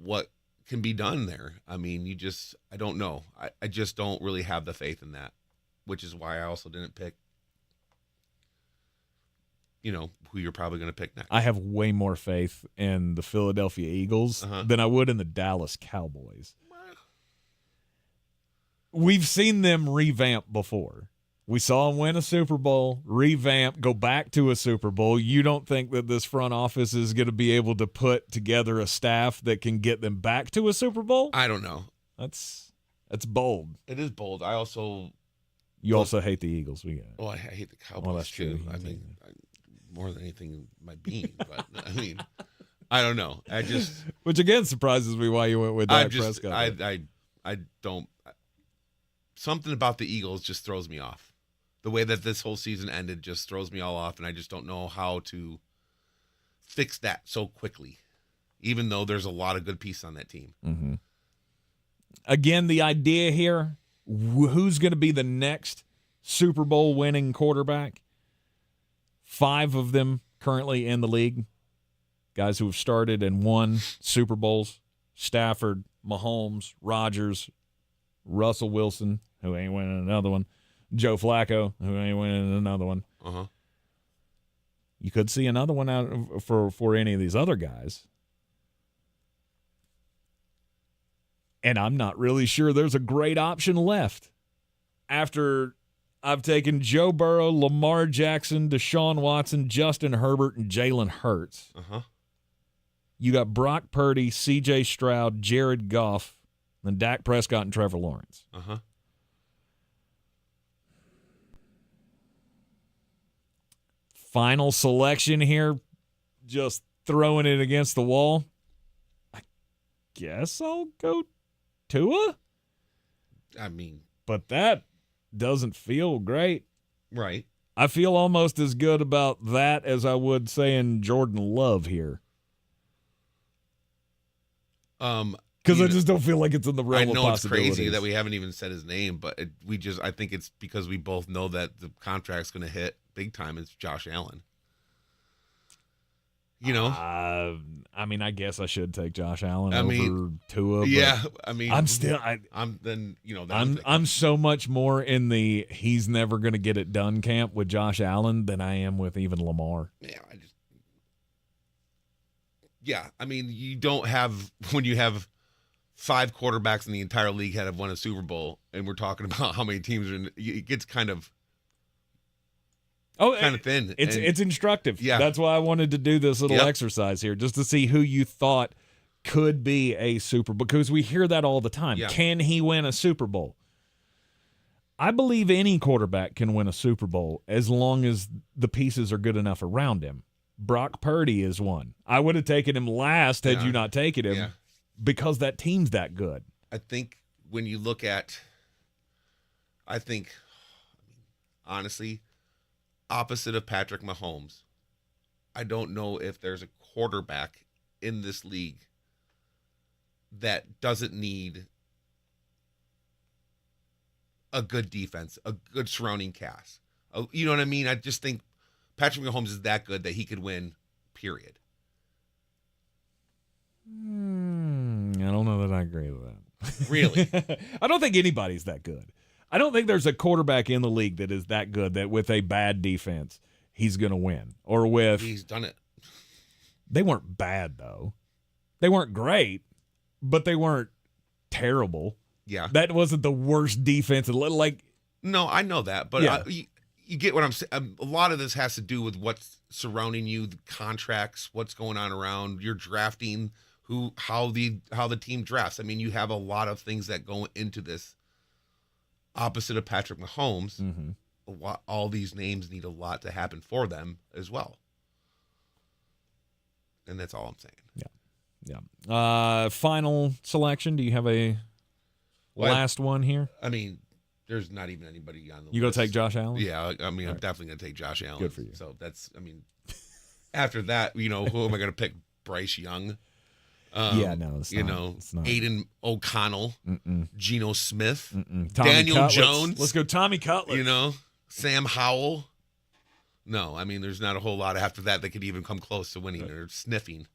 what can be done there. I mean, I don't know. I just don't really have the faith in that, which is why I also didn't pick, who you're probably going to pick next. I have way more faith in the Philadelphia Eagles than I would in the Dallas Cowboys. We've seen them revamp before. We saw them win a Super Bowl, revamp, go back to a Super Bowl. You don't think that this front office is going to be able to put together a staff that can get them back to a Super Bowl? I don't know. That's bold. It is bold. I also... You also hate the Eagles. Well, I hate the Cowboys, too. I mean, more than anything in my being. But, I mean, I don't know. Which, again, surprises me why you went with Dak Prescott. I don't... Something about the Eagles just throws me off. The way that this whole season ended just throws me all off, and I just don't know how to fix that so quickly, even though there's a lot of good pieces on that team. Mm-hmm. Again, the idea here, who's going to be the next Super Bowl winning quarterback? 5 of them currently in the league. Guys who have started and won Super Bowls. Stafford, Mahomes, Rodgers, Russell Wilson, who ain't winning another one. Joe Flacco, who ain't winning another one. You could see another one out for any of these other guys. And I'm not really sure there's a great option left. After I've taken Joe Burrow, Lamar Jackson, Deshaun Watson, Justin Herbert, and Jalen Hurts. You got Brock Purdy, C.J. Stroud, Jared Goff, then Dak Prescott and Trevor Lawrence. Final selection here, just throwing it against the wall. I guess I'll go Tua. I mean, but that doesn't feel great. Right. I feel almost as good about that as I would saying Jordan Love here. Because I just don't feel like it's in the realm of possibilities. I know it's crazy that we haven't even said his name, but I think it's because we both know that the contract's going to hit big time. It's Josh Allen. I mean, I guess I should take Josh Allen over Tua. Yeah, I mean, I'm still. I'm so much more in the he's never going to get it done camp with Josh Allen than I am with even Lamar. Yeah, I mean, you don't have when you have 5 quarterbacks in the entire league that have won a Super Bowl, and we're talking about how many teams are in. It gets kind of thin. It's instructive. Yeah, that's why I wanted to do this little exercise here, just to see who you thought could be a Super Bowl, because we hear that all the time. Yeah. Can he win a Super Bowl? I believe any quarterback can win a Super Bowl as long as the pieces are good enough around him. Brock Purdy is one. I would have taken him last had you not taken him because that team's that good. I think when you look at, honestly, opposite of Patrick Mahomes, I don't know if there's a quarterback in this league that doesn't need a good defense, a good surrounding cast. You know what I mean? I just think Patrick Mahomes is that good that he could win, period. I don't know that I agree with that. Really? I don't think anybody's that good. I don't think there's a quarterback in the league that is that good that with a bad defense, he's going to win. Or with... He's done it. They weren't bad, though. They weren't great, but they weren't terrible. Yeah. That wasn't the worst defense. No, I know that, but Yeah. You get what I'm saying. A lot of this has to do with what's surrounding you, the contracts, what's going on around, your drafting, how the team drafts. I mean, you have a lot of things that go into this. Opposite of Patrick Mahomes, all these names need a lot to happen for them as well. And that's all I'm saying. Yeah. Final selection. Do you have a last one here? I mean, there's not even anybody on the list. You going to take Josh Allen? Yeah, I mean, I'm definitely going to take Josh Allen. Good for you. So that's, I mean, after that, who am I going to pick? Bryce Young? It's not. Aiden O'Connell, Geno Smith, Tommy Daniel Cutlets. Jones. Let's go Tommy Cutlets. Sam Howell. No, I mean, there's not a whole lot after that could even come close to winning or sniffing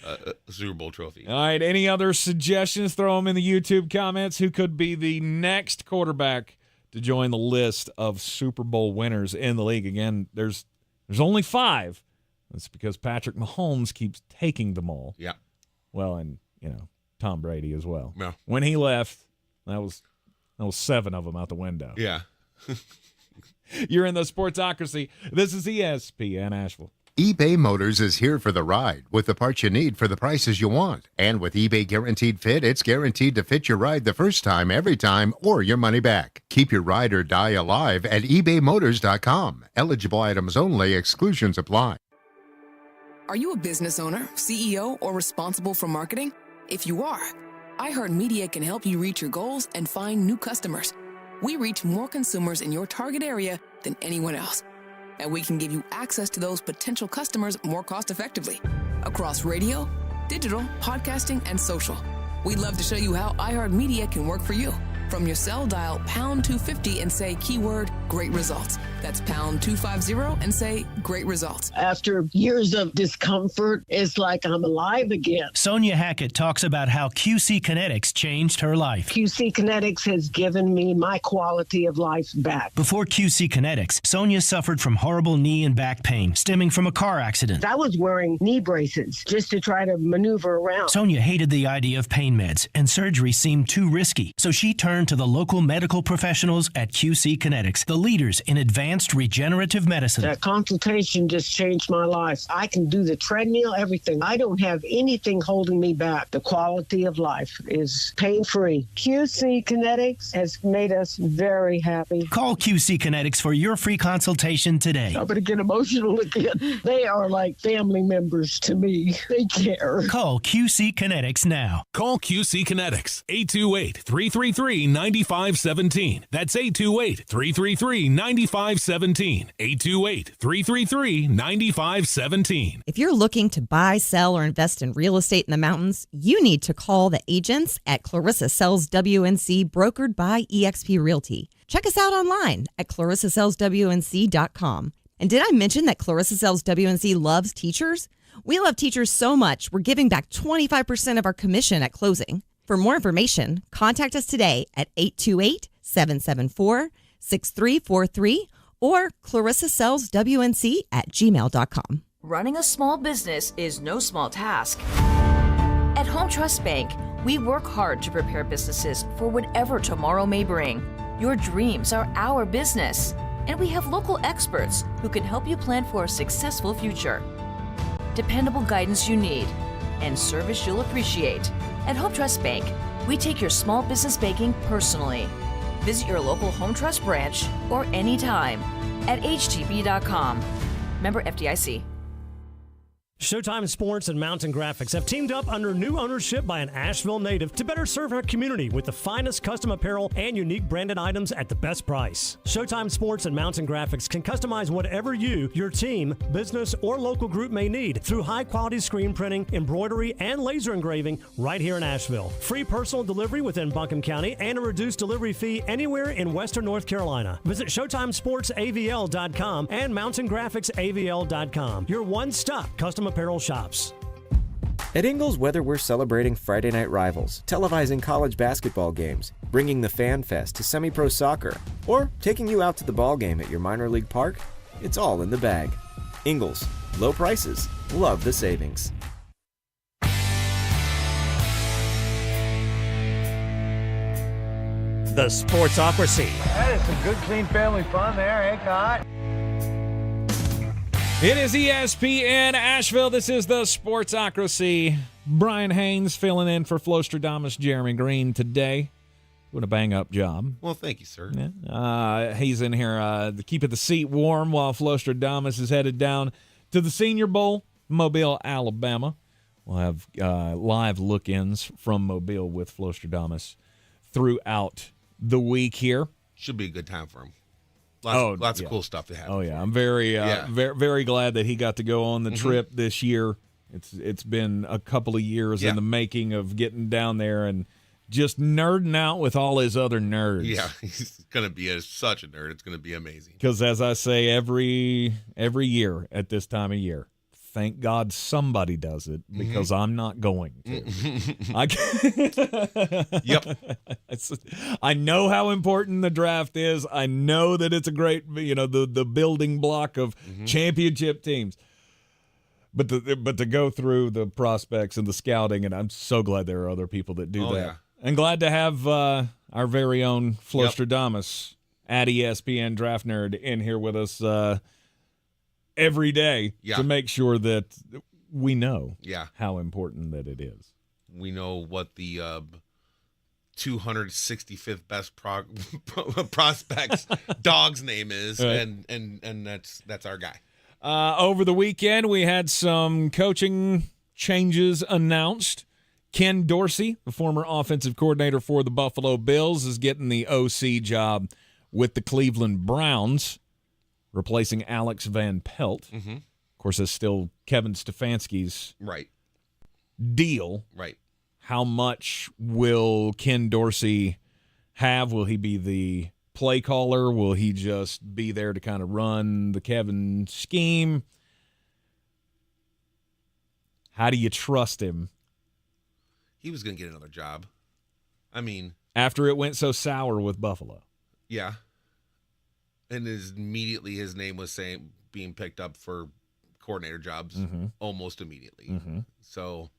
a Super Bowl trophy. All right, any other suggestions? Throw them in the YouTube comments. Who could be the next quarterback to join the list of Super Bowl winners in the league? Again, there's only 5. That's because Patrick Mahomes keeps taking them all. Yeah. Well, and Tom Brady as well. Yeah. When he left, that was 7 of them out the window. Yeah. You're in the Sportsocracy. This is ESPN Asheville. eBay Motors is here for the ride with the parts you need for the prices you want. And with eBay Guaranteed Fit, it's guaranteed to fit your ride the first time, every time, or your money back. Keep your ride or die alive at ebaymotors.com. Eligible items only. Exclusions apply. Are you a business owner, CEO, or responsible for marketing? If you are, iHeartMedia can help you reach your goals and find new customers. We reach more consumers in your target area than anyone else. And we can give you access to those potential customers more cost-effectively across radio, digital, podcasting, and social. We'd love to show you how iHeartMedia can work for you. From your cell, dial pound 250 and say keyword great results. That's pound 250 and say great results. After years of discomfort, it's like I'm alive again. Sonia Hackett talks about how QC Kinetics changed her life. QC Kinetics has given me my quality of life back. Before QC Kinetics, Sonia suffered from horrible knee and back pain stemming from a car accident. I was wearing knee braces just to try to maneuver around. Sonia hated the idea of pain meds, and surgery seemed too risky, so she turned to the local medical professionals at QC Kinetics, the leaders in advanced regenerative medicine. That consultation just changed my life. I can do the treadmill, everything. I don't have anything holding me back. The quality of life is pain-free. QC Kinetics has made us very happy. Call QC Kinetics for your free consultation today. I'm going to get emotional again. They are like family members to me. They care. Call QC Kinetics now. Call QC Kinetics, 828-333-9517. That's 828-333-9517. 828-333-9517. If you're looking to buy, sell, or invest in real estate in the mountains, you need to call the agents at Clarissa Sells WNC, brokered by eXp Realty. Check us out online at clarissasellswnc.com. And did I mention that Clarissa Sells WNC loves teachers? We love teachers so much, we're giving back 25% of our commission at closing. For more information, contact us today at 828-774-6343 or clarissasellswnc@gmail.com. Running a small business is no small task. At Home Trust Bank, we work hard to prepare businesses for whatever tomorrow may bring. Your dreams are our business, and we have local experts who can help you plan for a successful future. Dependable guidance you need and service you'll appreciate. At Home Trust Bank, we take your small business banking personally. Visit your local Home Trust branch or anytime at htb.com. Member FDIC. Showtime Sports and Mountain Graphics have teamed up under new ownership by an Asheville native to better serve our community with the finest custom apparel and unique branded items at the best price. Showtime Sports and Mountain Graphics can customize whatever you, your team, business, or local group may need through high-quality screen printing, embroidery, and laser engraving right here in Asheville. Free personal delivery within Buncombe County and a reduced delivery fee anywhere in Western North Carolina. Visit ShowtimeSportsAVL.com and MountainGraphicsAVL.com. Your one-stop custom apparel shops. At Ingles, whether we're celebrating Friday night rivals, televising college basketball games, bringing the Fan Fest to semi-pro soccer, or taking you out to the ball game at your minor league park, it's all in the bag. Ingles, low prices, love the savings. the Sportsocracy. That is some good, clean family fun there, eh, Cot? It is ESPN Asheville. This is the Sportsocracy. Brian Haynes filling in for Flostradamus Jeremy Green today. Doing a bang-up job. Well, thank you, sir. Yeah. He's in here keeping the seat warm while Flostradamus is headed down to the Senior Bowl, Mobile, Alabama. We'll have live look-ins from Mobile with Flostradamus throughout the week here. Should be a good time for him. Lots of cool stuff to have. Oh, yeah. I'm very, very glad that he got to go on the trip this year. It's been a couple of years in the making of getting down there and just nerding out with all his other nerds. Yeah, he's going to be such a nerd. It's going to be amazing. Because as I say every year at this time of year, thank God somebody does it because I'm not going to. Yep. I know how important the draft is. I know that it's a great, the building block of championship teams. But to go through the prospects and the scouting, and I'm so glad there are other people that do that. Yeah. And glad to have our very own Flostradamus at ESPN Draft Nerd in here with us every day to make sure that we know how important that it is. We know what the 265th best prospects dog's name is, right. and that's our guy. Over the weekend, we had some coaching changes announced. Ken Dorsey, the former offensive coordinator for the Buffalo Bills, is getting the OC job with the Cleveland Browns, replacing Alex Van Pelt. Of course, that's still Kevin Stefanski's deal. Right. How much will Ken Dorsey have? Will he be the play caller? Will he just be there to kind of run the Kevin scheme? How do you trust him? He was going to get another job. I mean, after it went so sour with Buffalo. Yeah. And immediately his name was being picked up for coordinator jobs almost immediately. So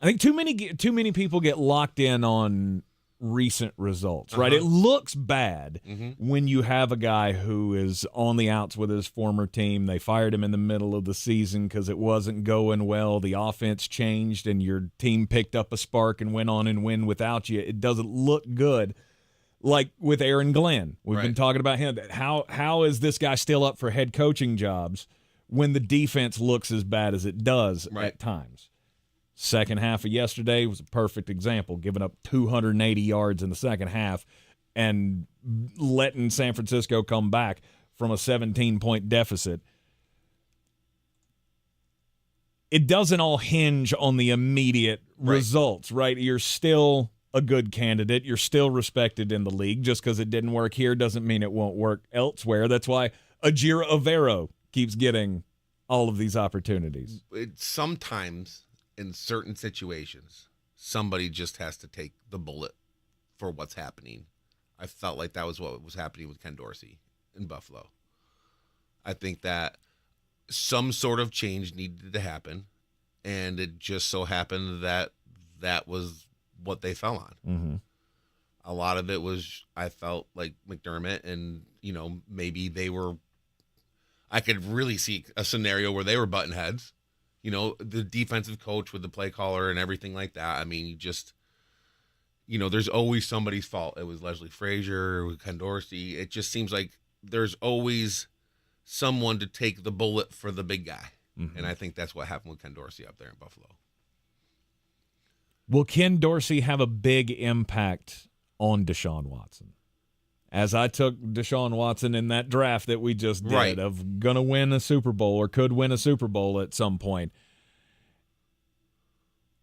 I think too many people get locked in on recent results, right? It looks bad when you have a guy who is on the outs with his former team. They fired him in the middle of the season because it wasn't going well. The offense changed and your team picked up a spark and went on and win without you. It doesn't look good. Like with Aaron Glenn, we've been talking about him. How is this guy still up for head coaching jobs when the defense looks as bad as it does at times? Second half of yesterday was a perfect example, giving up 280 yards in the second half and letting San Francisco come back from a 17-point deficit. It doesn't all hinge on the immediate results, right? You're still a good candidate. You're still respected in the league. Just because it didn't work here doesn't mean it won't work elsewhere. That's why Ajira Overo keeps getting all of these opportunities. Sometimes in certain situations, somebody just has to take the bullet for what's happening. I felt like that was what was happening with Ken Dorsey in Buffalo. I think that some sort of change needed to happen, and it just so happened that that was what they fell on. A lot of it was, I felt like McDermott and, maybe I could really see a scenario where they were butting heads. The defensive coach with the play caller and everything like that. I mean, there's always somebody's fault. It was Leslie Frazier, Ken Dorsey. It just seems like there's always someone to take the bullet for the big guy. And I think that's what happened with Ken Dorsey up there in Buffalo. Will Ken Dorsey have a big impact on Deshaun Watson? As I took Deshaun Watson in that draft that we just did of going to win a Super Bowl or could win a Super Bowl at some point,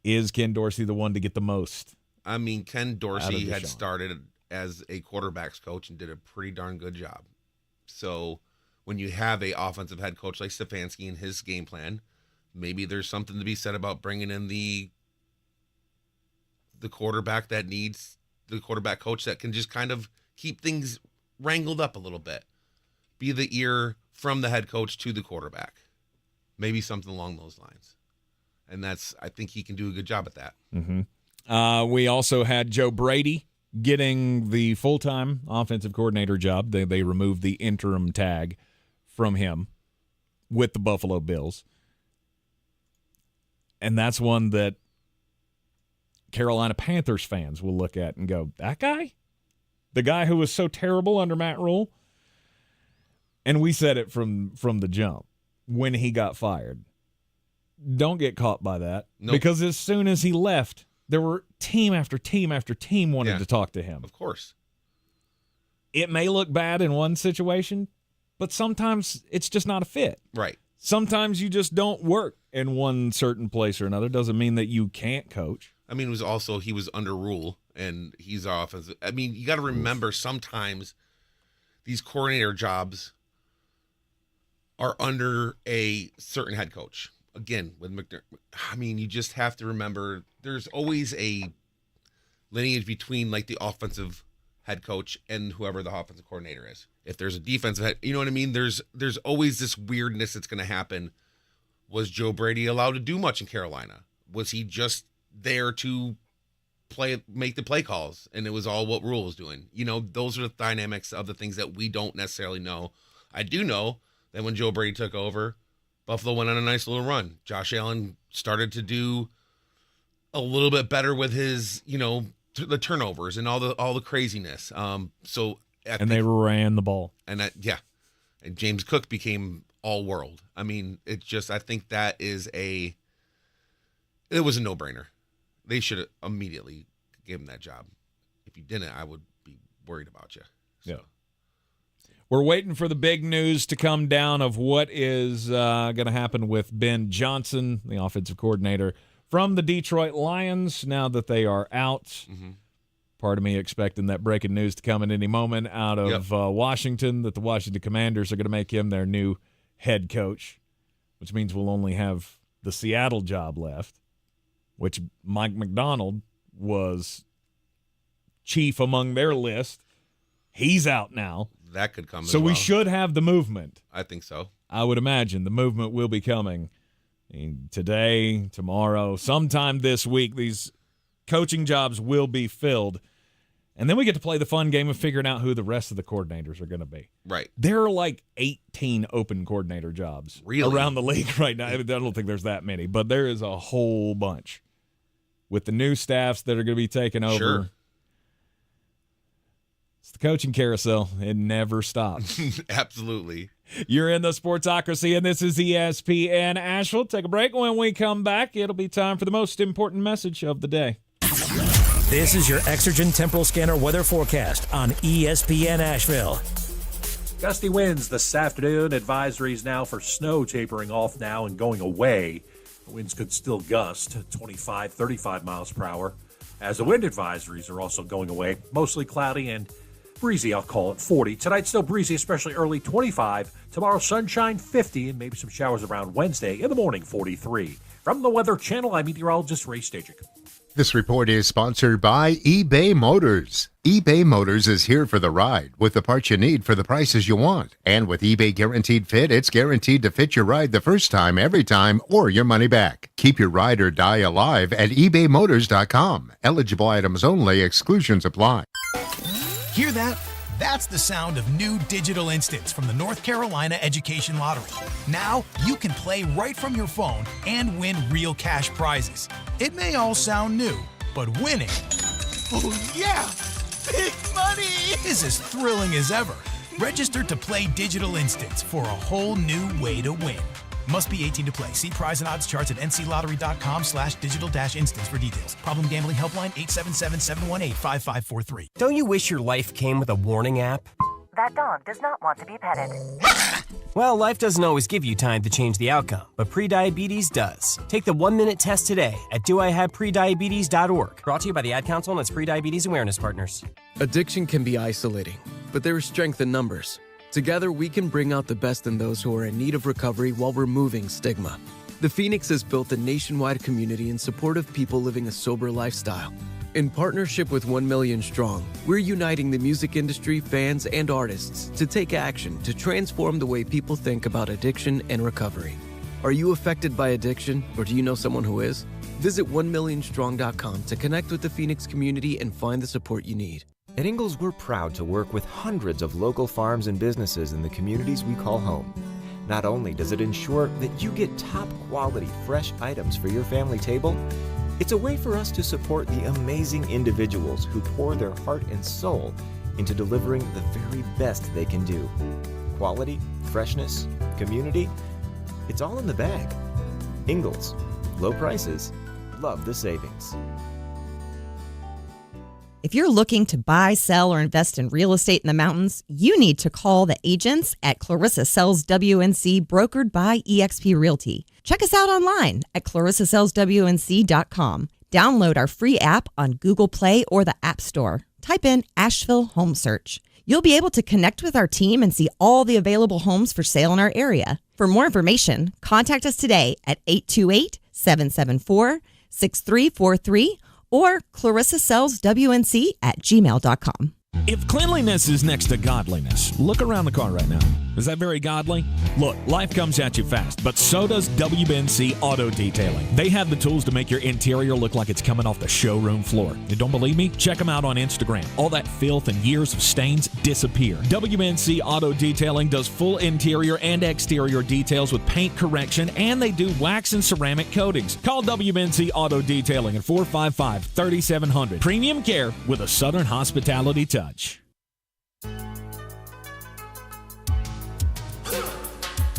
is Ken Dorsey the one to get the most? I mean, Ken Dorsey had started as a quarterback's coach and did a pretty darn good job. So when you have a offensive head coach like Stefanski and his game plan, maybe there's something to be said about bringing in the quarterback that needs the quarterback coach that can just kind of keep things wrangled up a little bit. Be the ear from the head coach to the quarterback. Maybe something along those lines. And I think he can do a good job at that. We also had Joe Brady getting the full-time offensive coordinator job. They removed the interim tag from him with the Buffalo Bills. And that's one that Carolina Panthers fans will look at and go, that guy? The guy who was so terrible under Matt Rule? And we said it from the jump when he got fired. Don't get caught by that. Nope. Because as soon as he left, there were team after team after team wanted to talk to him. Of course. It may look bad in one situation, but sometimes it's just not a fit. Right. Sometimes you just don't work in one certain place or another. Doesn't mean that you can't coach. I mean, he was under Rule, and he's off. I mean, you got to remember sometimes these coordinator jobs are under a certain head coach. Again, with McDermott, I mean, you just have to remember there's always a lineage between like the offensive head coach and whoever the offensive coordinator is. If there's a defensive head, you know what I mean? There's always this weirdness that's going to happen. Was Joe Brady allowed to do much in Carolina? Was he just there to make the play calls, and it was all what Rule was doing? You know, those are the dynamics of the things that we don't necessarily know. I do know that when Joe Brady took over, Buffalo went on a nice little run. Josh Allen started to do a little bit better with his, the turnovers and all the craziness. They ran the ball, and and James Cook became all world. I mean, I think that it was a no-brainer. They should have immediately given him that job. If you didn't, I would be worried about you. So. Yeah. We're waiting for the big news to come down of what is going to happen with Ben Johnson, the offensive coordinator from the Detroit Lions, now that they are out. Mm-hmm. Part of me expecting that breaking news to come at any moment out of Washington, that the Washington Commanders are going to make him their new head coach, which means we'll only have the Seattle job left, which Mike McDonald was chief among their list. He's out now. That could come so as well. We should have the movement. I think so. I would imagine the movement will be coming today, tomorrow, sometime this week. These coaching jobs will be filled. And then we get to play the fun game of figuring out who the rest of the coordinators are going to be. Right. There are like 18 open coordinator jobs around the league right now. I don't think there's that many, but there is a whole bunch with the new staffs that are going to be taking over. Sure. It's the coaching carousel. It never stops. Absolutely. You're in the Sportsocracy, and this is ESPN Asheville. Take a break. When we come back, it'll be time for the most important message of the day. This is your Exergen Temporal Scanner weather forecast on ESPN Asheville. Gusty winds this afternoon. Advisories now for snow tapering off now and going away. The winds could still gust 25, 35 miles per hour. As the wind advisories are also going away. Mostly cloudy and breezy, I'll call it 40. Tonight still breezy, especially early 25. Tomorrow sunshine 50 and maybe some showers around Wednesday. In the morning 43. From the Weather Channel, I'm meteorologist Ray Stajic. This report is sponsored by eBay Motors. eBay Motors is here for the ride with the parts you need for the prices you want. And with eBay Guaranteed Fit, it's guaranteed to fit your ride the first time, every time, or your money back. Keep your ride or die alive at ebaymotors.com. Eligible items only. Exclusions apply. Hear that? That's the sound of new digital instants from the North Carolina Education Lottery. Now you can play right from your phone and win real cash prizes. It may all sound new, but winning, oh yeah, big money, is as thrilling as ever. Register to play digital instants for a whole new way to win. Must be 18 to play. See prize and odds charts at nclottery.com/digital-instants for details. Problem gambling helpline 877-718-5543. Don't you wish your life came with a warning app? That dog does not want to be petted. Well, life doesn't always give you time to change the outcome, but prediabetes does. Take the 1-minute test today at doihaveprediabetes.org. Brought to you by the Ad Council and its Prediabetes Awareness Partners. Addiction can be isolating, but there is strength in numbers. Together, we can bring out the best in those who are in need of recovery while removing stigma. The Phoenix has built a nationwide community in support of people living a sober lifestyle. In partnership with 1 Million Strong, we're uniting the music industry, fans, and artists to take action to transform the way people think about addiction and recovery. Are you affected by addiction, or do you know someone who is? Visit 1millionstrong.com to connect with the Phoenix community and find the support you need. At Ingalls, we're proud to work with hundreds of local farms and businesses in the communities we call home. Not only does it ensure that you get top quality, fresh items for your family table, it's a way for us to support the amazing individuals who pour their heart and soul into delivering the very best they can do. Quality, freshness, community, it's all in the bag. Ingalls, low prices, love the savings. If you're looking to buy, sell, or invest in real estate in the mountains, you need to call the agents at Clarissa Sells WNC, brokered by eXp Realty. Check us out online at clarissasellswnc.com. Download our free app on Google Play or the App Store. Type in Asheville Home Search. You'll be able to connect with our team and see all the available homes for sale in our area. For more information, contact us today at 828-774-6343 or clarissasellswnc@gmail.com. If cleanliness is next to godliness, look around the car right now. Is that very godly? Look, life comes at you fast, but so does WNC Auto Detailing. They have the tools to make your interior look like it's coming off the showroom floor. You don't believe me? Check them out on Instagram. All that filth and years of stains disappear. WNC Auto Detailing does full interior and exterior details with paint correction, and they do wax and ceramic coatings. Call WNC Auto Detailing at 455-3700. Premium care with a Southern hospitality touch.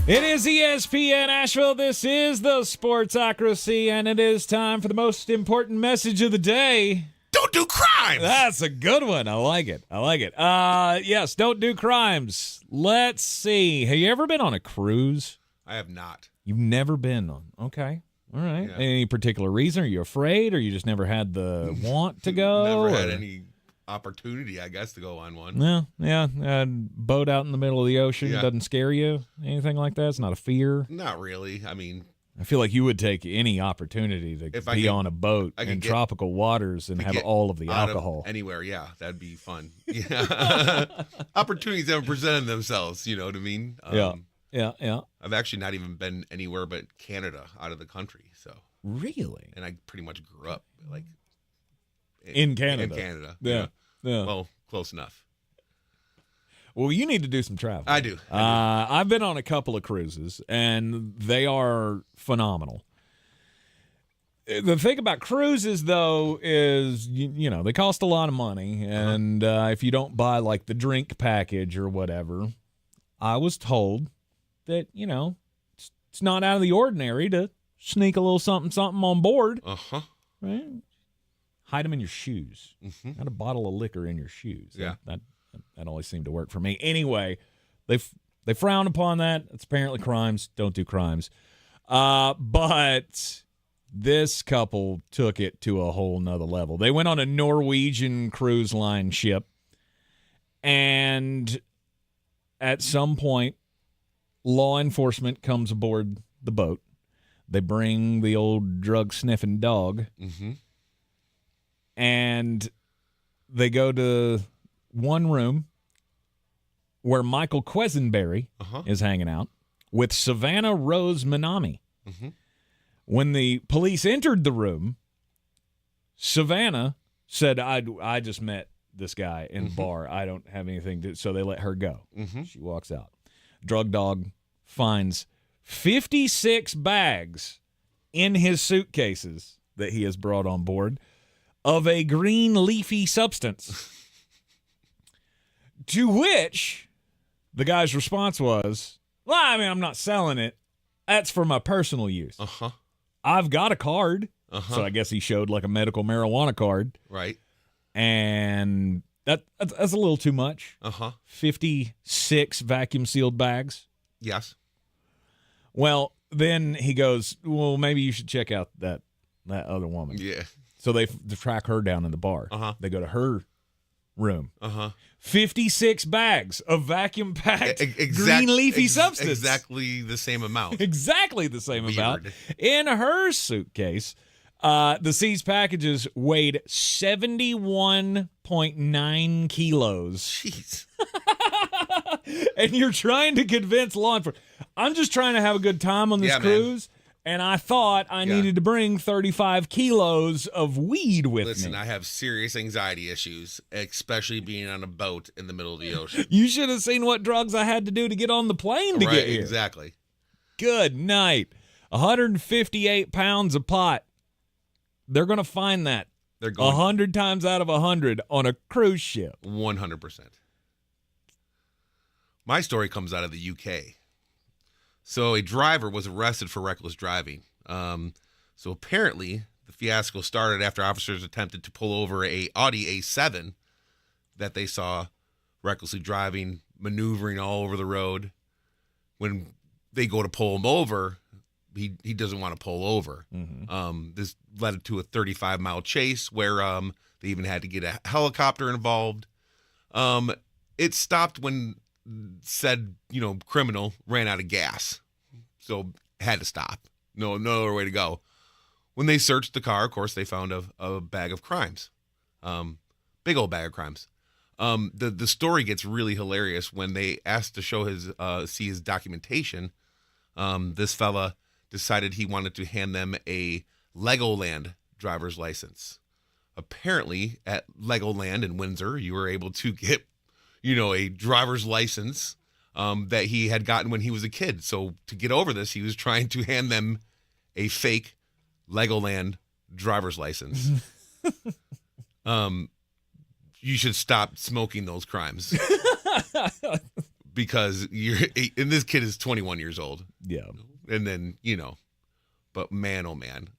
It is ESPN Asheville. This is the Sportsocracy, and it is time for the most important message of the day. Don't do crimes! That's a good one. I like it. Yes, don't do crimes. Let's see. Have you ever been on a cruise? I have not. You've never been on. Okay. All right. Yeah. Any particular reason? Are you afraid, or you just never had the want to go? Never had any opportunity, I guess, to go on one. Yeah. Boat out in the middle of the ocean doesn't scare you? Anything like that? It's not a fear? Not really. I mean, I feel like you would take any opportunity to be on a boat in tropical waters and have all of the alcohol. Anywhere, yeah. That'd be fun. Yeah. Opportunities haven't presented themselves, you know what I mean? Yeah. I've actually not even been anywhere but Canada out of the country. So Really? And I pretty much grew up like in Canada. In Canada. Yeah. Well, close enough. Well, you need to do some travel. I do. I've been on a couple of cruises, and they are phenomenal. The thing about cruises, though, is, you know, they cost a lot of money, and if you don't buy, like, the drink package or whatever, I was told that, you know, it's not out of the ordinary to sneak a little something on board. Right? Hide them in your shoes. Not a bottle of liquor in your shoes. Yeah. That always seemed to work for me. Anyway, they frown upon that. It's apparently crimes. Don't do crimes. But this couple took it to a whole nother level. They went on a Norwegian cruise line ship, and at some point, law enforcement comes aboard the boat. They bring the old drug-sniffing dog, and they go to one room where Michael Quisenberry is hanging out with Savannah Rose Minami. When the police entered the room, Savannah said, I just met this guy in the bar. I don't have anything to, so they let her go. She walks out. Drug dog finds 56 bags in his suitcases that he has brought on board of a green leafy substance. To which the guy's response was, well, I mean, I'm not selling it. That's for my personal use. I've got a card. So I guess he showed like a medical marijuana card. Right. And that's a little too much. 56 vacuum sealed bags. Yes. Well, then he goes, well, maybe you should check out that other woman. Yeah. So they track her down in the bar. They go to her room. 56 bags of vacuum packed green leafy substance. Exactly the same amount. Exactly the same amount. In her suitcase, the seized packages weighed 71.9 kilos. Jeez. And you're trying to convince law enforcement. I'm just trying to have a good time on this cruise. and I thought I needed to bring 35 kilos of weed with me. Listen, I have serious anxiety issues, especially being on a boat in the middle of the ocean. You should have seen what drugs I had to do to get on the plane to get here. Exactly. Good night. 158 pounds of pot. They're going to find that. They're going 100 times out of 100 on a cruise ship. 100%. My story comes out of the UK. So a driver was arrested for reckless driving. So apparently the fiasco started after officers attempted to pull over a Audi A7 that they saw recklessly driving, maneuvering all over the road. When they go to pull him over, he doesn't want to pull over. Mm-hmm. This led to a 35-mile chase where they even had to get a helicopter involved. It stopped when said, criminal ran out of gas. So had to stop. No other way to go. When they searched the car, of course, they found a bag of crimes. Big old bag of crimes. The story gets really hilarious when they asked to show see his documentation. This fella decided he wanted to hand them a Legoland driver's license. Apparently, at Legoland in Windsor, you were able to get, a driver's license that he had gotten when he was a kid. So to get over this, he was trying to hand them a fake Legoland driver's license. You should stop smoking those crimes. Because and this kid is 21 years old. Yeah. And then, but man, oh man.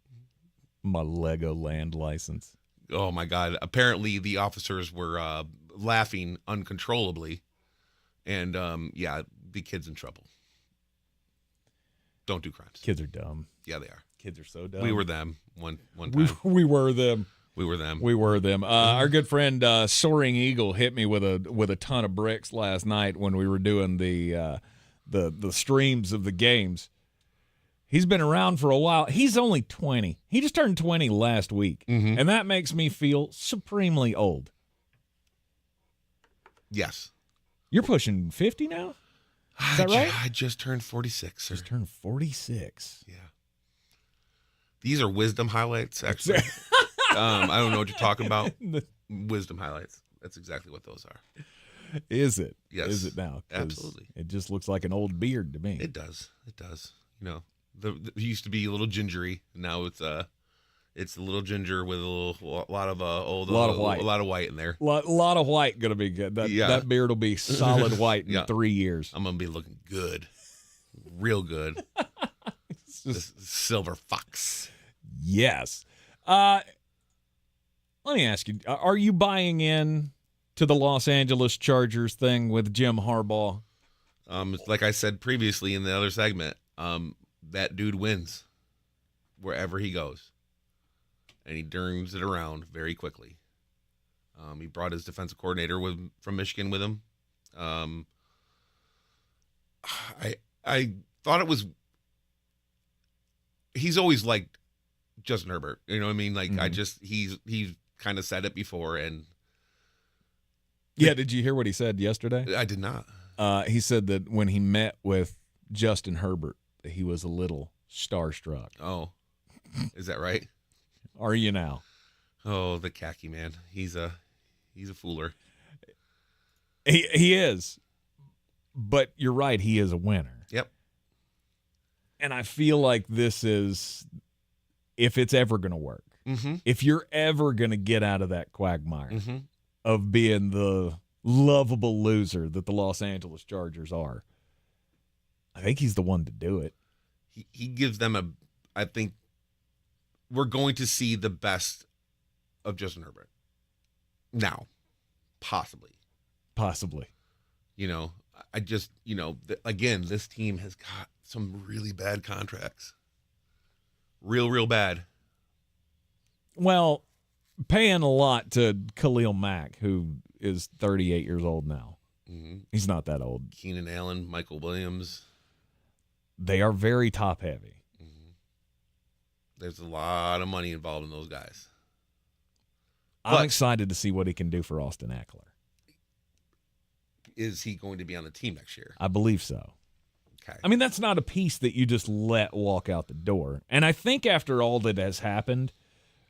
My Legoland license. Oh my God. Apparently the officers were laughing uncontrollably. And the kid's in trouble. Don't do crimes. Kids are dumb. Yeah, they are. Kids are so dumb. We were them one time. We were them. We were them. We were them. Our good friend Soaring Eagle hit me with a ton of bricks last night when we were doing the streams of the games. He's been around for a while. He's only 20. He just turned 20 last week, and that makes me feel supremely old. Yes. You're pushing 50 now? Is that right? I just turned 46. Sir. Just turned 46. Yeah. These are wisdom highlights, actually. I don't know what you're talking about. Wisdom highlights. That's exactly what those are. Is it? Yes. Is it now? Absolutely. It just looks like an old beard to me. It does. It does. It used to be a little gingery. Now it's a little ginger with a lot of white. A lot of white in there. Lot of white going to be good. That beard will be solid white in 3 years. I'm going to be looking good. Real good. The silver fox. Yes. Let me ask you, are you buying in to the Los Angeles Chargers thing with Jim Harbaugh? Like I said previously in the other segment, that dude wins wherever he goes. And he turns it around very quickly. He brought his defensive coordinator from Michigan with him. I thought it was. He's always liked Justin Herbert. You know what I mean? Like he's kind of said it before. And yeah, did you hear what he said yesterday? I did not. He said that when he met with Justin Herbert, he was a little starstruck. Oh, is that right? Are you now? Oh, the khaki man. He's a fooler. He is. But you're right, he is a winner. Yep. And I feel like this is, if it's ever going to work, if you're ever going to get out of that quagmire of being the lovable loser that the Los Angeles Chargers are, I think he's the one to do it. He gives them I think we're going to see the best of Justin Herbert. Now, possibly. I just, again, this team has got some really bad contracts. Real bad. Well, paying a lot to Khalil Mack, who is 38 years old now. He's not that old. Keenan Allen, Michael Williams. They are very top-heavy. There's a lot of money involved in those guys. I'm excited to see what he can do for Austin Eckler. Is he going to be on the team next year? I believe so. Okay. I mean, that's not a piece that you just let walk out the door. And I think after all that has happened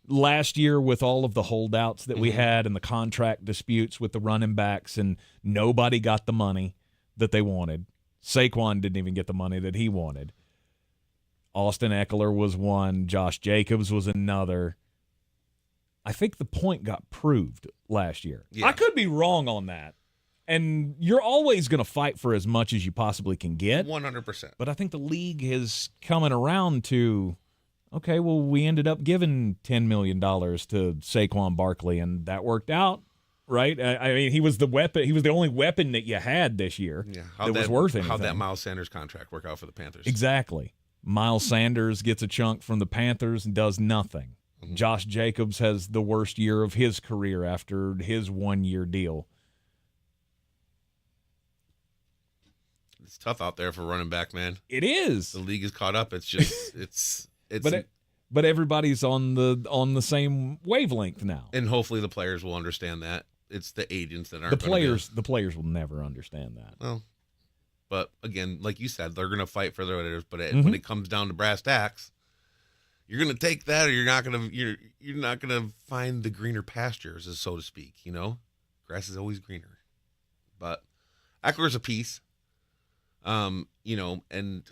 last year with all of the holdouts that we had and the contract disputes with the running backs and nobody got the money that they wanted. Saquon didn't even get the money that he wanted. Austin Eckler was one. Josh Jacobs was another. I think the point got proved last year. Yeah. I could be wrong on that. And you're always going to fight for as much as you possibly can get. 100%. But I think the league is coming around to, okay, well, we ended up giving $10 million to Saquon Barkley, and that worked out, right? I mean, he was the weapon. He was the only weapon that you had this year that was worth anything. How'd that Miles Sanders contract work out for the Panthers? Exactly. Miles Sanders gets a chunk from the Panthers and does nothing. Josh Jacobs has the worst year of his career after his one-year deal. It's tough out there for running back, man. It is. The league is caught up. It's just it's but everybody's on the same wavelength now. And hopefully the players will understand that. It's the agents that aren't. The players will never understand that. Well, but again, like you said, they're going to fight for their leaders. But when it comes down to brass tacks, you're going to take that, or you're not going to find the greener pastures, so to speak. You know, grass is always greener. But Eckler's a piece. You know, and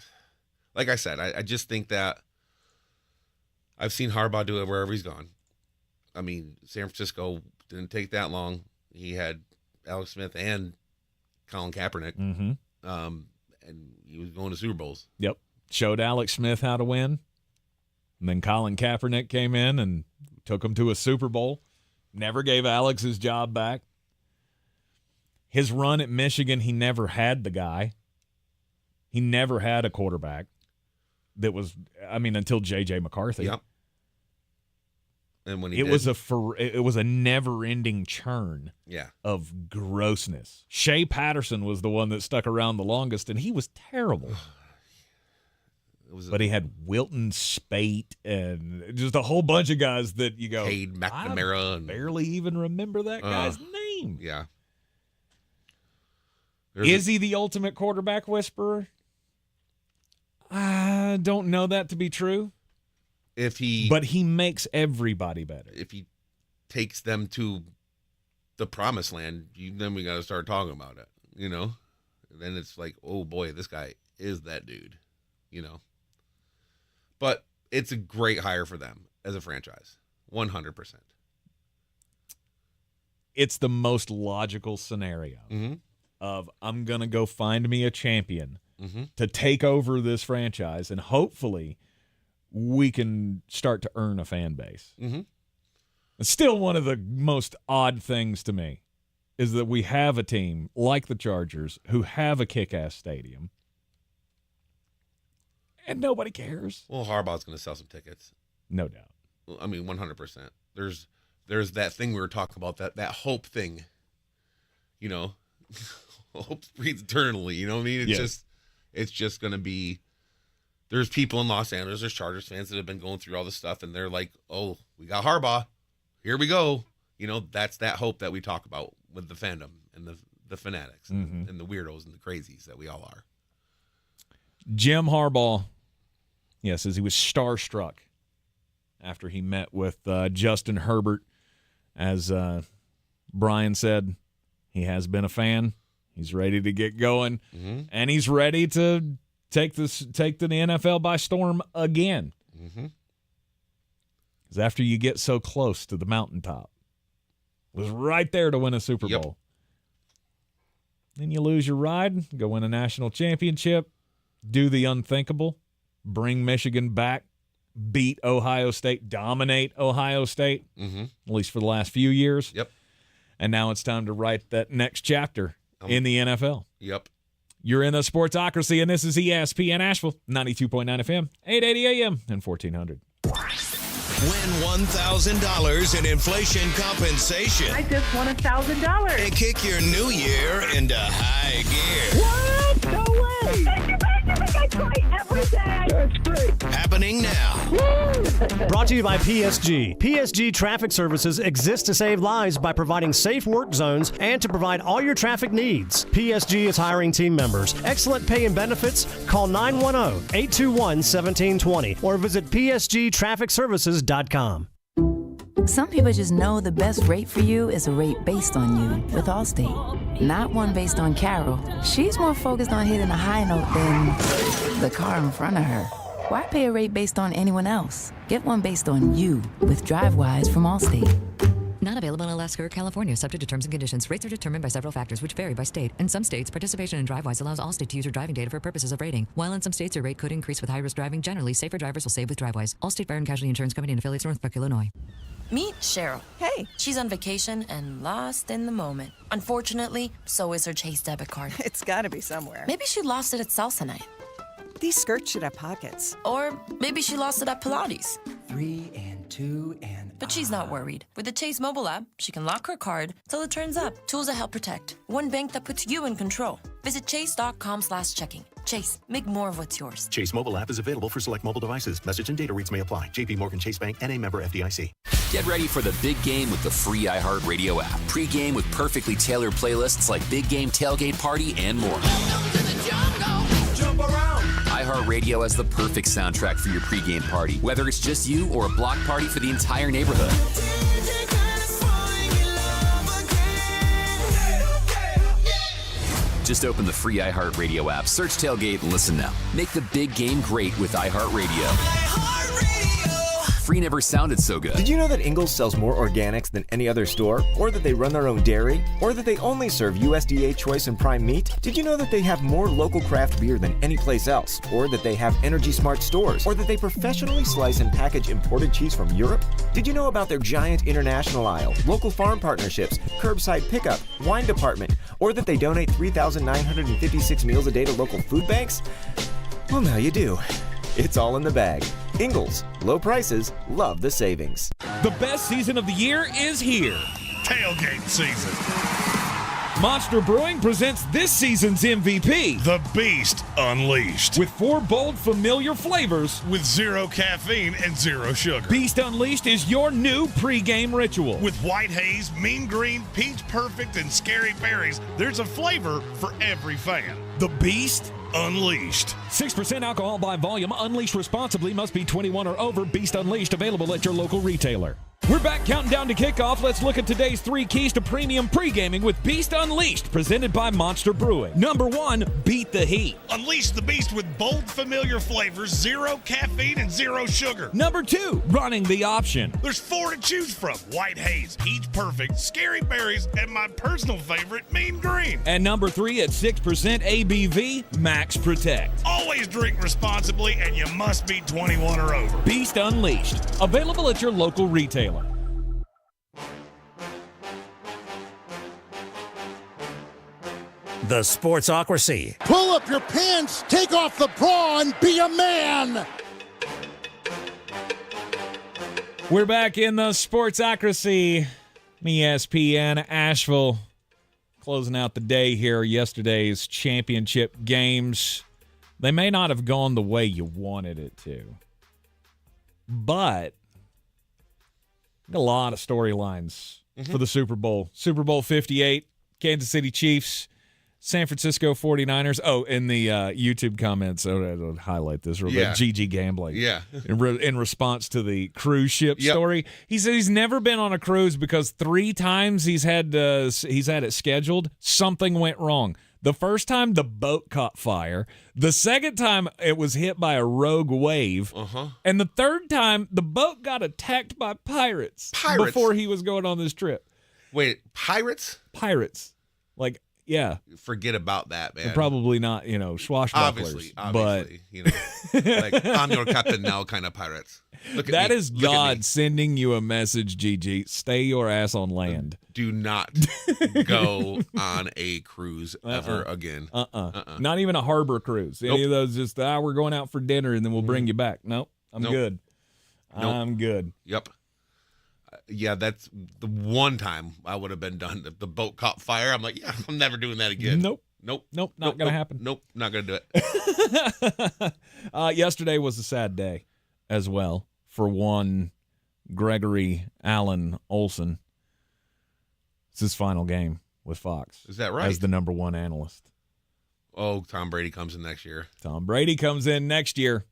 like I said, I just think that I've seen Harbaugh do it wherever he's gone. I mean, San Francisco didn't take that long. He had Alex Smith and Colin Kaepernick, and he was going to Super Bowls. Yep. Showed Alex Smith how to win. And then Colin Kaepernick came in and took him to a Super Bowl. Never gave Alex his job back. His run at Michigan, he never had the guy. He never had a quarterback that was, I mean, until J.J. McCarthy. Yep. And when it was a never-ending churn of grossness. Shea Patterson was the one that stuck around the longest, and he was terrible. But he had Wilton Spate and just a whole bunch of guys that you go, Cade McNamara. I barely even remember that guy's name. Yeah. Is he the ultimate quarterback whisperer? I don't know that to be true. But he makes everybody better. If he takes them to the promised land, then we got to start talking about it, you know? And then it's like, oh, boy, this guy is that dude, you know? But it's a great hire for them as a franchise, 100%. It's the most logical scenario of I'm going to go find me a champion to take over this franchise, and hopefully we can start to earn a fan base. It's still one of the most odd things to me is that we have a team like the Chargers who have a kick-ass stadium, and nobody cares. Well, Harbaugh's going to sell some tickets. No doubt. I mean, 100%. There's that thing we were talking about, that hope thing, you know? Hope breeds eternally, you know what I mean? It's just going to be, there's people in Los Angeles, there's Chargers fans that have been going through all this stuff, and they're like, oh, we got Harbaugh. Here we go. You know, that's that hope that we talk about with the fandom and the fanatics and the weirdos and the crazies that we all are. Jim Harbaugh, says he was starstruck after he met with Justin Herbert. As Brian said, he has been a fan. He's ready to get going, and he's ready to take the NFL by storm again. Because after you get so close to the mountaintop, it was right there to win a Super Bowl. Then you lose your ride, go win a national championship, do the unthinkable, bring Michigan back, beat Ohio State, dominate Ohio State, at least for the last few years. And now it's time to write that next chapter in the NFL. You're in the Sportsocracy, and this is ESPN Asheville, 92.9 FM, 880 AM, and 1400. Win $1,000 in inflation compensation. I just won $1,000. And kick your new year into high gear. What? No way. Thank you. I try every day. That's great. Happening now. Brought Brought to you by PSG. PSG Traffic Services exists to save lives by providing safe work zones and to provide all your traffic needs. PSG is hiring team members. Excellent pay and benefits. Call 910-821-1720 or visit psgtrafficservices.com. Some people just know the best rate for you is a rate based on you with Allstate. Not one based on Carol. She's more focused on hitting a high note than the car in front of her. Why pay a rate based on anyone else? Get one based on you with DriveWise from Allstate. Not available in Alaska or California, subject to terms and conditions. Rates are determined by several factors, which vary by state. In some states, participation in DriveWise allows Allstate to use your driving data for purposes of rating. While in some states, your rate could increase with high-risk driving. Generally, safer drivers will save with DriveWise. Allstate Fire and Casualty Insurance Company and affiliates, Northbrook, Illinois. Meet Cheryl. Hey. She's on vacation and lost in the moment. Unfortunately, so is her Chase debit card. It's gotta be somewhere. Maybe she lost it at salsa night. These skirts should have pockets. Or maybe she lost it at Pilates. 3 and 2 and... But she's not worried. With the Chase mobile app, she can lock her card till it turns up. Tools that help protect. One bank that puts you in control. Visit chase.com/checking. Chase, make more of what's yours. Chase mobile app is available for select mobile devices. Message and data rates may apply. JP Morgan Chase Bank, N.A. member FDIC. Get ready for the big game with the free iHeartRadio app. Pre-game with perfectly tailored playlists like Big Game Tailgate Party and more. iHeartRadio has the perfect soundtrack for your pregame party, whether it's just you or a block party for the entire neighborhood. Just open the free iHeartRadio app, search Tailgate, and listen now. Make the big game great with iHeartRadio. Free never sounded so good. Did you know that Ingles sells more organics than any other store? Or that they run their own dairy? Or that they only serve USDA choice and prime meat? Did you know that they have more local craft beer than any place else? Or that they have Energy Smart stores? Or that they professionally slice and package imported cheese from Europe? Did you know about their giant international aisle, local farm partnerships, curbside pickup, wine department? Or that they donate 3,956 meals a day to local food banks? Well, now you do. It's all in the bag. Ingles, low prices, love the savings. The best season of the year is here. Tailgate season. Monster Brewing presents this season's MVP. The Beast Unleashed. With 4 bold, familiar flavors. With 0 caffeine and 0 sugar. Beast Unleashed is your new pregame ritual. With White Haze, Mean Green, Peach Perfect, and Scary Berries, there's a flavor for every fan. The Beast Unleashed. 6% alcohol by volume. Unleashed responsibly. Must be 21 or over. Beast Unleashed. Available at your local retailer. We're back counting down to kickoff. Let's look at today's 3 keys to premium pre-gaming with Beast Unleashed, presented by Monster Brewing. Number 1, beat the heat. Unleash the beast with bold, familiar flavors, 0 caffeine, and 0 sugar. Number 2, running the option. There's 4 to choose from. White Haze, Peach Perfect, Scary Berries, and my personal favorite, Mean Green. And number 3, at 6% ABV, Max Protect. Always drink responsibly, and you must be 21 or over. Beast Unleashed. Available at your local retailer. The Sportsocracy. Pull up your pants, take off the bra, and be a man. We're back in the Sportsocracy. ESPN Asheville closing out the day here. Yesterday's championship games. They may not have gone the way you wanted it to, but a lot of storylines for the Super Bowl. Super Bowl 58, Kansas City Chiefs, San Francisco 49ers. Oh, in the YouTube comments, I'll highlight this real quick. GG Gambling. Yeah. In response to the cruise ship story. He said he's never been on a cruise because 3 times he's had it scheduled, something went wrong. The first time, the boat caught fire. The second time, it was hit by a rogue wave. And the third time, the boat got attacked by pirates before he was going on this trip. Wait, pirates? Pirates. Like, yeah. Forget about that, man. Probably not, swashbucklers. Obviously, like, I'm your captain now kind of pirates. That is God sending you a message, Gigi. Stay your ass on land. Do not go on a cruise ever again. Not even a harbor cruise. Any of those just, we're going out for dinner and then we'll bring you back. Nope. I'm good. I'm good. Yep. Yeah, that's the one time I would have been done. If the boat caught fire, I'm like, I'm never doing that again. Nope, not going to happen. Nope, not going to do it. Yesterday was a sad day as well for one Gregory Allen Olson. It's his final game with Fox. Is that right? As the number one analyst. Oh, Tom Brady comes in next year. Tom Brady comes in next year.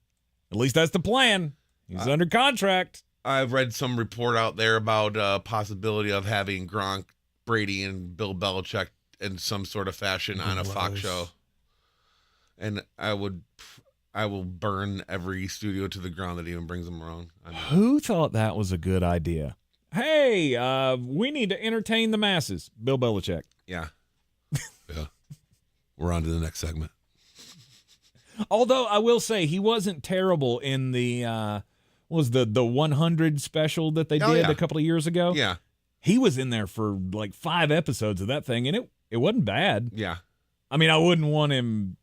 At least that's the plan. He's under contract. I've read some report out there about possibility of having Gronk, Brady, and Bill Belichick in some sort of fashion on a Fox show. And I will burn every studio to the ground that even brings them around. Who thought that was a good idea? Hey, we need to entertain the masses. Bill Belichick. Yeah. Yeah. We're on to the next segment. Although I will say he wasn't terrible in the 100 special that they did a couple of years ago. Yeah. He was in there for like 5 episodes of that thing, and it wasn't bad. Yeah. I mean, I wouldn't want him,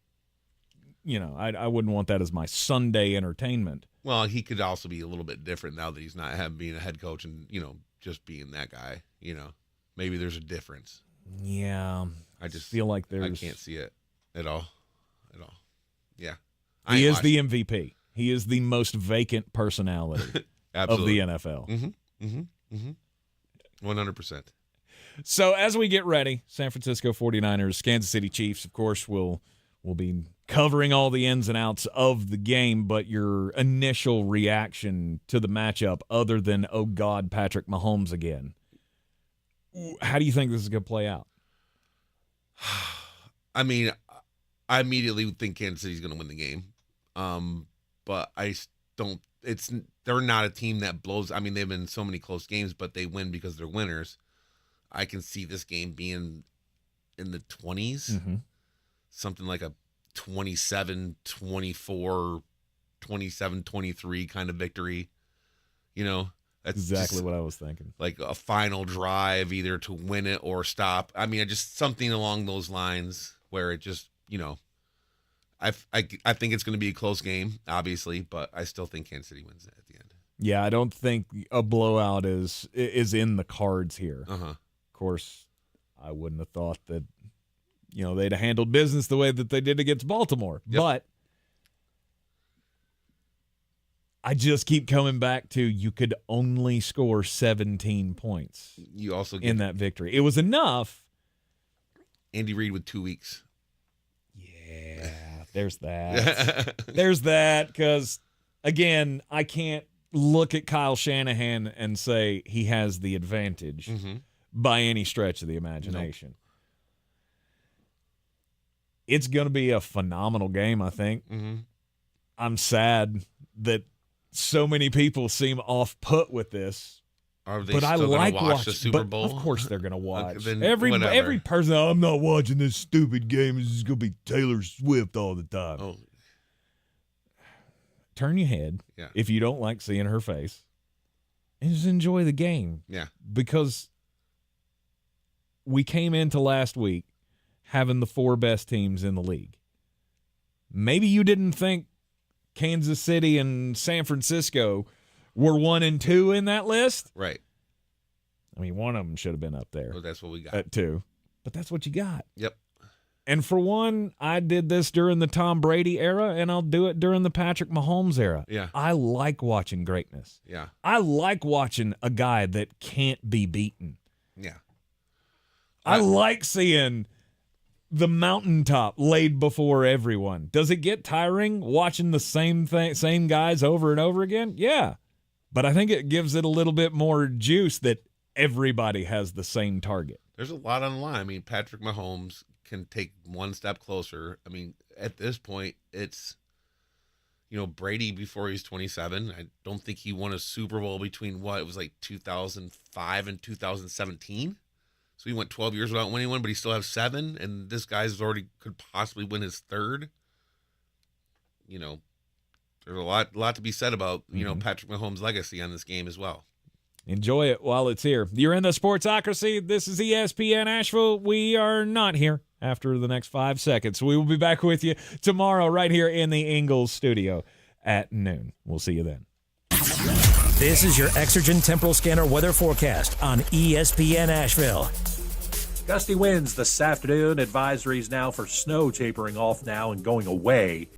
I wouldn't want that as my Sunday entertainment. Well, he could also be a little bit different now that he's not being a head coach and, just being that guy, Maybe there's a difference. Yeah. I just feel like I can't see it at all. Yeah. He is the MVP. He is the most vacant personality of the NFL. Mm-hmm. 100%. So as we get ready, San Francisco 49ers, Kansas City Chiefs, of course, will be covering all the ins and outs of the game, but your initial reaction to the matchup, other than, oh, God, Patrick Mahomes again, how do you think this is going to play out? I mean, I immediately think Kansas City's going to win the game. But I don't – they're not a team that blows – I mean, they've been in so many close games, but they win because they're winners. I can see this game being in the 20s, something like a 27-24, 27-23 kind of victory. That's exactly what I was thinking. Like a final drive either to win it or stop. I mean, just something along those lines where it just, I think it's going to be a close game, obviously, but I still think Kansas City wins it at the end. Yeah, I don't think a blowout is in the cards here. Uh-huh. Of course, I wouldn't have thought that, they'd have handled business the way that they did against Baltimore. Yep. But I just keep coming back to you could only score 17 points You also get in that victory. It was enough. Andy Reid with 2 weeks. Yeah, there's that. There's that because, again, I can't look at Kyle Shanahan and say he has the advantage by any stretch of the imagination. Nope. It's going to be a phenomenal game, I think. I'm sad that so many people seem off-put with this. Are they but still going to watch the Super Bowl? Of course they're going to watch. Okay, every person, I'm not watching this stupid game. This is going to be Taylor Swift all the time. Oh. Turn your head if you don't like seeing her face and just enjoy the game. Yeah. Because we came into last week having the 4 best teams in the league. Maybe you didn't think Kansas City and San Francisco were 1 and 2 in that list. Right. I mean, one of them should have been up there. Well, that's what we got. At 2. But that's what you got. Yep. And for one, I did this during the Tom Brady era, and I'll do it during the Patrick Mahomes era. Yeah. I like watching greatness. Yeah. I like watching a guy that can't be beaten. Yeah. I like seeing the mountaintop laid before everyone. Does it get tiring watching the same guys over and over again? Yeah. But I think it gives it a little bit more juice that everybody has the same target. There's a lot on the line. I mean, Patrick Mahomes can take one step closer. I mean, at this point, it's, Brady before he's 27. I don't think he won a Super Bowl between it was like 2005 and 2017. So he went 12 years without winning one, but he still has 7, and this guy's already could possibly win his 3rd. There's a lot to be said about, Patrick Mahomes' legacy on this game as well. Enjoy it while it's here. You're in the Sportsocracy. This is ESPN Asheville. We are not here after the next 5 seconds. We will be back with you tomorrow right here in the Ingalls studio at noon. We'll see you then. This is your Exergen Temporal Scanner weather forecast on ESPN Asheville. Gusty winds this afternoon. Advisories now for snow tapering off now and going away.